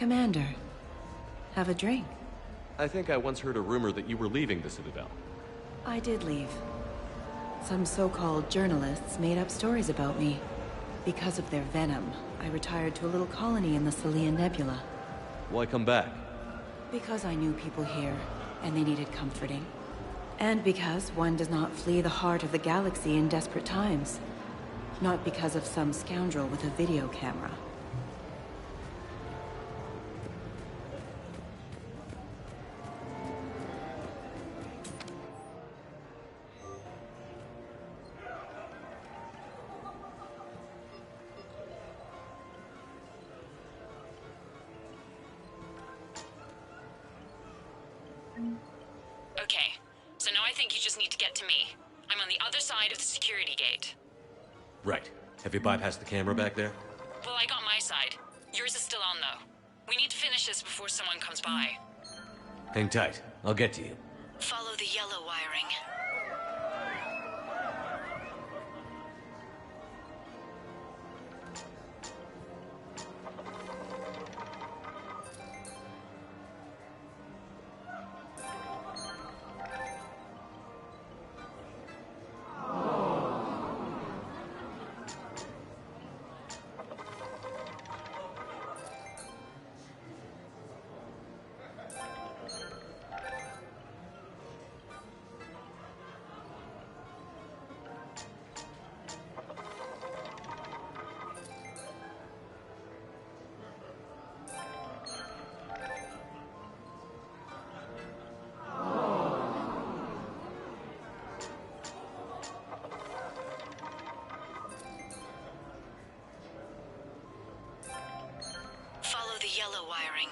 Commander, have a drink. I think I once heard a rumor that you were leaving the Citadel. I did leave. Some so-called journalists made up stories about me. Because of their venom, I retired to a little colony in the Selene Nebula. Why come back? Because I knew people here, and they needed comforting. And because one does not flee the heart of the galaxy in desperate times. Not because of some scoundrel with a video camera. Okay, so now I think you just need to get to me. I'm on the other side of the security gate. Right. Have you bypassed the camera back there? Well, I got my side. Yours is still on, though. We need to finish this before someone comes by. Hang tight. I'll get to you. Follow the yellow wiring. Follow the yellow wiring.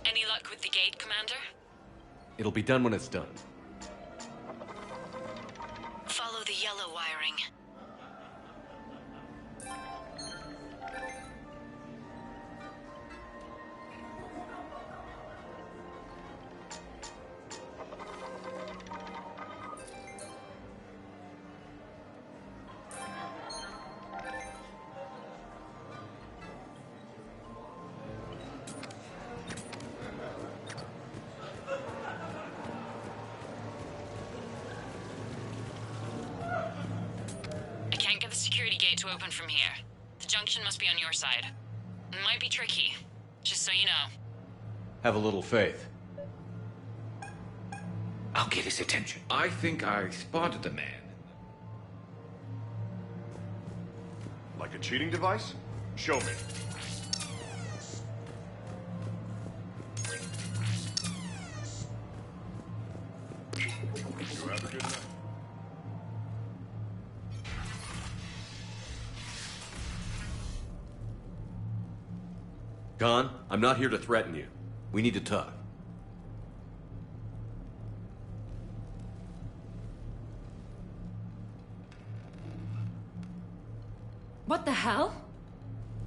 Any luck with the gate, Commander? It'll be done when it's done. Follow the yellow wiring. I can't get the security gate to open from here. The junction must be on your side. It might be tricky, just so you know. Have a little faith. I'll get his attention. I think I spotted the man. Like a cheating device? Show me. You have a good night. Khan, I'm not here to threaten you. We need to talk. What the hell?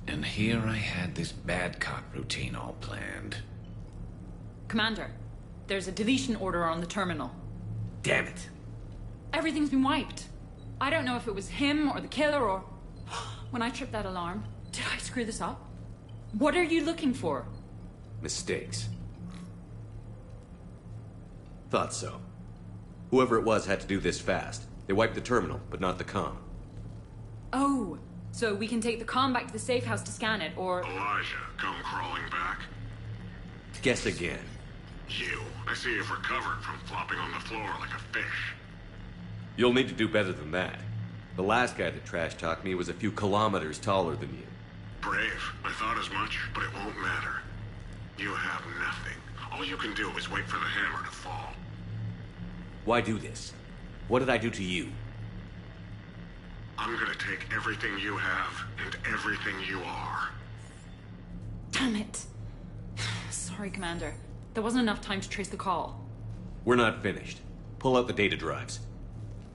And here I had this bad cop routine all planned. Commander, there's a deletion order on the terminal. Damn it. Everything's been wiped. I don't know if it was him or the killer or... When I tripped that alarm, did I screw this up? What are you looking for? Mistakes. Thought so. Whoever it was had to do this fast. They wiped the terminal, but not the comm. Oh, so we can take the comm back to the safe house to scan it, or... Elijah, come crawling back. Guess again. You. I see you've recovered from flopping on the floor like a fish. You'll need to do better than that. The last guy that trash-talked me was a few kilometers taller than you. Brave. I thought as much, but it won't matter. You have nothing. All you can do is wait for the hammer to fall. Why do this? What did I do to you? I'm gonna take everything you have and everything you are. Damn it. Sorry, Commander. There wasn't enough time to trace the call. We're not finished. Pull out the data drives.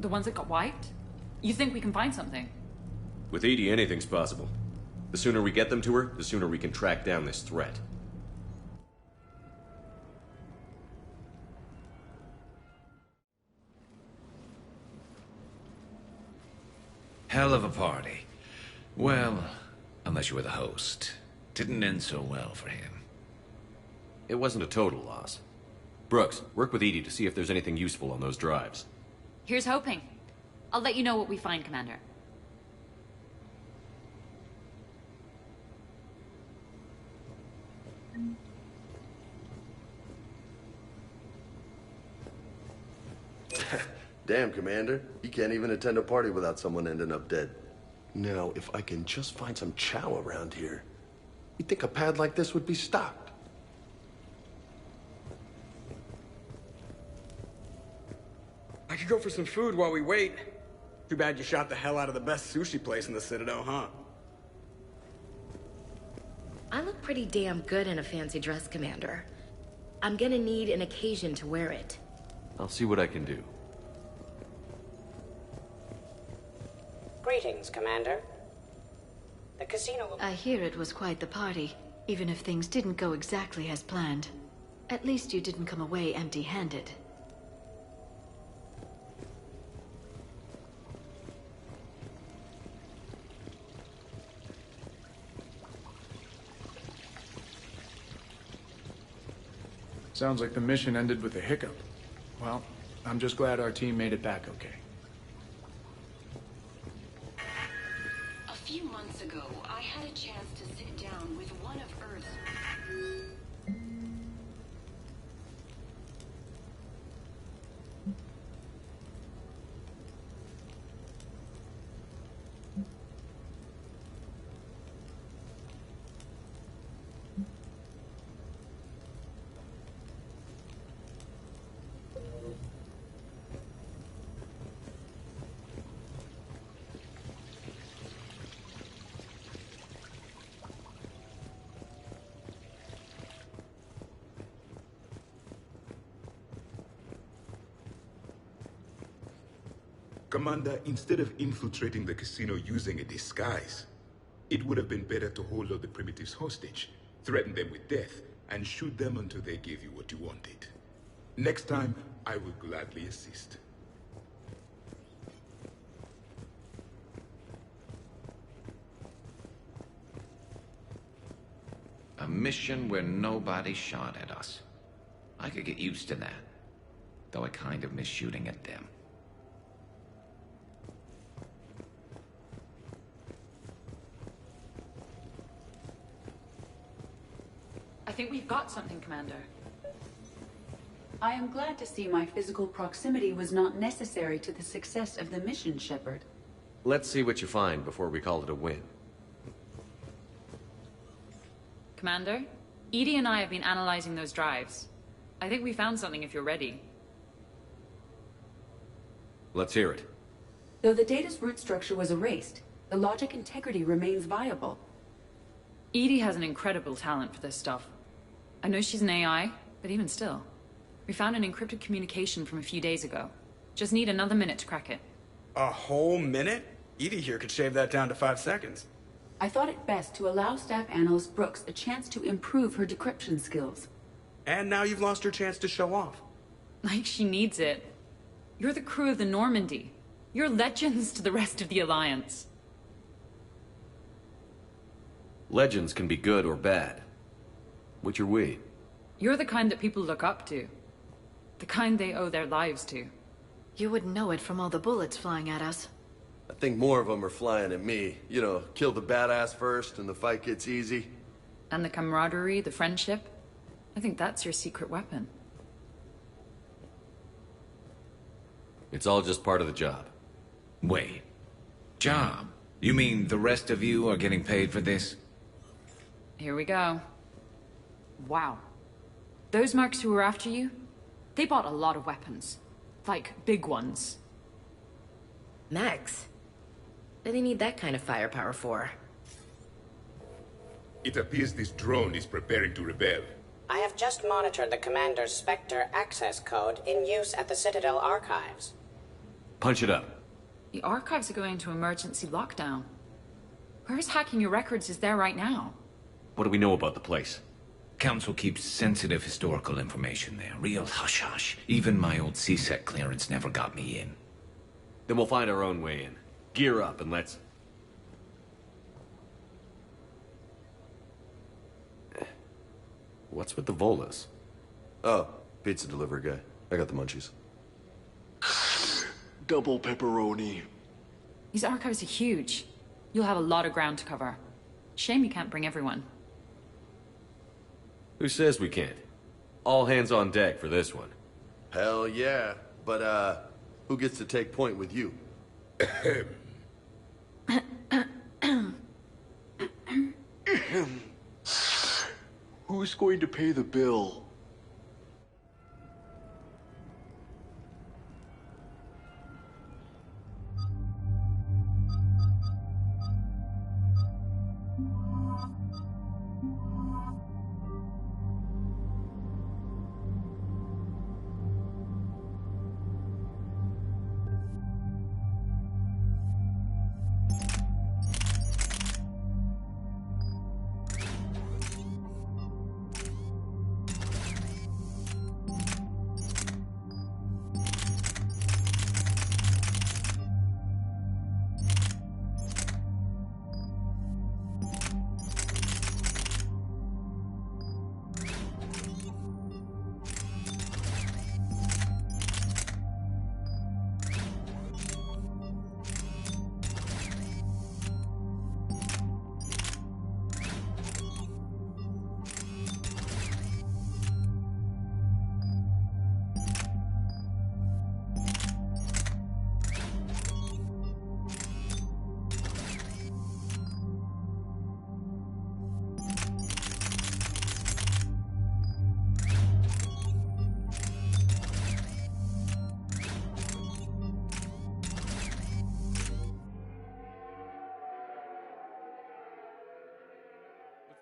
The ones that got wiped? You think we can find something? With Edie, anything's possible. The sooner we get them to her, the sooner we can track down this threat. Hell of a party. Well, unless you were the host. Didn't end so well for him. It wasn't a total loss. Brooks, work with Edie to see if there's anything useful on those drives. Here's hoping. I'll let you know what we find, Commander. Damn, Commander. You can't even attend a party without someone ending up dead. Now, if I can just find some chow around here, you'd think a pad like this would be stocked. I could go for some food while we wait. Too bad you shot the hell out of the best sushi place in the Citadel, huh? I look pretty damn good in a fancy dress, Commander. I'm gonna need an occasion to wear it. I'll see what I can do. Greetings, Commander. The casino... I hear it was quite the party, even if things didn't go exactly as planned. At least you didn't come away empty-handed. Sounds like the mission ended with a hiccup. Well, I'm just glad our team made it back okay. A few months ago, I had a chance to sit down with one of Earth's... Commander, instead of infiltrating the casino using a disguise, it would have been better to hold all the primitives hostage, threaten them with death, and shoot them until they gave you what you wanted. Next time, I will gladly assist. A mission where nobody shot at us. I could get used to that, though I kind of miss shooting at them. I think we've got something, Commander. I am glad to see my physical proximity was not necessary to the success of the mission, Shepard. Let's see what you find before we call it a win. Commander, Edie and I have been analyzing those drives. I think we found something if you're ready. Let's hear it. Though the data's root structure was erased, the logic integrity remains viable. Edie has an incredible talent for this stuff. I know she's an AI, but even still. We found an encrypted communication from a few days ago. Just need another minute to crack it. A whole minute? Edie here could shave that down to 5 seconds. I thought it best to allow Staff Analyst Brooks a chance to improve her decryption skills. And now you've lost her chance to show off. Like she needs it. You're the crew of the Normandy. You're legends to the rest of the Alliance. Legends can be good or bad. Which are we? You're the kind that people look up to. The kind they owe their lives to. You wouldn't know it from all the bullets flying at us. I think more of them are flying at me. You know, kill the badass first and the fight gets easy. And the camaraderie, the friendship. I think that's your secret weapon. It's all just part of the job. Wait. Job? You mean the rest of you are getting paid for this? Here we go. Wow. Those mercs who were after you, they bought a lot of weapons. Like, big ones. Max? What do they need that kind of firepower for? It appears this drone is preparing to rebel. I have just monitored the Commander's Spectre access code in use at the Citadel archives. Punch it up. The archives are going into emergency lockdown. Whoever's hacking your records is there right now. What do we know about the place? Council keeps sensitive historical information there. Real hush-hush. Even my old CSEC clearance never got me in. Then we'll find our own way in. Gear up and let's... What's with the Volas? Oh, pizza delivery guy. I got the munchies. Double pepperoni. These archives are huge. You'll have a lot of ground to cover. Shame you can't bring everyone. Who says we can't? All hands on deck for this one. Hell yeah. But, who gets to take point with you? Who's going to pay the bill?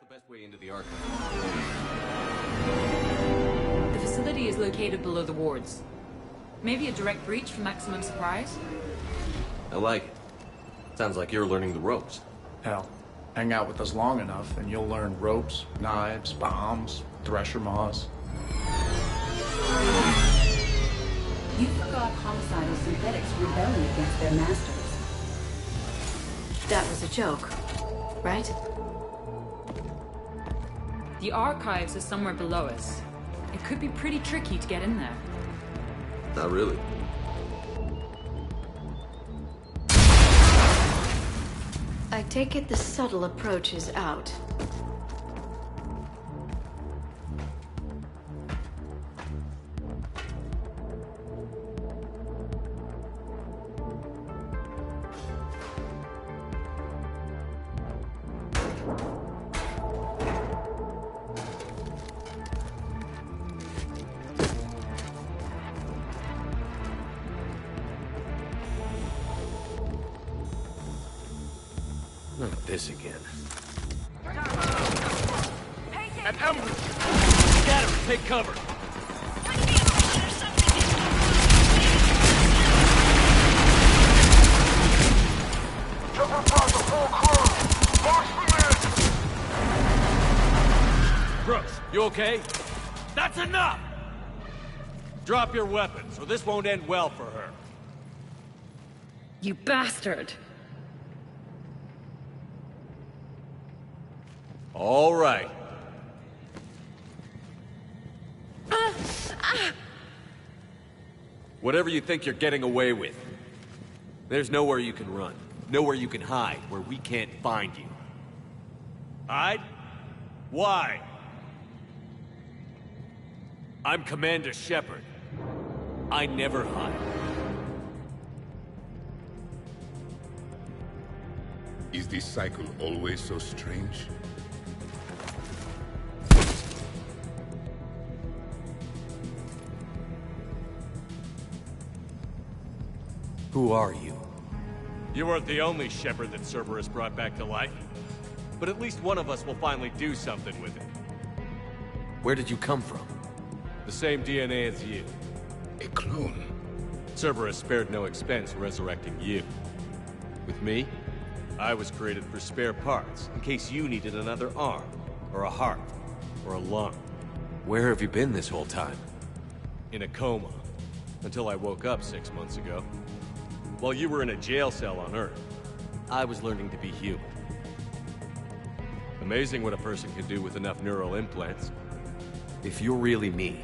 Best way into the archive. The facility is located below the wards. Maybe a direct breach for maximum surprise? I like it. Sounds like you're learning the ropes. Hell, hang out with us long enough and you'll learn ropes, knives, bombs, thresher maws. You forgot homicidal synthetics rebelling against their masters. That was a joke, right? The archives are somewhere below us. It could be pretty tricky to get in there. Not really. I take it the subtle approach is out. Not this again. An ambush! Scatter! Take cover! Brooks, you okay? That's enough! Drop your weapons, or this won't end well for her. You bastard! All right. Whatever you think you're getting away with, there's nowhere you can run, nowhere you can hide where we can't find you. Hide? Why? I'm Commander Shepard. I never hide. Is this cycle always so strange? Who are you? You weren't the only Shepard that Cerberus brought back to life. But at least one of us will finally do something with it. Where did you come from? The same DNA as you. A clone? Cerberus spared no expense resurrecting you. With me, I was created for spare parts, in case you needed another arm, or a heart, or a lung. Where have you been this whole time? In a coma, until I woke up 6 months ago. While you were in a jail cell on Earth, I was learning to be human. Amazing what a person can do with enough neural implants. If you're really me,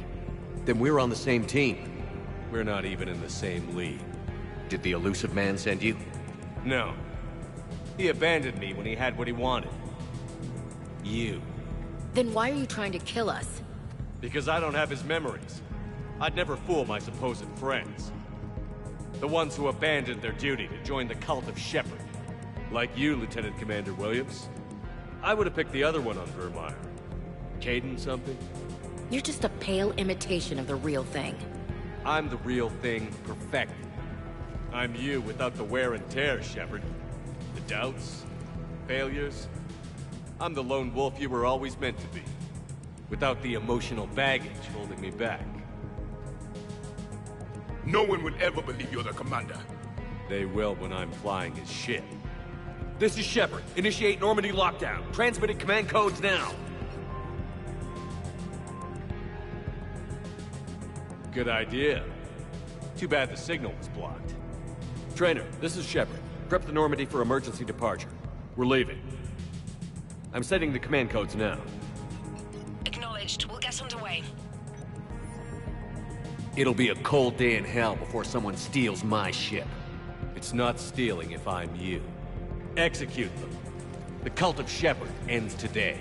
then we're on the same team. We're not even in the same league. Did the elusive man send you? No. He abandoned me when he had what he wanted. You. Then why are you trying to kill us? Because I don't have his memories. I'd never fool my supposed friends. The ones who abandoned their duty to join the cult of Shepard. Like you, Lieutenant Commander Williams. I would have picked the other one on Vermeer. Caden something? You're just a pale imitation of the real thing. I'm the real thing perfected. I'm you without the wear and tear, Shepard. The doubts, failures. I'm the lone wolf you were always meant to be. Without the emotional baggage holding me back. No one would ever believe you're the commander. They will when I'm flying his ship. This is Shepard. Initiate Normandy lockdown. Transmitting command codes now. Good idea. Too bad the signal was blocked. Trainer, this is Shepard. Prep the Normandy for emergency departure. We're leaving. I'm setting the command codes now. Acknowledged. We'll get underway. It'll be a cold day in hell before someone steals my ship. It's not stealing if I'm you. Execute them. The cult of Shepard ends today.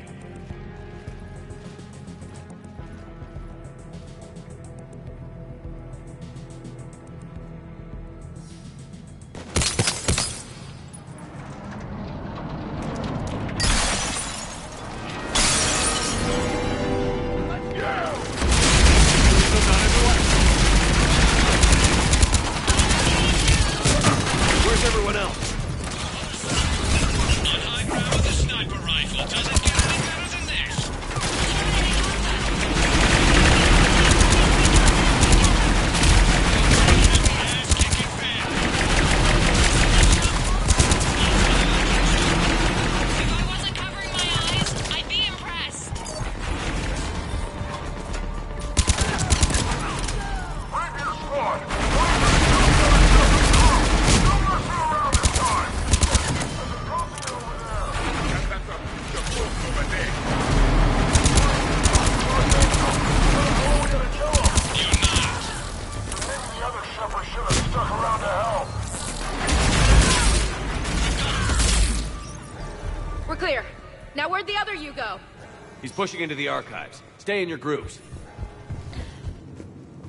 He's pushing into the archives. Stay in your grooves.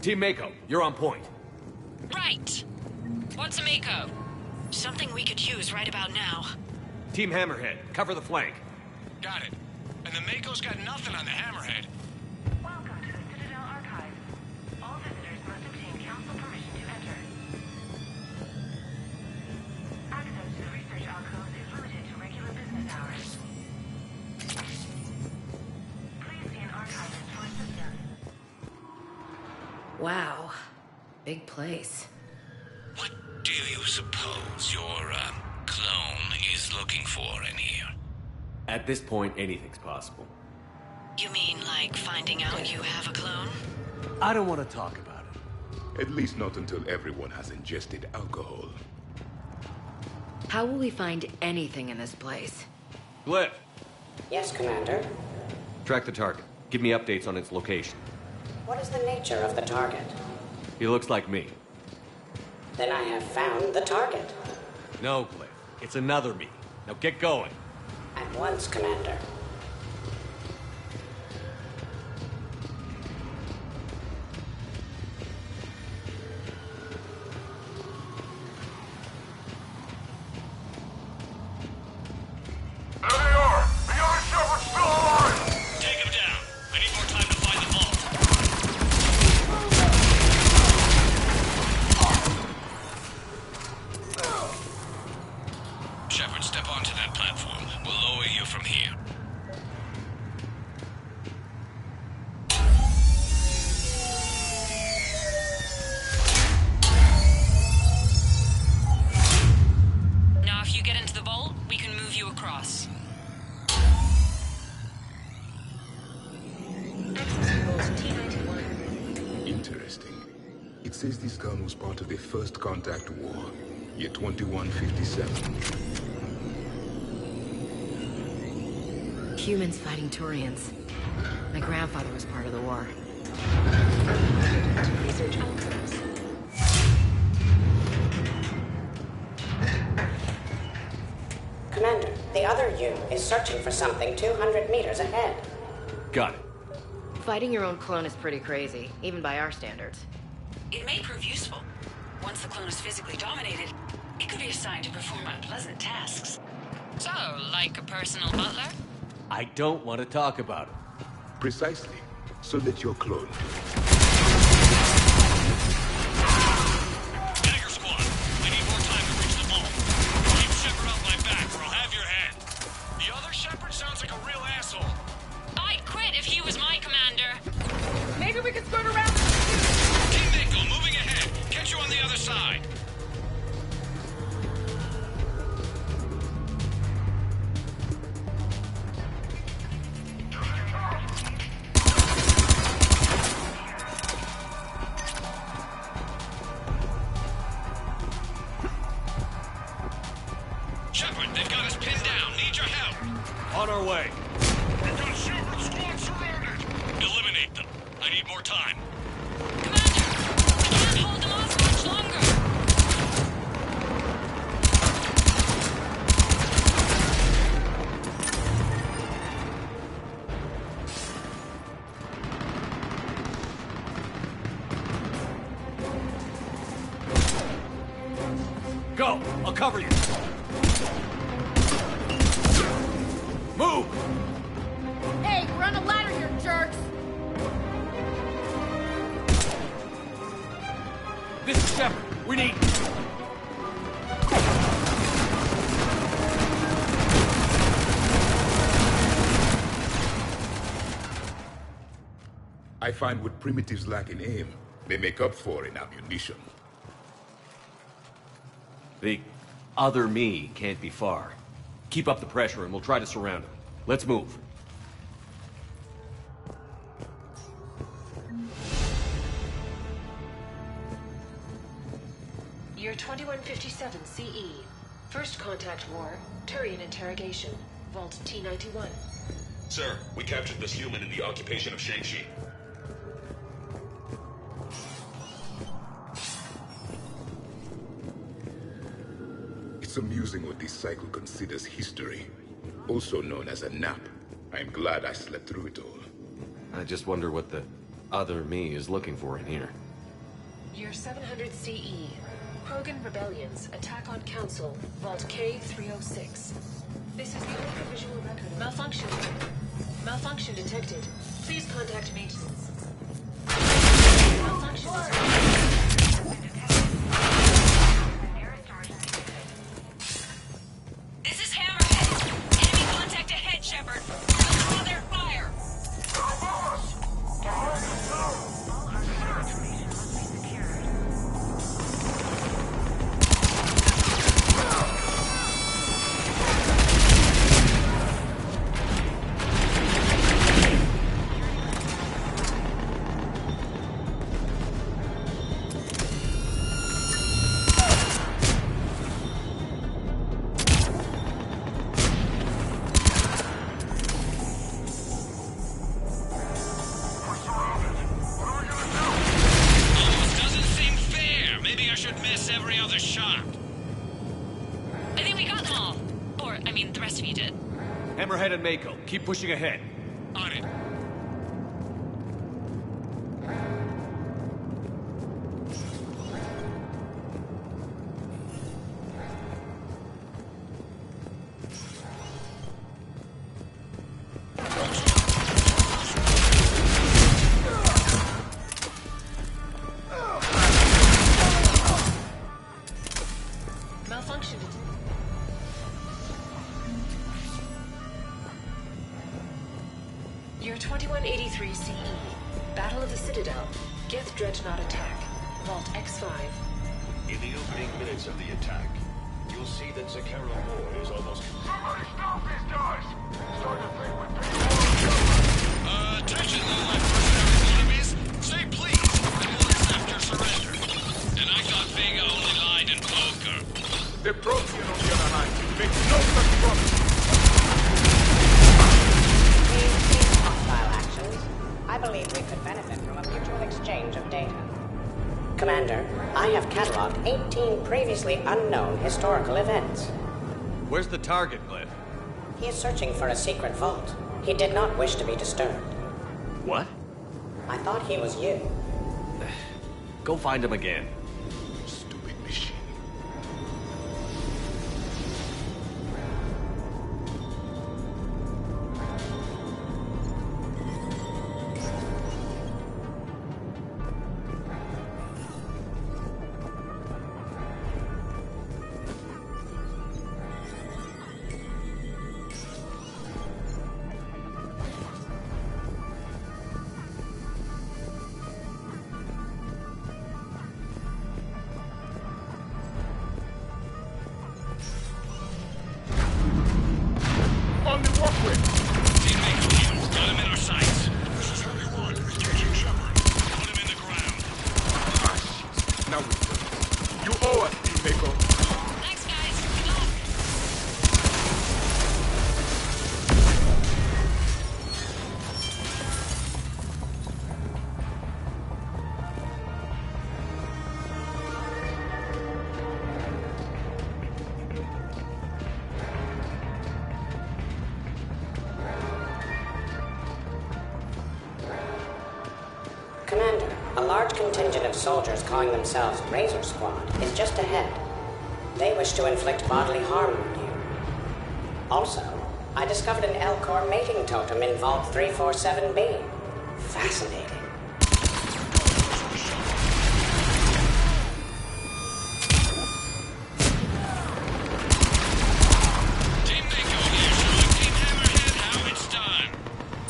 Team Mako, you're on point. Right. What's a Mako? Something we could use right about now. Team Hammerhead, cover the flank. Got it. And the Mako's got nothing on the Hammerhead. Welcome to the Citadel Archives. All visitors must obtain council permission to enter. Access to the research alcoves is limited to regular business hours. Please see an archivist for assistance. Wow. Big place. What do you suppose your, clone is looking for in here? At this point, anything's possible. You mean like finding out you have a clone? I don't want to talk about it. At least not until everyone has ingested alcohol. How will we find anything in this place? Glyph. Yes, Commander. Track the target. Give me updates on its location. What is the nature of the target? He looks like me. Then I have found the target. No, Glyph. It's another me. Now get going. At once, Commander. from here. Now, if you get into the vault, we can move you across. Interesting. It says this gun was part of the First Contact War, year 2157. Humans fighting Turians. My grandfather was part of the war. Research outcomes. Commander, the other U is searching for something 200 meters ahead. Got it. Fighting your own clone is pretty crazy, even by our standards. It may prove useful. Once the clone is physically dominated, it could be assigned to perform unpleasant tasks. So, like a personal butler? I don't want to talk about it. Precisely. So let your clone. Dagger Squad, I need more time to reach the vault. Keep Shepard off my back or I'll have your head. The other Shepard sounds like a real asshole. I'd quit if he was my commander. Maybe we could skirt around. Team Mako, moving ahead. Catch you on the other side. Shepard, they've got us pinned down. Need your help. On our way. We've got Shepard squad surrounded. Eliminate them. I need more time. Can't hold them off much longer. Go! I'll cover you! Move! Hey, we're on a ladder here, jerks! This is Shepard. We need... I find what primitives lack in aim, they make up for in ammunition. The other me can't be far. Keep up the pressure and we'll try to surround him. Let's move. Year 2157 CE. First Contact War. Turian interrogation. Vault T-91. Sir, we captured this human in the occupation of Shang-Chi. It's amusing what this cycle considers history, also known as a nap. I'm glad I slept through it all. I just wonder what the other me is looking for in here. Year 700 CE. Krogan Rebellions. Attack on Council. Vault K-306. This is the only visual record of malfunction. Malfunction detected. Please contact maintenance. Malfunction detected. This is Hammerhead. Enemy contact ahead, Shepard. We'll draw their fire. Hammerhead and Mako, keep pushing ahead. On it. Malfunction. Year 2183 CE. Battle of the Citadel. Gith Dreadnought attack. Vault X5. In the opening minutes of the attack, you'll see that Zakara Ward is almost... Somebody stop these guys! Start to think with attention, low-life mercenary enemies. Say please, and we'll accept your surrender. And I thought Vega only lied in poker. The Protean, on the other hand, makes no such promise. We've seen hostile actions. I believe we could benefit from a mutual exchange of data. Commander, I have cataloged 18 previously unknown historical events. Where's the target, Cliff? He is searching for a secret vault. He did not wish to be disturbed. What? I thought he was you. Go find him again. Stupid machine. On the walkway! Teammate here. Got him in our sights. This is Heavy 1. Engaging Shepard. Put him in the ground. Now we go. You owe us, Mako. Thanks, guys. Good luck. Commander, a large contingent of soldiers calling themselves Razor Squad is just ahead. They wish to inflict bodily harm on you. Also, I discovered an L-Core mating totem in Vault 347B. Fascinating. Team Mako here, showing Team Hammerhead how it's done.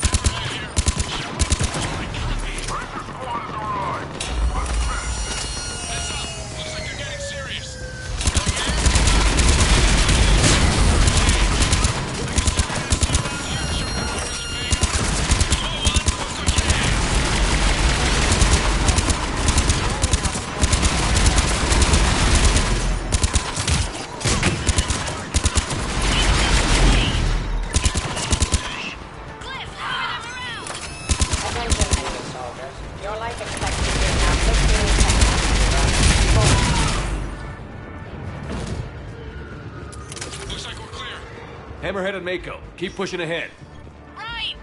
Hammerhead here. Heads up. Looks like you're getting serious. Attention, enemy soldiers. Your life expectancy is now 15 seconds. Looks like we're clear. Hammerhead and Mako, keep pushing ahead. Right.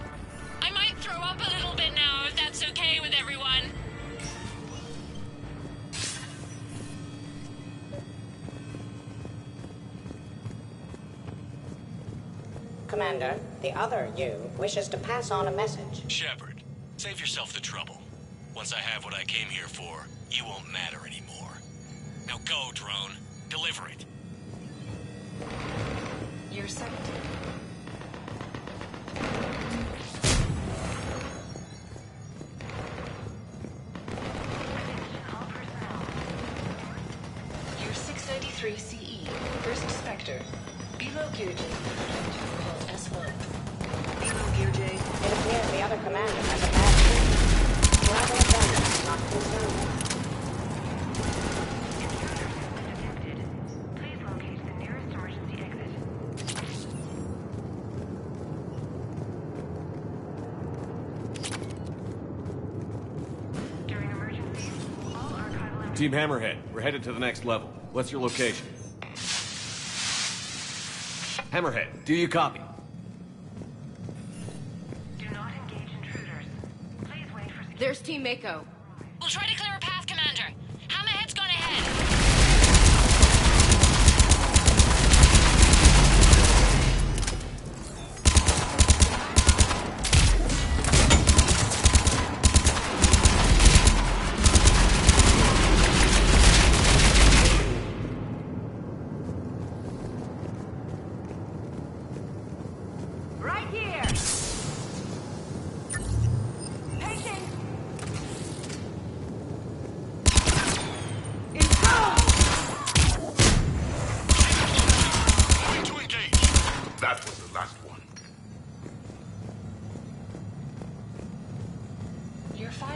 I might throw up a little bit now, if that's okay with everyone. Commander, the other you wishes to pass on a message. Shepard, save yourself the trouble. Once I have what I came here for, you won't matter anymore. Now go, drone. Deliver it. Year 17. Year 693 CE. First Spectre. Below Gear J. Vault S1. Below Gear J. It appears the other commander has a bad dream. Travel agenda is not concerned. Please locate the nearest emergency exit. During emergencies, all archival Team Hammerhead, we're headed to the next level. What's your location? Hammerhead, do you copy? Do not engage intruders. Please wait for There's Team Mako. We'll try to clear a path, Commander. Hammerhead's gone ahead. Right here!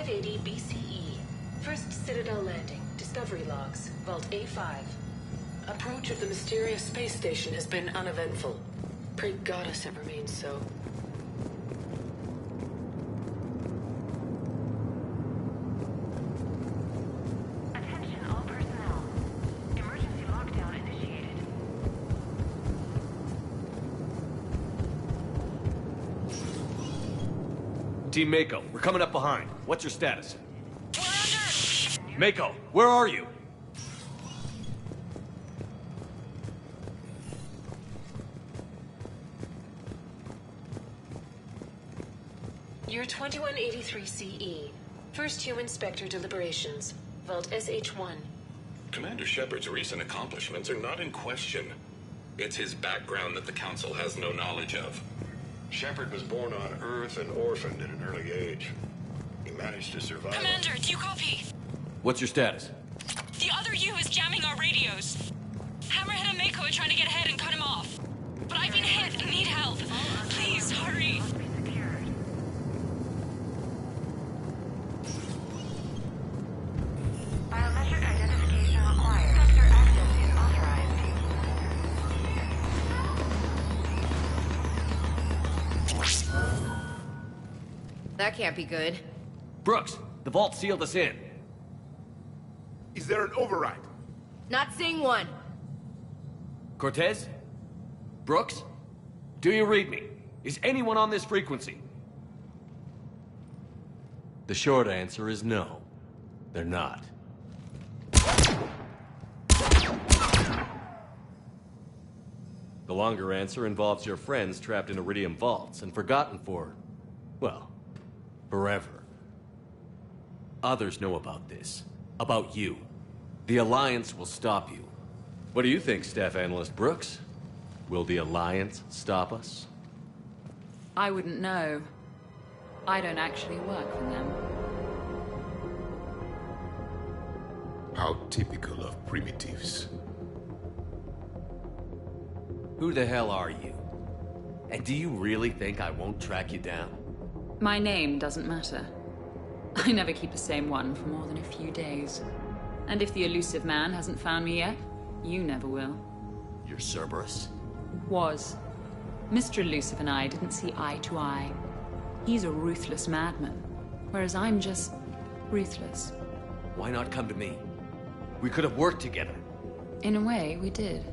580 BCE. First Citadel landing. Discovery logs. Vault A5. Approach of the mysterious space station has been uneventful. Pray Goddess it remains so. Attention all personnel. Emergency lockdown initiated. Team Mako, we're coming up behind. What's your status? Mako, where are you? Year 2183 CE. First human Spectre deliberations. Vault SH1. Commander Shepard's recent accomplishments are not in question. It's his background that the Council has no knowledge of. Shepard was born on Earth and orphaned at an early age. He managed to survive. Commander, do you copy? What's your status? The other U is jamming our radios. Hammerhead and Mako are trying to get ahead and cut him off. But I've been hit and need help. Please, hurry. Biometric identification required. Sector access is authorized. That can't be good. Brooks, the vault sealed us in. Is there an override? Not seeing one. Cortez? Brooks? Do you read me? Is anyone on this frequency? The short answer is no. They're not. The longer answer involves your friends trapped in Iridium vaults and forgotten for, well, forever. Others know about this. About you. The Alliance will stop you. What do you think, Staff Analyst Brooks? Will the Alliance stop us? I wouldn't know. I don't actually work for them. How typical of primitives. Who the hell are you? And do you really think I won't track you down? My name doesn't matter. I never keep the same one for more than a few days. And if the elusive man hasn't found me yet, you never will. You're Cerberus? Was. Mr. Elusive and I didn't see eye to eye. He's a ruthless madman, whereas I'm just ruthless. Why not come to me? We could have worked together. In a way, we did.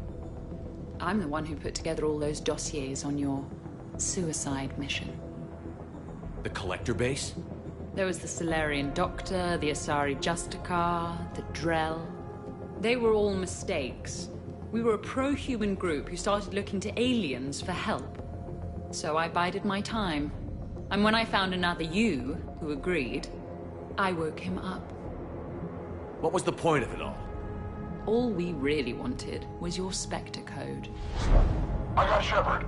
I'm the one who put together all those dossiers on your suicide mission. The Collector base? There was the Solarian Doctor, the Asari Justicar, the Drell. They were all mistakes. We were a pro-human group who started looking to aliens for help. So I bided my time. And when I found another you who agreed, I woke him up. What was the point of it all? All we really wanted was your Spectre code. I got Shepard.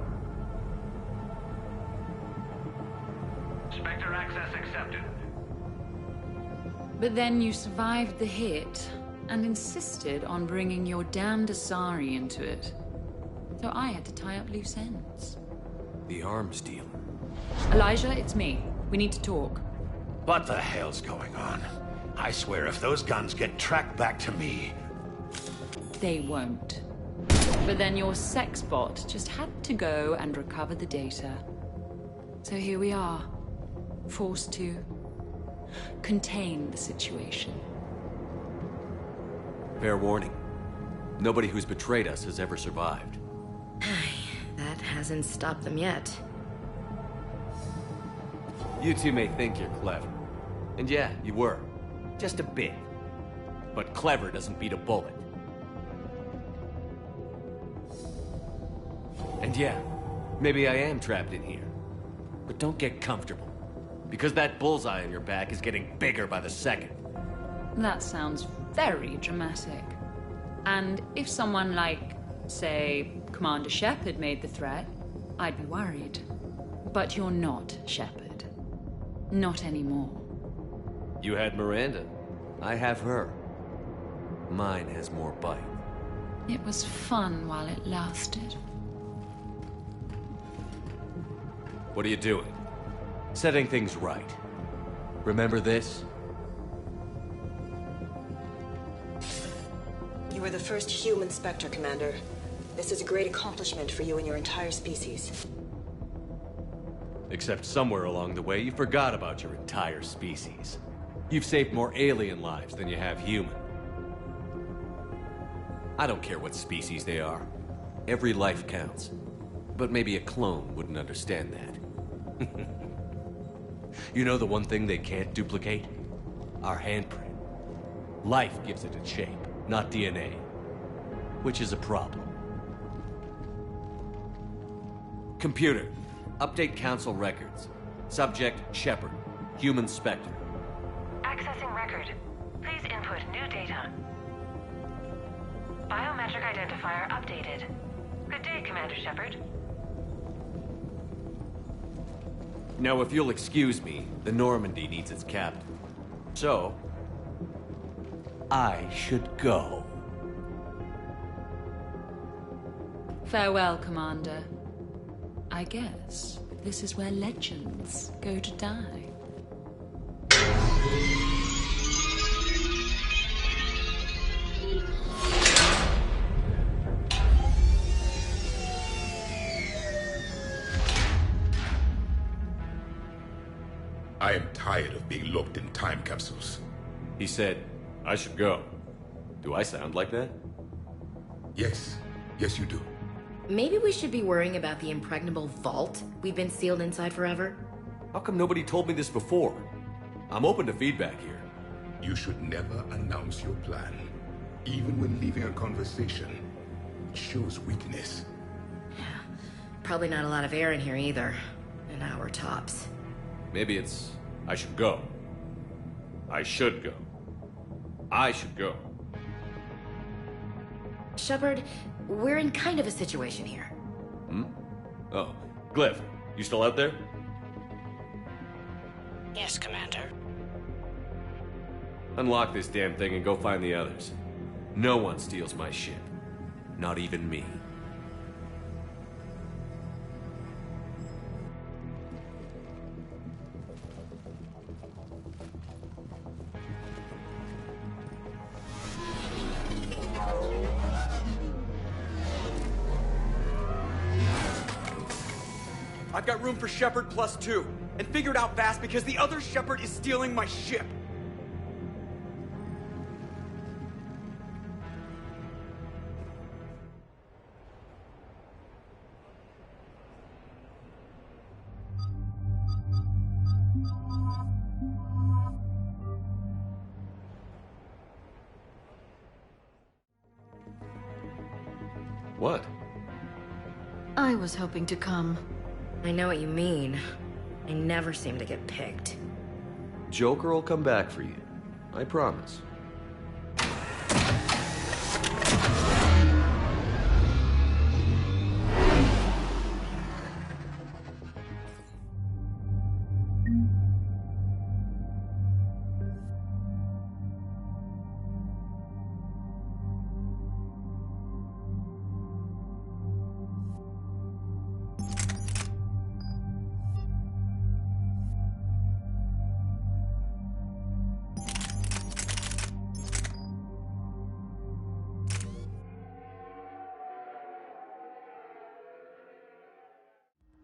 Spectre access accepted. But then you survived the hit and insisted on bringing your damned Asari into it. So I had to tie up loose ends. The arms dealer. Elijah, it's me. We need to talk. What the hell's going on? I swear if those guns get tracked back to me... They won't. But then your sex bot just had to go and recover the data. So here we are, forced to contain the situation. Fair warning. Nobody who's betrayed us has ever survived. That hasn't stopped them yet. You two may think you're clever. And yeah, you were. Just a bit. But clever doesn't beat a bullet. And yeah, maybe I am trapped in here. But don't get comfortable. Because that bullseye on your back is getting bigger by the second. That sounds very dramatic. And if someone like, say, Commander Shepard made the threat, I'd be worried. But you're not Shepard. Not anymore. You had Miranda. I have her. Mine has more bite. It was fun while it lasted. What are you doing? Setting things right. Remember this? were the first human Spectre, Commander. This is a great accomplishment for you and your entire species. Except somewhere along the way, you forgot about your entire species. You've saved more alien lives than you have human. I don't care what species they are. Every life counts. But maybe a clone wouldn't understand that. You know the one thing they can't duplicate? Our handprint. Life gives it a shape, not DNA. Which is a problem. Computer, update Council records. Subject, Shepard. Human Spectre. Accessing record. Please input new data. Biometric identifier updated. Good day, Commander Shepard. Now, if you'll excuse me, the Normandy needs its captain. So, I should go. Farewell, Commander. I guess this is where legends go to die. I am tired of being locked in time capsules. He said, I should go. Do I sound like that? Yes. Yes, you do. Maybe we should be worrying about the impregnable vault we've been sealed inside forever? How come nobody told me this before? I'm open to feedback here. You should never announce your plan. Even when leaving a conversation. It shows weakness. Yeah. Probably not a lot of air in here either. An hour tops. Maybe it's, I should go. I should go. I should go. Shepard, we're in kind of a situation here. Hmm? Oh, Glyph, you still out there? Yes, Commander. Unlock this damn thing and go find the others. No one steals my ship. Not even me. I've got room for Shepard +2, and figure it out fast because the other Shepard is stealing my ship. What? I was hoping to come. I know what you mean. I never seem to get picked. Joker will come back for you. I promise.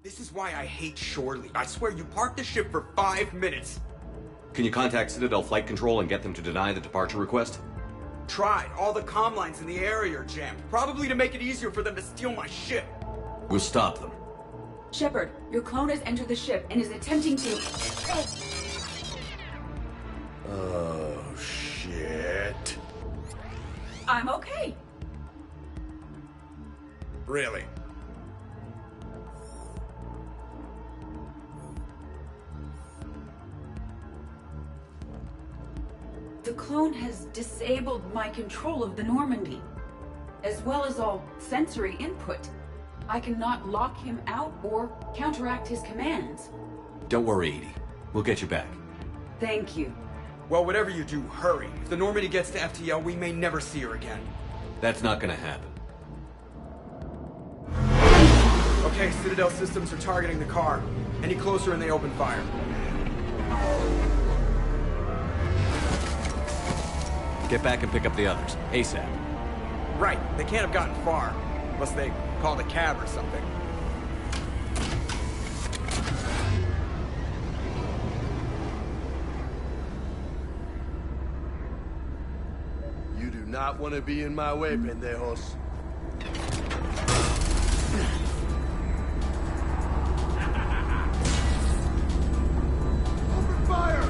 This is why I hate shore leave. I swear you parked the ship for 5 minutes. Can you contact Citadel Flight Control and get them to deny the departure request? Tried. All the comm lines in the area are jammed. Probably to make it easier for them to steal my ship. We'll stop them. Shepard, your clone has entered the ship and is attempting to... Oh, shit. I'm okay. Really? The clone has disabled my control of the Normandy, as well as all sensory input. I cannot lock him out or counteract his commands. Don't worry, Edie. We'll get you back. Thank you. Well, whatever you do, hurry. If the Normandy gets to FTL, we may never see her again. That's not gonna happen. Okay, Citadel systems are targeting the car. Any closer and they open fire. Get back and pick up the others. ASAP. Right, they can't have gotten far. Unless they called a cab or something. You do not want to be in my way, pendejos. Open fire!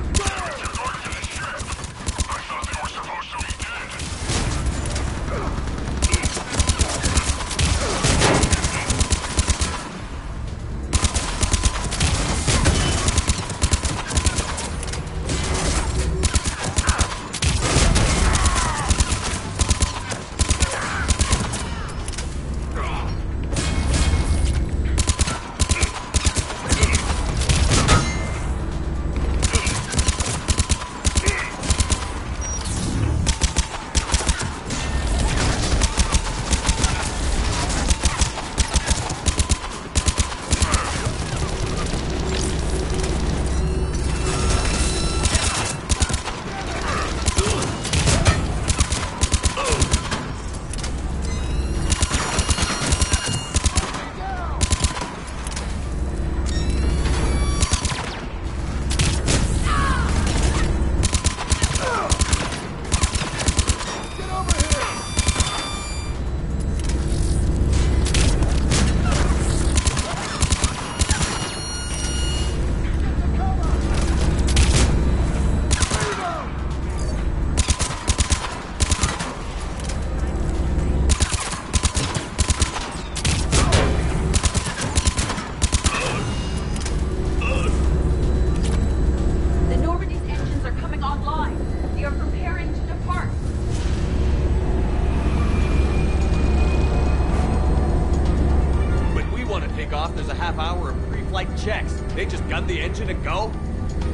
They just gun the engine and go?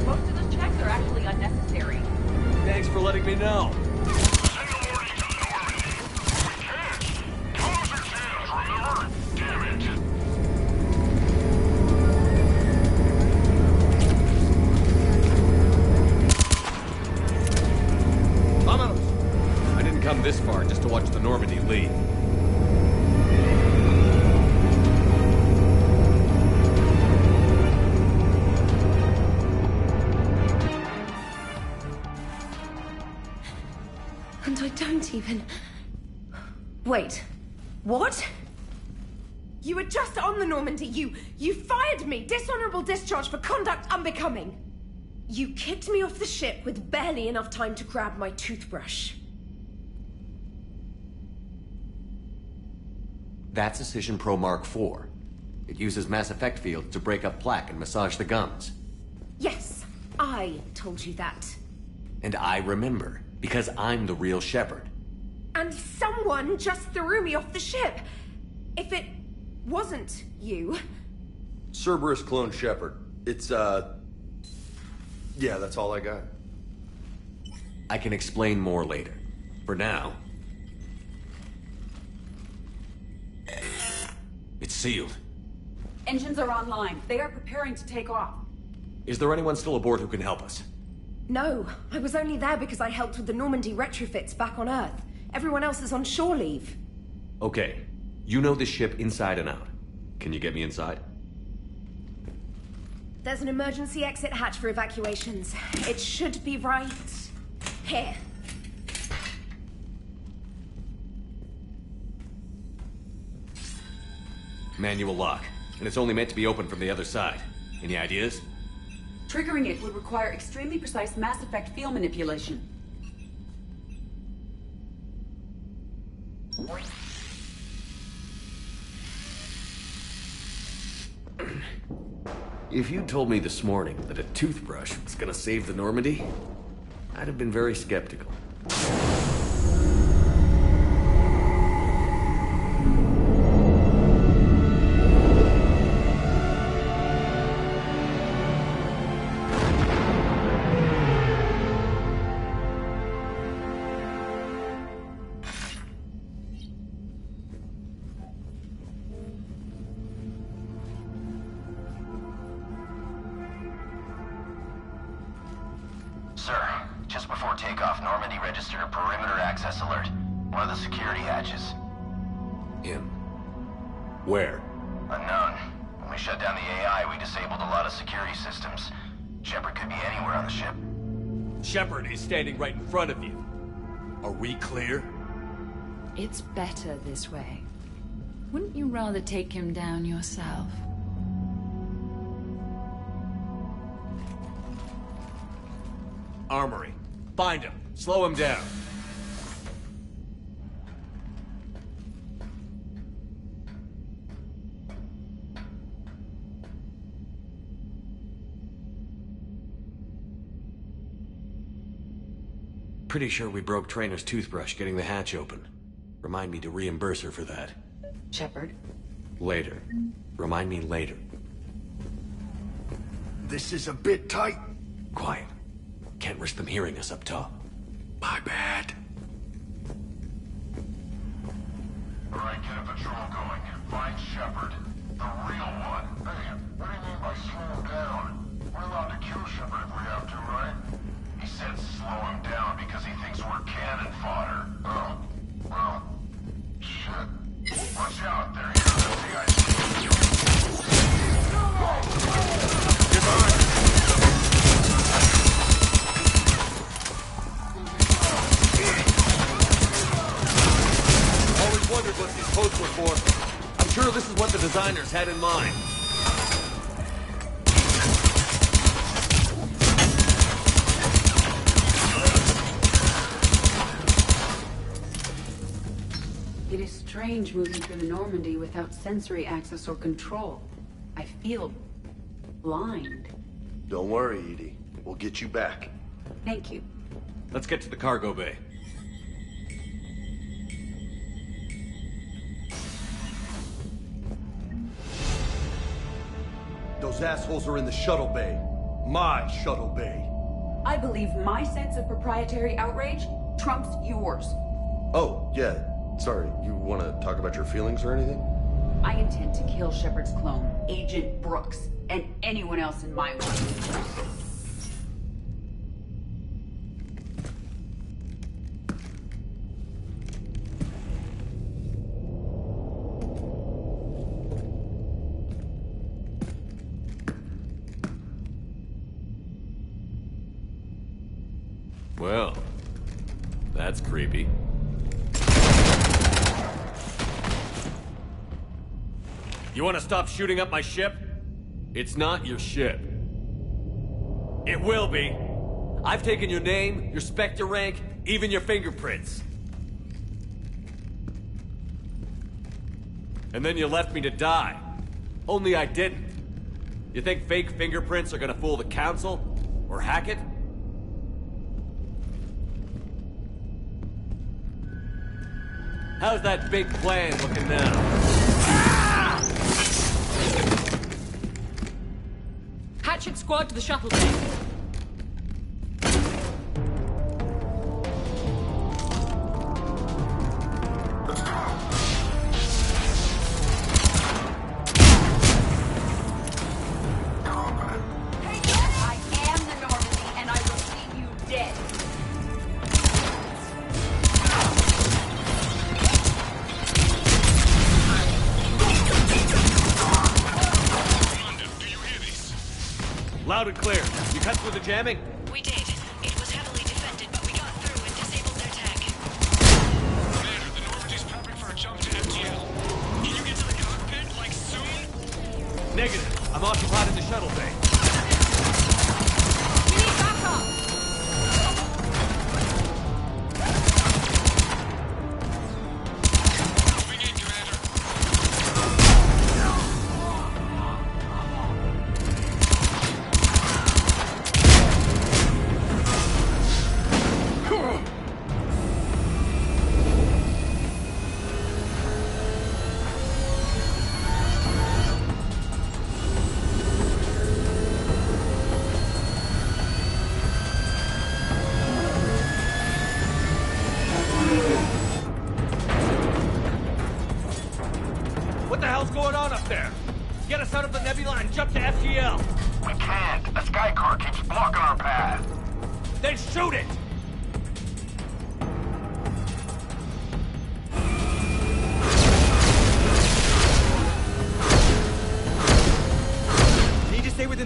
Most of those checks are actually unnecessary. Thanks for letting me know. Vámonos! I didn't come this far just to watch the Normandy leave. And I don't even... Wait. What? You were just on the Normandy. You fired me. Dishonorable discharge for conduct unbecoming. You kicked me off the ship with barely enough time to grab my toothbrush. That's Precision Pro Mark IV. It uses mass effect fields to break up plaque and massage the gums. Yes, I told you that. And I remember, because I'm the real Shepard. And someone just threw me off the ship. If it wasn't you... Cerberus clone Shepard. It's, yeah, that's all I got. I can explain more later. For now... It's sealed. Engines are online. They are preparing to take off. Is there anyone still aboard who can help us? No, I was only there because I helped with the Normandy retrofits back on Earth. Everyone else is on shore leave. Okay. You know this ship inside and out. Can you get me inside? There's an emergency exit hatch for evacuations. It should be right here. Manual lock. And it's only meant to be opened from the other side. Any ideas? Triggering it would require extremely precise Mass Effect field manipulation. If you told me this morning that a toothbrush was gonna save the Normandy, I'd have been very skeptical. Sir, just before takeoff, Normandy registered a perimeter access alert. One of the security hatches. Him? Where? Unknown. When we shut down the AI, we disabled a lot of security systems. Shepard could be anywhere on the ship. Shepard is standing right in front of you. Are we clear? It's better this way. Wouldn't you rather take him down yourself? Armory. Find him. Slow him down. Pretty sure we broke Trainor's toothbrush getting the hatch open. Remind me to reimburse her for that. Shepard? Later. Remind me later. This is a bit tight. Quiet. Can't risk them hearing us up top. My bad. All right, get a patrol going. Find Shepard. The real one. Hey, what do you mean by slow him down? We're allowed to kill Shepard if we have to, right? He said slow him down because he thinks we're cannon fodder. Oh, well, shit. Watch out, there he is. The guy. Always wondered what these codes were for. I'm sure this is what the designers had in mind. It is strange moving through the Normandy without sensory access or control. I feel blind. Don't worry, Edie. We'll get you back. Thank you. Let's get to the cargo bay. Those assholes are in the shuttle bay. My shuttle bay. I believe my sense of proprietary outrage trumps yours. Oh, yeah. Sorry, you want to talk about your feelings or anything? I intend to kill Shepard's clone, Agent Brooks, and anyone else in my way. Well, that's creepy. You want to stop shooting up my ship? It's not your ship. It will be. I've taken your name, your Spectre rank, even your fingerprints. And then you left me to die. Only I didn't. You think fake fingerprints are gonna fool the Council? Or hack it? How's that big plan looking now? Hatchet squad to the shuttle bay. I am the Normandy, and I will see you dead. Loud and clear. You cut through the jamming? We did. It was heavily defended, but we got through and disabled their tech. Commander, the Normandy's prepping for a jump to FTL. Can you get to the cockpit, like, soon? Negative. I'm occupied in the shuttle bay. We need backup! Moving in, Commander. What the hell's going on up there? Get us out of the nebula and jump to FTL. We can't. A sky car keeps blocking our path. Then shoot it!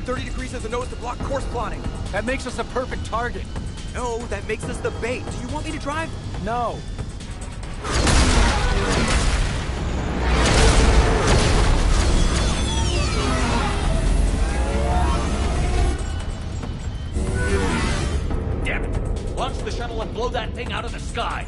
within 30 degrees of the nose to block course plotting. That makes us a perfect target. No, that makes us the bait. Do you want me to drive? No. Damn it! Launch the shuttle and blow that thing out of the sky!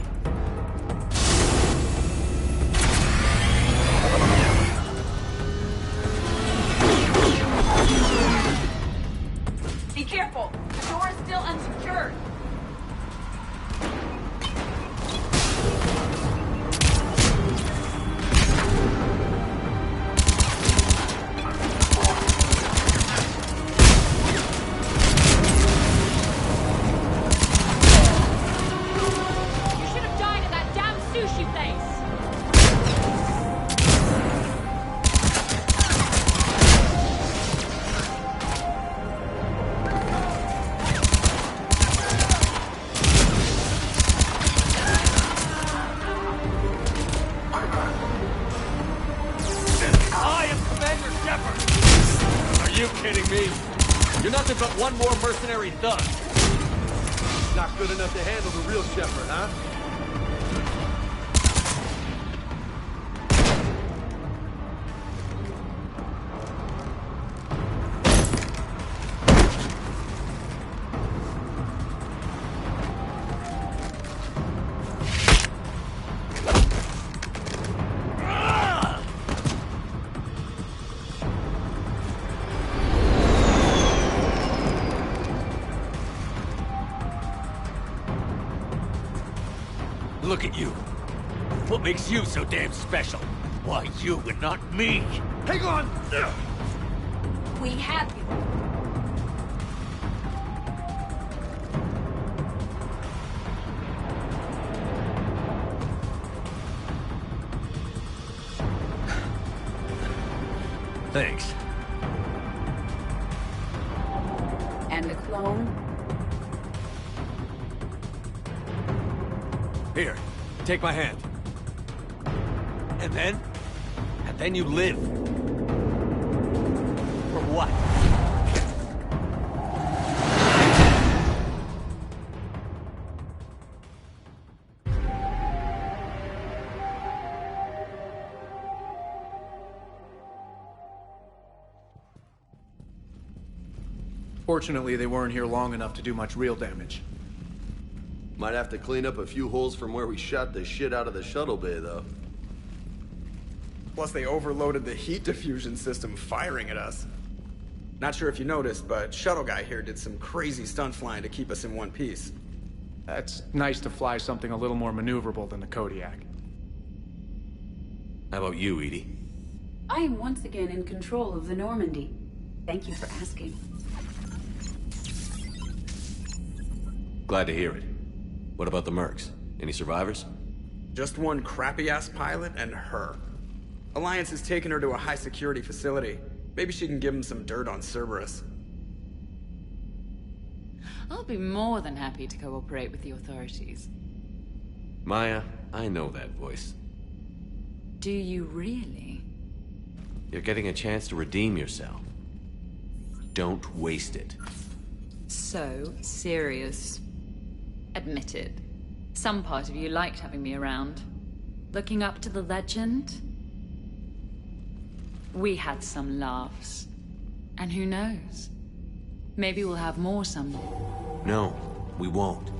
Be careful! The door is still unsecured! You should have died at that damn sushi place! I am Commander Shepard! Are you kidding me? You're nothing but one more mercenary thug. Not good enough to handle the real Shepard, huh? Look at you. What makes you so damn special? Why you and not me? Hang on! We have you. Thanks. And the clone? Here, take my hand. And then you live. For what? Fortunately, they weren't here long enough to do much real damage. Might have to clean up a few holes from where we shot the shit out of the shuttle bay, though. Plus, they overloaded the heat diffusion system firing at us. Not sure if you noticed, but Shuttle Guy here did some crazy stunt flying to keep us in one piece. It's nice to fly something a little more maneuverable than the Kodiak. How about you, Edie? I am once again in control of the Normandy. Thank you for asking. Glad to hear it. What about the mercs? Any survivors? Just one crappy-ass pilot and her. Alliance has taken her to a high-security facility. Maybe she can give him some dirt on Cerberus. I'll be more than happy to cooperate with the authorities. Maya, I know that voice. Do you really? You're getting a chance to redeem yourself. Don't waste it. So serious. Admit it. Some part of you liked having me around. Looking up to the legend. We had some laughs. And who knows? Maybe we'll have more someday. No, we won't.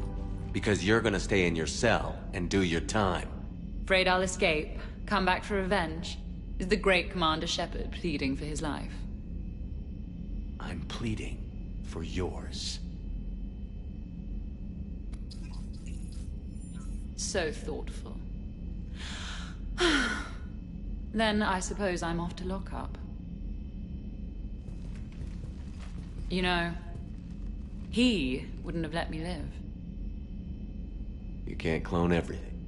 Because you're gonna stay in your cell and do your time. Afraid I'll escape, come back for revenge? Is the great Commander Shepard pleading for his life? I'm pleading for yours. So thoughtful. Then I suppose I'm off to lock up. You know, he wouldn't have let me live. You can't clone everything.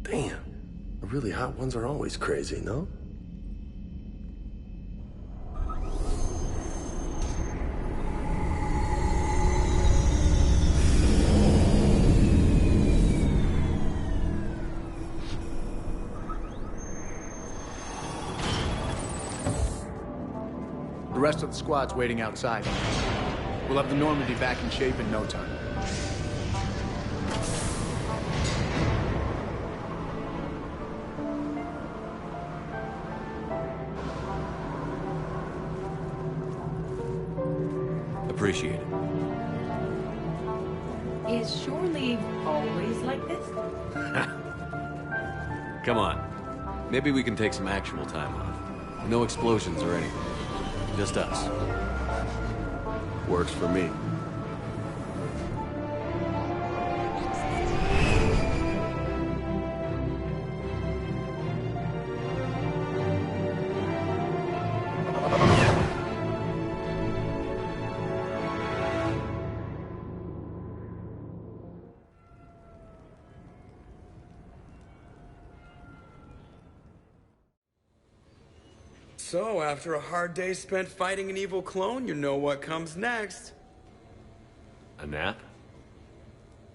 Damn. The really hot ones are always crazy, no? The rest of the squad's waiting outside. We'll have the Normandy back in shape in no time. Appreciate it. Is shore leave always like this? Come on. Maybe we can take some actual time off. No explosions or anything. Just us. Works for me. So, after a hard day spent fighting an evil clone, you know what comes next. A nap?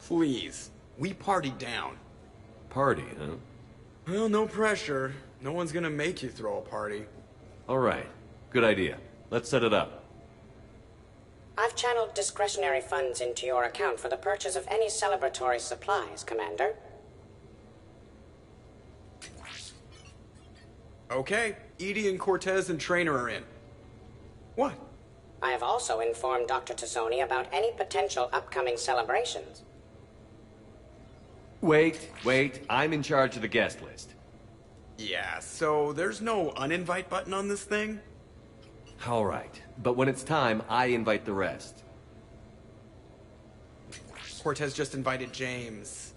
Please. We party down. Party, huh? Well, no pressure. No one's gonna make you throw a party. All right. Good idea. Let's set it up. I've channeled discretionary funds into your account for the purchase of any celebratory supplies, Commander. Okay. Edie and Cortez and Trainer are in. What? I have also informed Dr. Tassoni about any potential upcoming celebrations. Wait. I'm in charge of the guest list. Yeah, so there's no uninvite button on this thing? All right. But when it's time, I invite the rest. Cortez just invited James.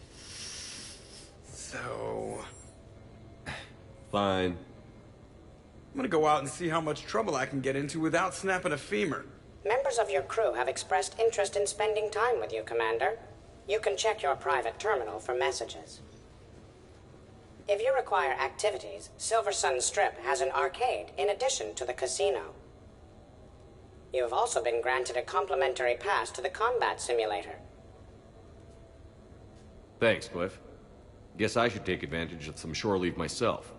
So... Fine. I'm gonna go out and see how much trouble I can get into without snapping a femur. Members of your crew have expressed interest in spending time with you, Commander. You can check your private terminal for messages. If you require activities, Silver Sun Strip has an arcade in addition to the casino. You have also been granted a complimentary pass to the combat simulator. Thanks, Cliff. Guess I should take advantage of some shore leave myself.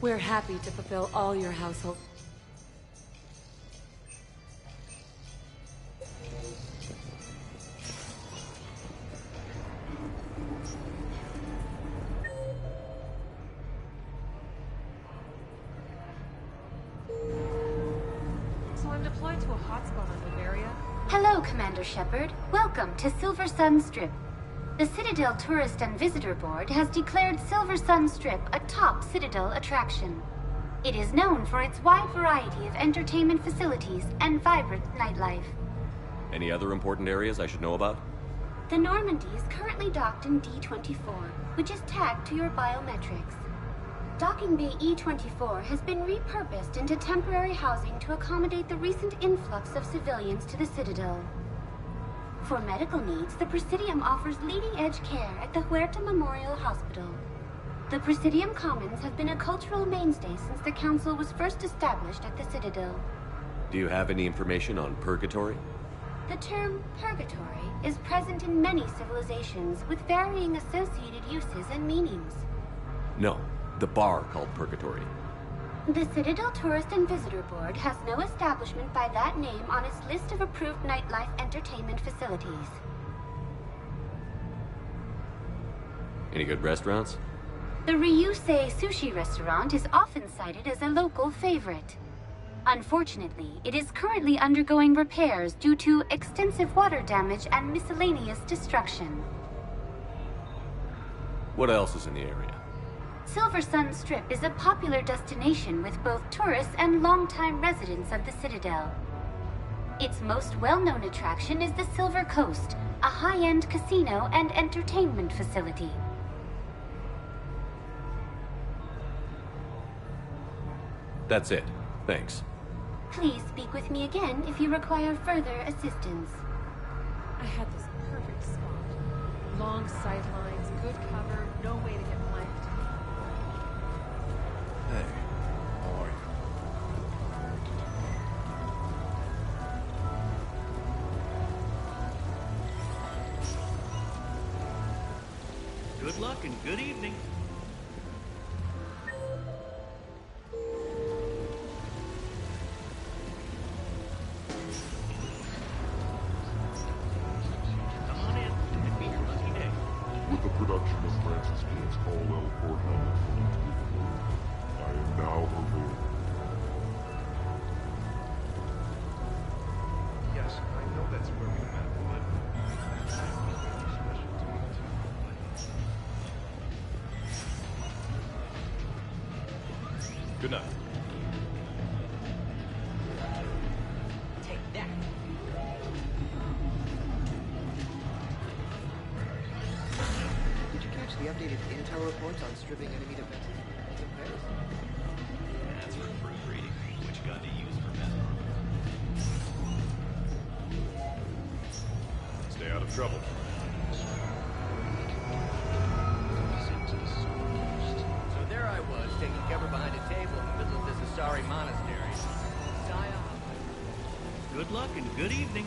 We're happy to fulfill all your household. So I'm deployed to a hotspot on Bavaria. Hello, Commander Shepard. Welcome to Silver Sun Strip. The Citadel Tourist and Visitor Board has declared Silver Sun Strip a top Citadel attraction. It is known for its wide variety of entertainment facilities and vibrant nightlife. Any other important areas I should know about? The Normandy is currently docked in D-24, which is tagged to your biometrics. Docking Bay E-24 has been repurposed into temporary housing to accommodate the recent influx of civilians to the Citadel. For medical needs, the Presidium offers leading-edge care at the Huerta Memorial Hospital. The Presidium Commons have been a cultural mainstay since the Council was first established at the Citadel. Do you have any information on purgatory? The term purgatory is present in many civilizations with varying associated uses and meanings. No, the bar called purgatory. The Citadel Tourist and Visitor Board has no establishment by that name on its list of approved nightlife entertainment facilities. Any good restaurants? The Ryusei Sushi Restaurant is often cited as a local favorite. Unfortunately, it is currently undergoing repairs due to extensive water damage and miscellaneous destruction. What else is in the area? Silver Sun Strip is a popular destination with both tourists and longtime residents of the Citadel. Its most well-known attraction is the Silver Coast, a high-end casino and entertainment facility. That's it. Thanks. Please speak with me again if you require further assistance. I had this perfect spot. Long sightlines, good cover, no way to get blanked. Hey, how are you? Good luck and good evening. Come on in. It'd be your lucky day. With the production of Francis Gaines' Caldwell Court Hamlet coming to a close, I am now available. Yes, I know that's where we met, but... Good night. Take that. Did you catch the updated intel reports on stripping enemy defenses? That's for proofreading. Which gun to use for meth? Stay out of trouble. So there I was, taking cover behind a table in the middle of this Asari monastery. Saya. Good luck and good evening.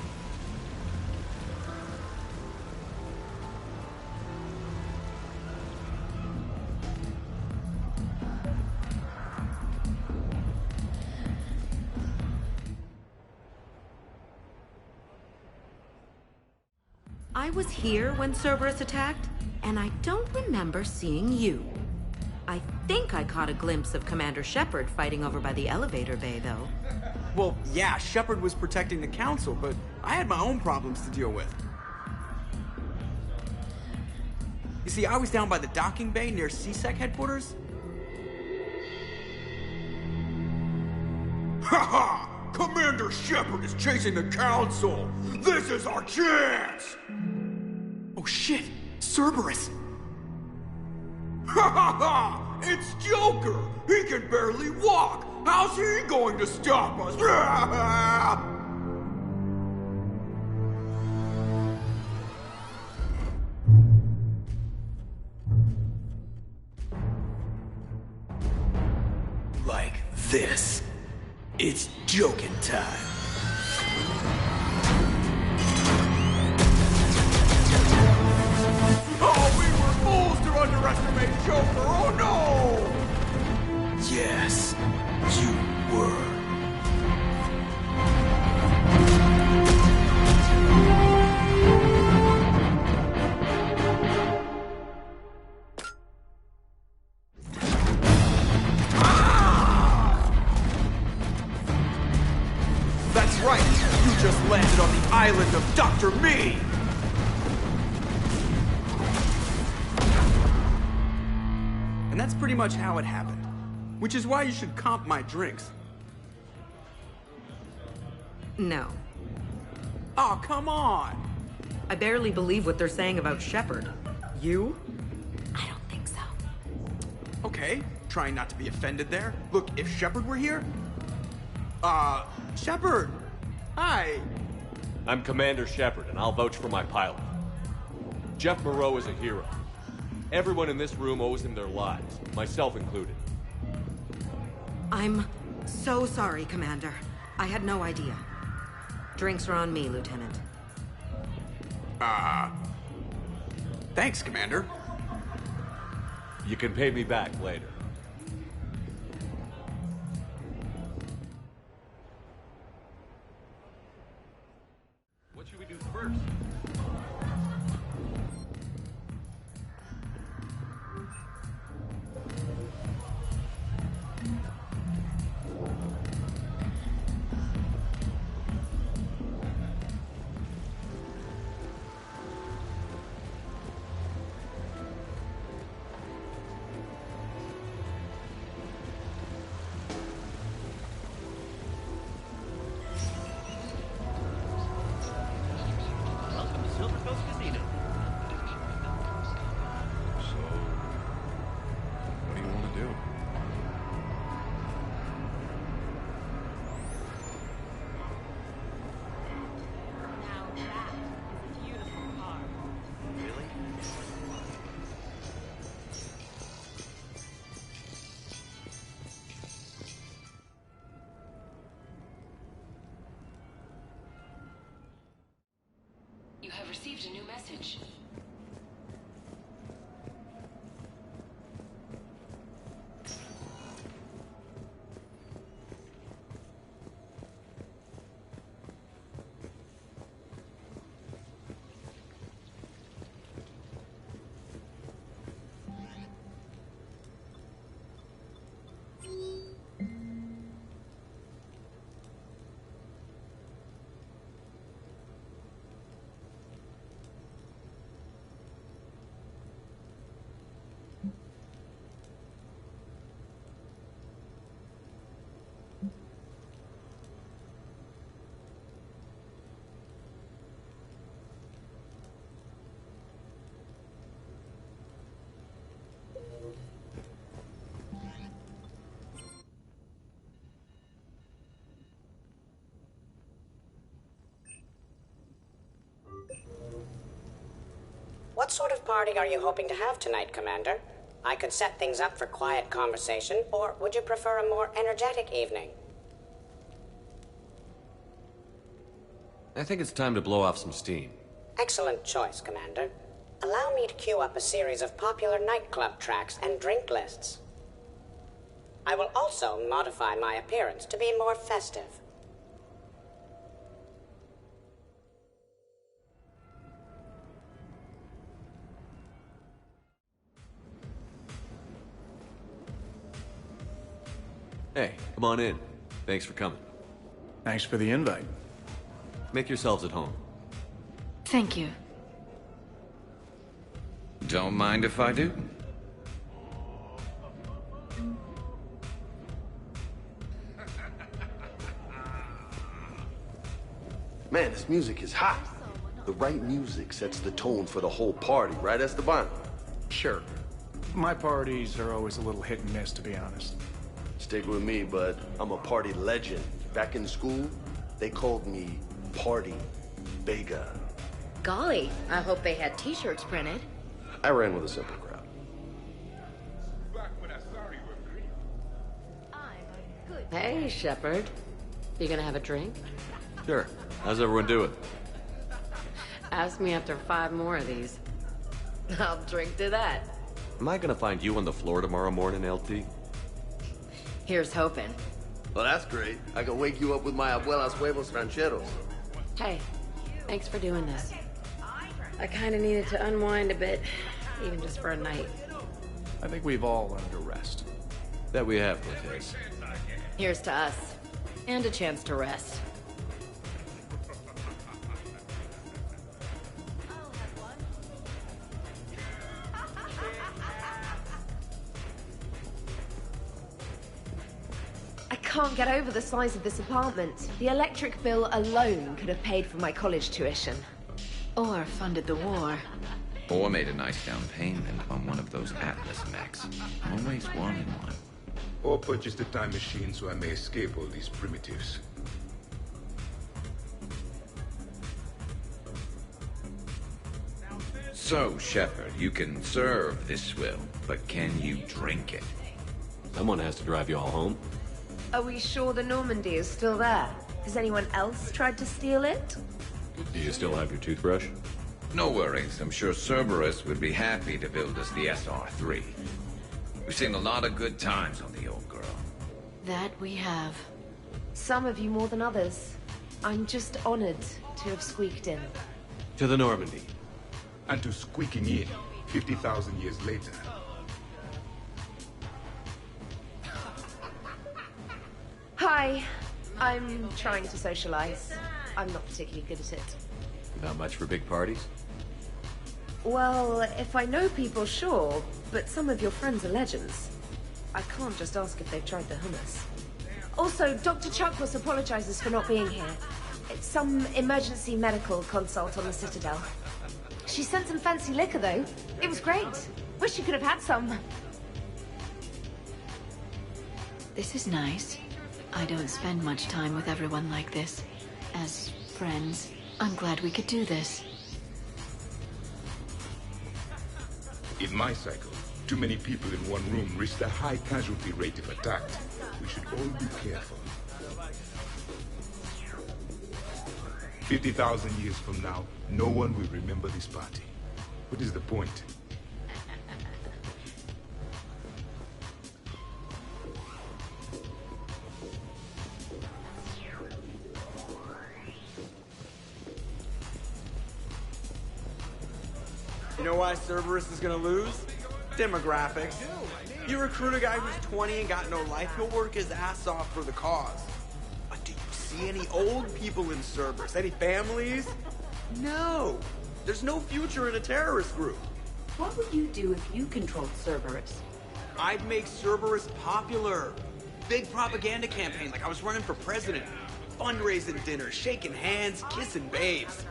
I was here when Cerberus attacked, and I don't remember seeing you. I think I caught a glimpse of Commander Shepard fighting over by the elevator bay, though. Well, yeah, Shepard was protecting the Council, but I had my own problems to deal with. You see, I was down by the docking bay near CSEC headquarters. Ha! Commander Shepard is chasing the Council! This is our chance! Oh shit! Cerberus! Ha ha ha! It's Joker! He can barely walk! How's he going to stop us? Like this. It's joking time. Oh, we were fools to underestimate Joker! Oh no! Yes, you were. That's right! You just landed on the island of Dr. Me! And that's pretty much how it happened. Which is why you should comp my drinks. No. Oh, come on! I barely believe what they're saying about Shepard. You? Okay, trying not to be offended there. Look, if Shepard were here... Shepard! Hi! I'm Commander Shepard, and I'll vouch for my pilot. Jeff Moreau is a hero. Everyone in this room owes him their lives, myself included. I'm so sorry, Commander. I had no idea. Drinks are on me, Lieutenant. Thanks, Commander. You can pay me back later. What should we do first? Welcome to Silver Coast Casino. So, what do you want to do? have received a new message. What sort of party are you hoping to have tonight, Commander? I could set things up for quiet conversation, or would you prefer a more energetic evening? I think it's time to blow off some steam. Excellent choice, Commander. Allow me to queue up a series of popular nightclub tracks and drink lists. I will also modify my appearance to be more festive. Hey, come on in. Thanks for coming. Thanks for the invite. Make yourselves at home. Thank you. Don't mind if I do. Man, this music is hot. The right music sets the tone for the whole party, right, Esteban? Sure. My parties are always a little hit and miss, to be honest. Stick with me, bud. I'm a party legend. Back in school, they called me Party Vega. Golly, I hope they had t-shirts printed. I ran with a simple crowd. Hey, Shepard. You gonna have a drink? Sure. How's everyone doing? Ask me after 5 more of these. I'll drink to that. Am I gonna find you on the floor tomorrow morning, LT? Here's hoping. Well, that's great. I can wake you up with my abuela's huevos rancheros. Hey, thanks for doing this. I kinda needed to unwind a bit, even just for a night. I think we've all learned to rest. That we have, Cortez. Here's to us. And a chance to rest. I can't get over the size of this apartment. The electric bill alone could have paid for my college tuition. Or funded the war. Or made a nice down payment on one of those Atlas mechs. Always wanted one. Or purchase the time machine so I may escape all these primitives. So, Shepard, you can serve this swill, but can you drink it? Someone has to drive you all home. Are we sure the Normandy is still there? Has anyone else tried to steal it? Do you still have your toothbrush? No worries. I'm sure Cerberus would be happy to build us the SR-3. We've seen a lot of good times on the old girl. That we have. Some of you more than others. I'm just honored to have squeaked in. To the Normandy. And to squeaking in 50,000 years later. Hi. I'm trying to socialize. I'm not particularly good at it. Not much for big parties? Well, if I know people, sure. But some of your friends are legends. I can't just ask if they've tried the hummus. Also, Dr. Chuckwas apologizes for not being here. It's some emergency medical consult on the Citadel. She sent some fancy liquor, though. It was great. Wish you could have had some. This is nice. I don't spend much time with everyone like this. As friends, I'm glad we could do this. In my cycle, too many people in one room risk a high casualty rate if attacked. We should all be careful. 50,000 years from now, no one will remember this party. What is the point? You know why Cerberus is gonna lose? Demographics. You recruit a guy who's 20 and got no life, he'll work his ass off for the cause. But do you see any old people in Cerberus? Any families? No. There's no future in a terrorist group. What would you do if you controlled Cerberus? I'd make Cerberus popular. Big propaganda campaign like I was running for president. Fundraising dinners, shaking hands, kissing babes.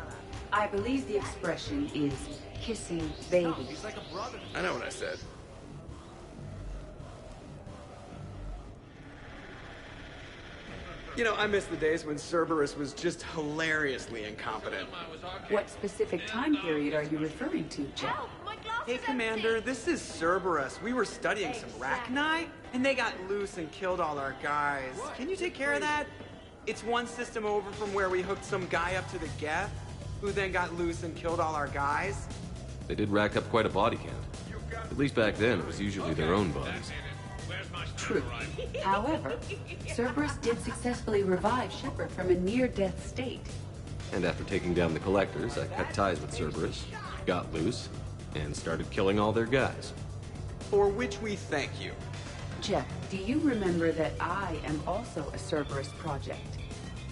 I believe the expression is kissing babies. I know what I said. You know, I miss the days when Cerberus was just hilariously incompetent. What specific time period are you referring to, Jeff? Hey, Commander, this is Cerberus. We were studying some Rachni, and they got loose and killed all our guys. Can you take care of that? It's one system over from where we hooked some guy up to the Geth, who then got loose and killed all our guys. They did rack up quite a body count. At least back then, it was usually their own bodies. True. However, Cerberus did successfully revive Shepard from a near-death state. And after taking down the Collectors, I cut ties with Cerberus, got loose, and started killing all their guys. For which we thank you. Jeff, do you remember that I am also a Cerberus project?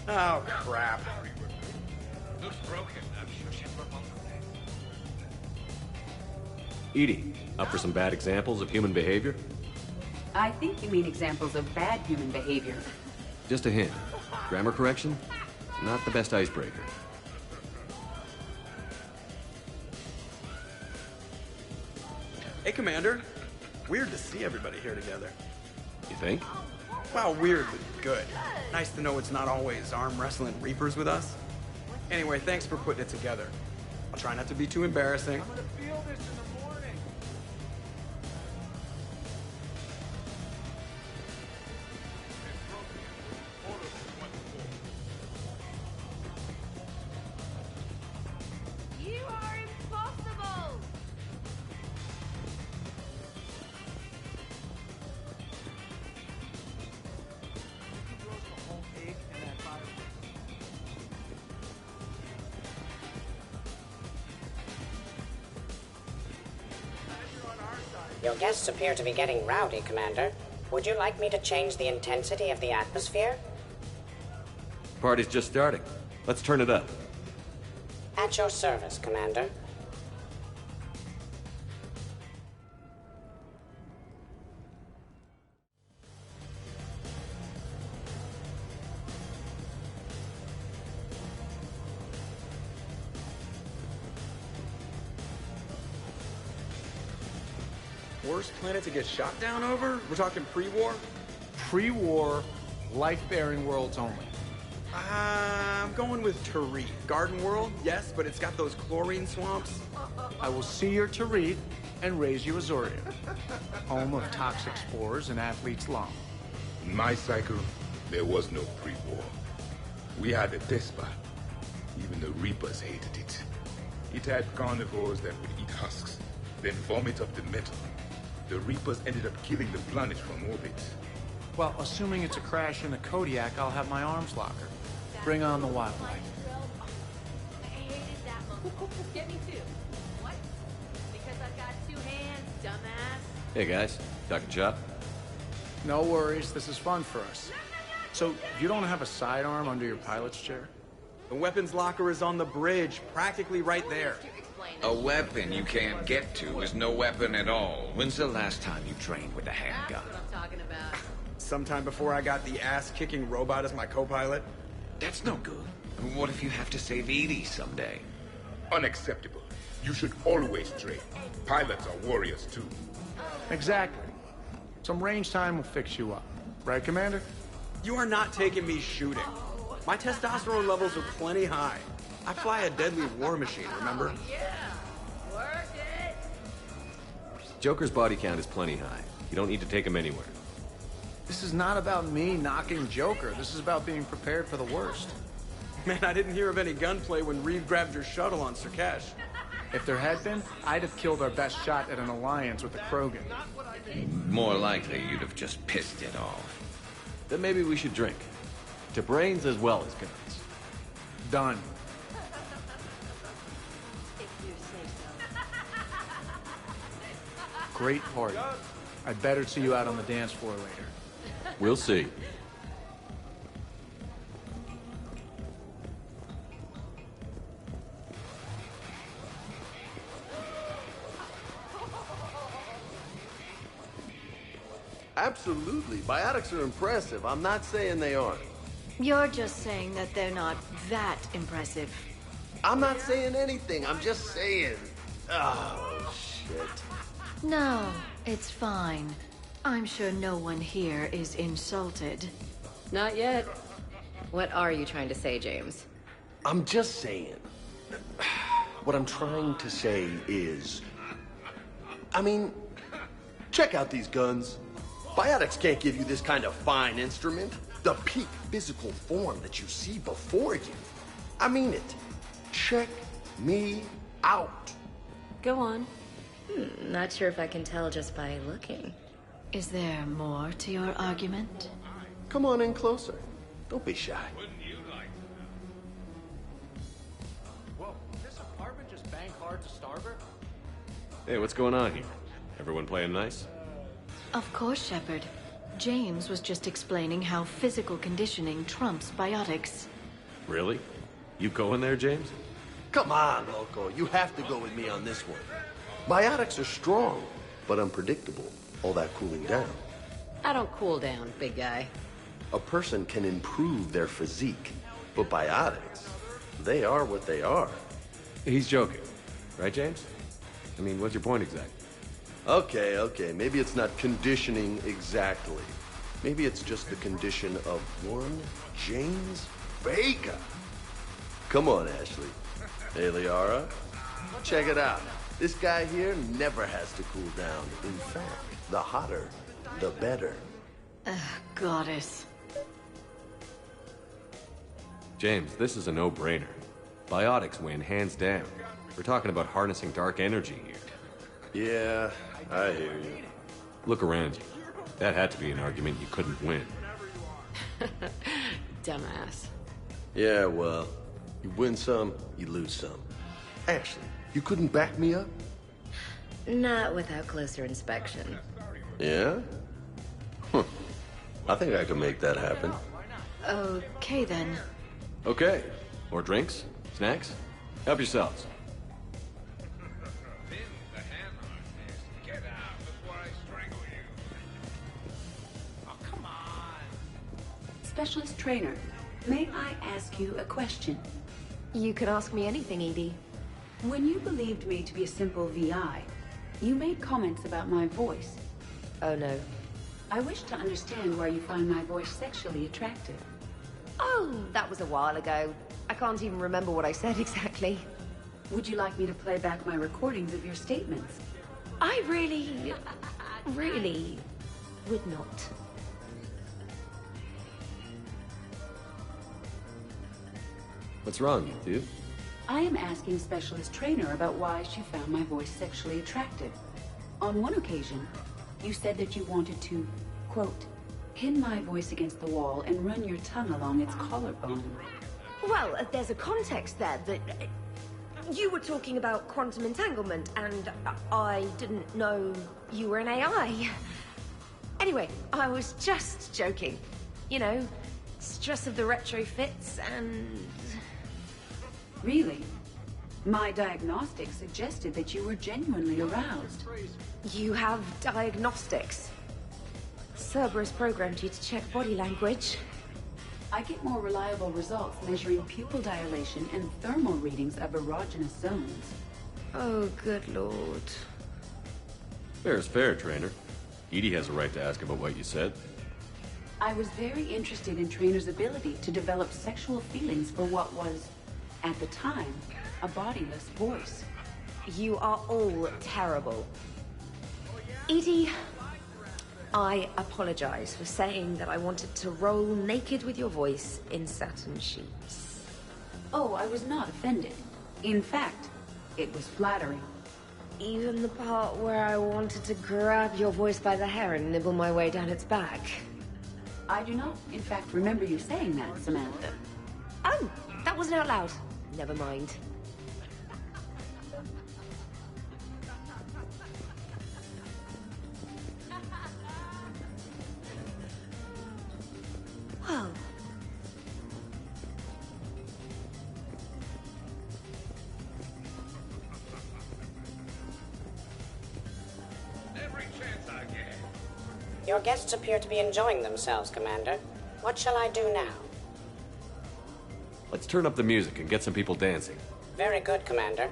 Oh, crap. Looks broken. I'm sure she broke on Edie, up for some bad examples of human behavior? I think you mean examples of bad human behavior. Just a hint. Grammar correction? Not the best icebreaker. Hey, Commander. Weird to see everybody here together. You think? Well, weird, but good. Nice to know it's not always arm wrestling Reapers with us. Anyway, thanks for putting it together. I'll try not to be too embarrassing. You are impossible! Your guests appear to be getting rowdy, Commander. Would you like me to change the intensity of the atmosphere? Party's just starting. Let's turn it up. At your service, Commander. Worst planet to get shot down over? We're talking pre-war? Pre-war, life-bearing worlds only. I'm going with Tarit. Garden World, yes, but it's got those chlorine swamps. I will see your Tarit and raise you Azoria, home of toxic spores and athlete's lung. In my cycle, there was no pre-war. We had a despot. Even the Reapers hated it. It had carnivores that would eat husks, then vomit up the metal. The Reapers ended up killing the planet from orbit. Well, assuming it's a crash in the Kodiak, I'll have my arms locker. Bring on the wildlife. Get me too. What? Because I've got two hands, dumbass. Hey guys, talking shop? No worries, this is fun for us. So, you don't have a sidearm under your pilot's chair? The weapons locker is on the bridge, practically right there. A weapon you can't get to is no weapon at all. When's the last time you trained with a handgun? That's what I'm talking about. Sometime before I got the ass-kicking robot as my co-pilot. That's no good. What if you have to save Edie someday? Unacceptable. You should always train. Pilots are warriors too. Exactly. Some range time will fix you up. Right, Commander? You are not taking me shooting. My testosterone levels are plenty high. I fly a deadly war machine, remember? Yeah, work it. Joker's body count is plenty high. You don't need to take him anywhere. This is not about me knocking Joker. This is about being prepared for the worst. Man, I didn't hear of any gunplay when Reeve grabbed your shuttle on Surkesh. If there had been, I'd have killed our best shot at an alliance with the Krogan. More likely, you'd have just pissed it off. Then maybe we should drink. To brains as well as guns. Done. Great party. I'd better see you out on the dance floor later. We'll see. Absolutely. Biotics are impressive. I'm not saying they aren't. You're just saying that they're not that impressive. I'm not saying anything. I'm just saying. Oh, shit. No, it's fine. I'm sure no one here is insulted. Not yet. What are you trying to say, James? I'm just saying. What I'm trying to say is... I mean, check out these guns. Biotics can't give you this kind of fine instrument. The peak physical form that you see before you. I mean it. Check me out. Go on. Not sure if I can tell just by looking. Is there more to your argument? Come on in closer. Don't be shy. Whoa, this apartment just bang hard to starboard? Hey, what's going on here? Everyone playing nice? Of course, Shepard. James was just explaining how physical conditioning trumps biotics. Really? You going there, James? Come on, Loco. You have to go with me on this one. Biotics are strong, but unpredictable. All that cooling down. I don't cool down, big guy. A person can improve their physique, but biotics, they are what they are. He's joking. Right, James? I mean, what's your point exactly? Okay. Maybe it's not conditioning exactly. Maybe it's just the condition of one James Vega. Come on, Ashley. Hey, Liara. Check it out. This guy here never has to cool down. In fact, the hotter, the better. Goddess. James, this is a no-brainer. Biotics win, hands down. We're talking about harnessing dark energy here. Yeah, I hear you. Look around you. That had to be an argument you couldn't win. Dumbass. Yeah, well, you win some, you lose some. Ashley, you couldn't back me up? Not without closer inspection. Yeah? Huh. I think I can make that happen. Okay, then. Okay. More drinks? Snacks? Help yourselves. Specialist trainer, may I ask you a question? You can ask me anything, Edie. When you believed me to be a simple VI, you made comments about my voice. Oh, no. I wish to understand why you find my voice sexually attractive. Oh, that was a while ago. I can't even remember what I said exactly. Would you like me to play back my recordings of your statements? I really would not. What's wrong, you two? I am asking Specialist Trainer about why she found my voice sexually attractive. On one occasion, you said that you wanted to, quote, pin my voice against the wall and run your tongue along its collarbone. Well, there's a context there that... You were talking about quantum entanglement, and I didn't know you were an AI. Anyway, I was just joking. You know, stress of the retrofits and... Really? My diagnostics suggested that you were genuinely aroused. You have diagnostics. Cerberus programmed you to check body language. I get more reliable results measuring pupil dilation and thermal readings of erogenous zones. Oh, good lord. Fair is fair, Trainer. Edie has a right to ask about what you said. I was very interested in Trainer's ability to develop sexual feelings for what was, at the time, a bodiless voice. You are all terrible. Edie, I apologize for saying that I wanted to roll naked with your voice in satin sheets. Oh, I was not offended. In fact, it was flattering. Even the part where I wanted to grab your voice by the hair and nibble my way down its back. I do not, in fact, remember you saying that, Samantha. Oh, that wasn't out loud. Never mind. Whoa. Every chance I get. Your guests appear to be enjoying themselves, Commander. What shall I do now? Let's turn up the music and get some people dancing. Very good, Commander.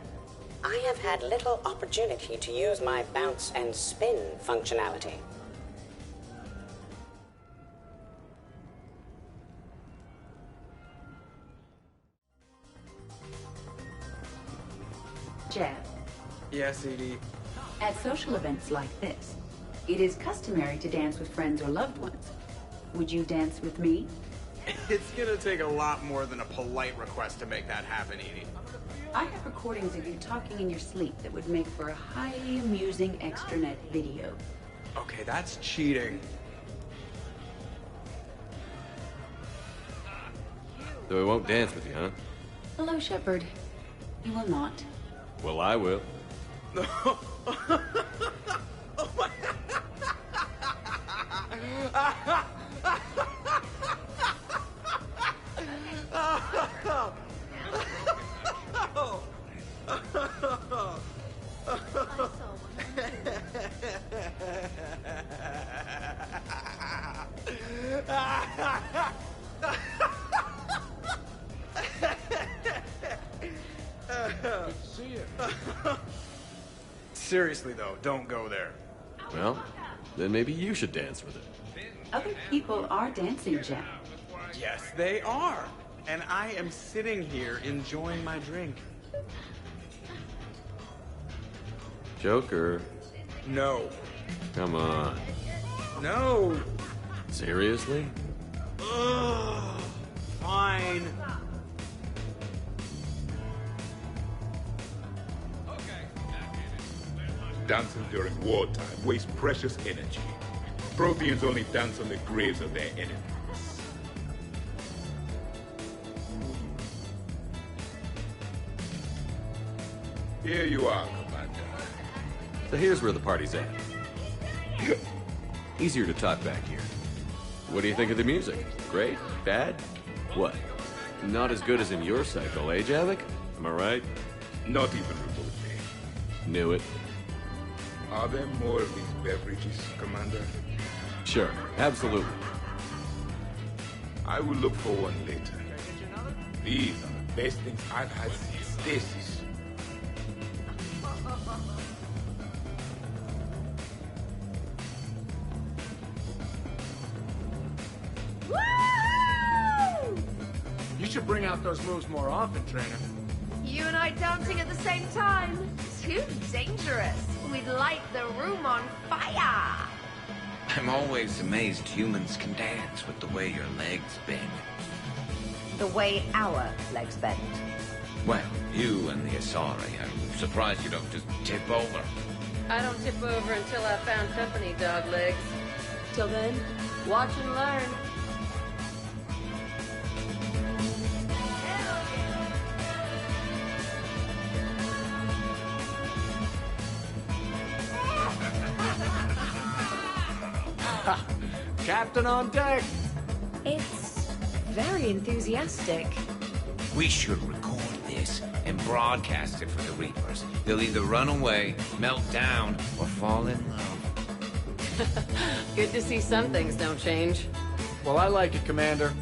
I have had little opportunity to use my bounce and spin functionality. Jeff, Yes, Edie. at social events like this, it is customary to dance with friends or loved ones. Would you dance with me? It's gonna take a lot more than a polite request to make that happen, Edie. I have recordings of you talking in your sleep that would make for a highly amusing extranet video. Okay, that's cheating. So we won't dance with you, huh? Hello, Shepard. You will not. Well, I will. Seriously, though, don't go there. Well, then maybe you should dance with it. Other people are dancing, Jeff. Yes, they are. And I am sitting here enjoying my drink. Joker. No. Come on. No. Seriously? Ugh. Fine. Dancing during wartime wastes precious energy. Protheans only dance on the graves of their enemies. Here you are, Commander. So here's where the party's at. Easier to talk back here. What do you think of the music? Great? Bad? What? Not as good as in your cycle, eh, Javik? Am I right? Not even remotely. Knew it. Are there more of these beverages, Commander? Sure, absolutely. I will look for one later. These are the best things I've had since Stasis. You should bring out those moves more often, trainer. You and I dancing at the same time? Too dangerous. We'd light the room on fire. I'm always amazed humans can dance with the way your legs bend. The way our legs bend. Well, you and the Asari, I'm surprised you don't just tip over. I don't tip over until I've found company, dog legs. Till then, watch and learn. Captain on deck! It's very enthusiastic. We should record this and broadcast it for the Reapers. They'll either run away, melt down, or fall in love. Good to see some things don't change. Well, I like it, Commander.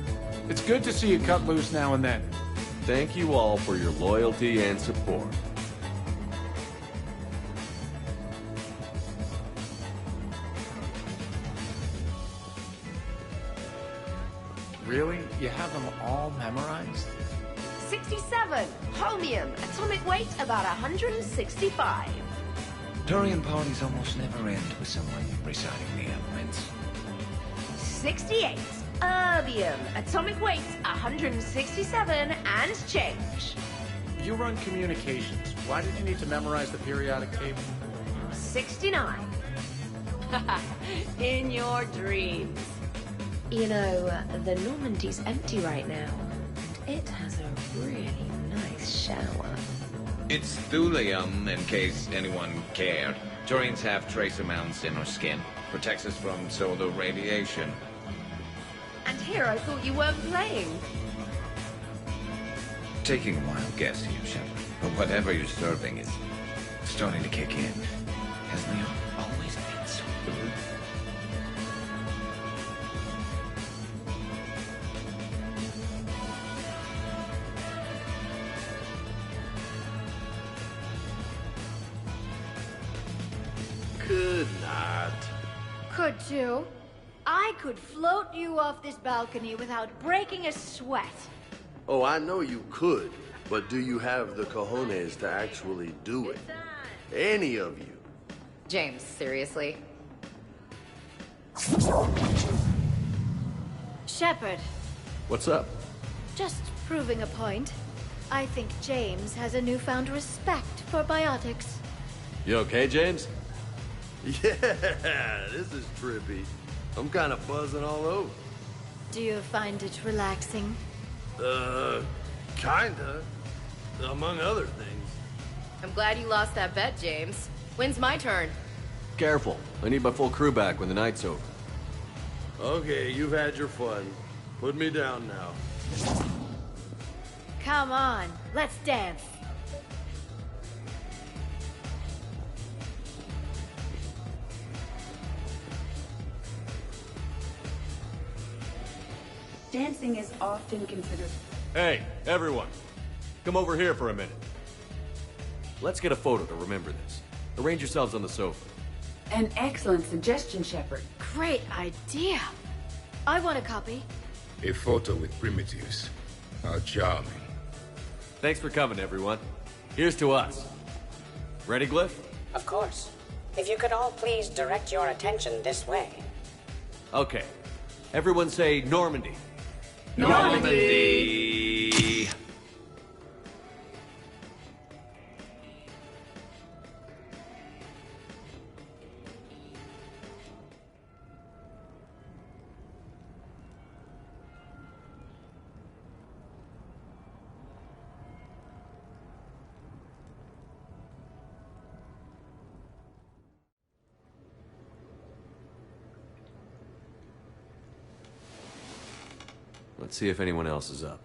It's good to see you cut loose now and then. Thank you all for your loyalty and support. Really? You have them all memorized? 67. Holmium. Atomic weight about 165. Turian parties almost never end with someone reciting the elements. 68. Erbium. Atomic weight 167 and change. You run communications. Why did you need to memorize the periodic table? 69. In your dreams. You know, the Normandy's empty right now, and it has a really nice shower. It's thulium, in case anyone cared. Turians have trace amounts in our skin. Protects us from solar radiation. And here I thought you weren't playing. Taking a wild guess here, Shepard, but whatever you're serving is starting to kick in. Has Leon always been so good? Could not. Could too. I could float you off this balcony without breaking a sweat. Oh, I know you could, but do you have the cojones to actually do it? Any of you? James, seriously? Shepard, What's up? just proving a point. I think James has a newfound respect for biotics. You okay, James? Yeah, this is trippy. I'm kind of buzzing all over. Do you find it relaxing? Kinda. Among other things. I'm glad you lost that bet, James. When's my turn? Careful. I need my full crew back when the night's over. Okay, you've had your fun. Put me down now. Come on, let's dance. Dancing is often considered... Hey, everyone. Come over here for a minute. Let's get a photo to remember this. Arrange yourselves on the sofa. An excellent suggestion, Shepard. Great idea. I want a copy. A photo with primitives. How charming. Thanks for coming, everyone. Here's to us. Ready, Glyph? Of course. If you could all please direct your attention this way. Okay. Everyone say Normandy. Normandy! Let's see if anyone else is up.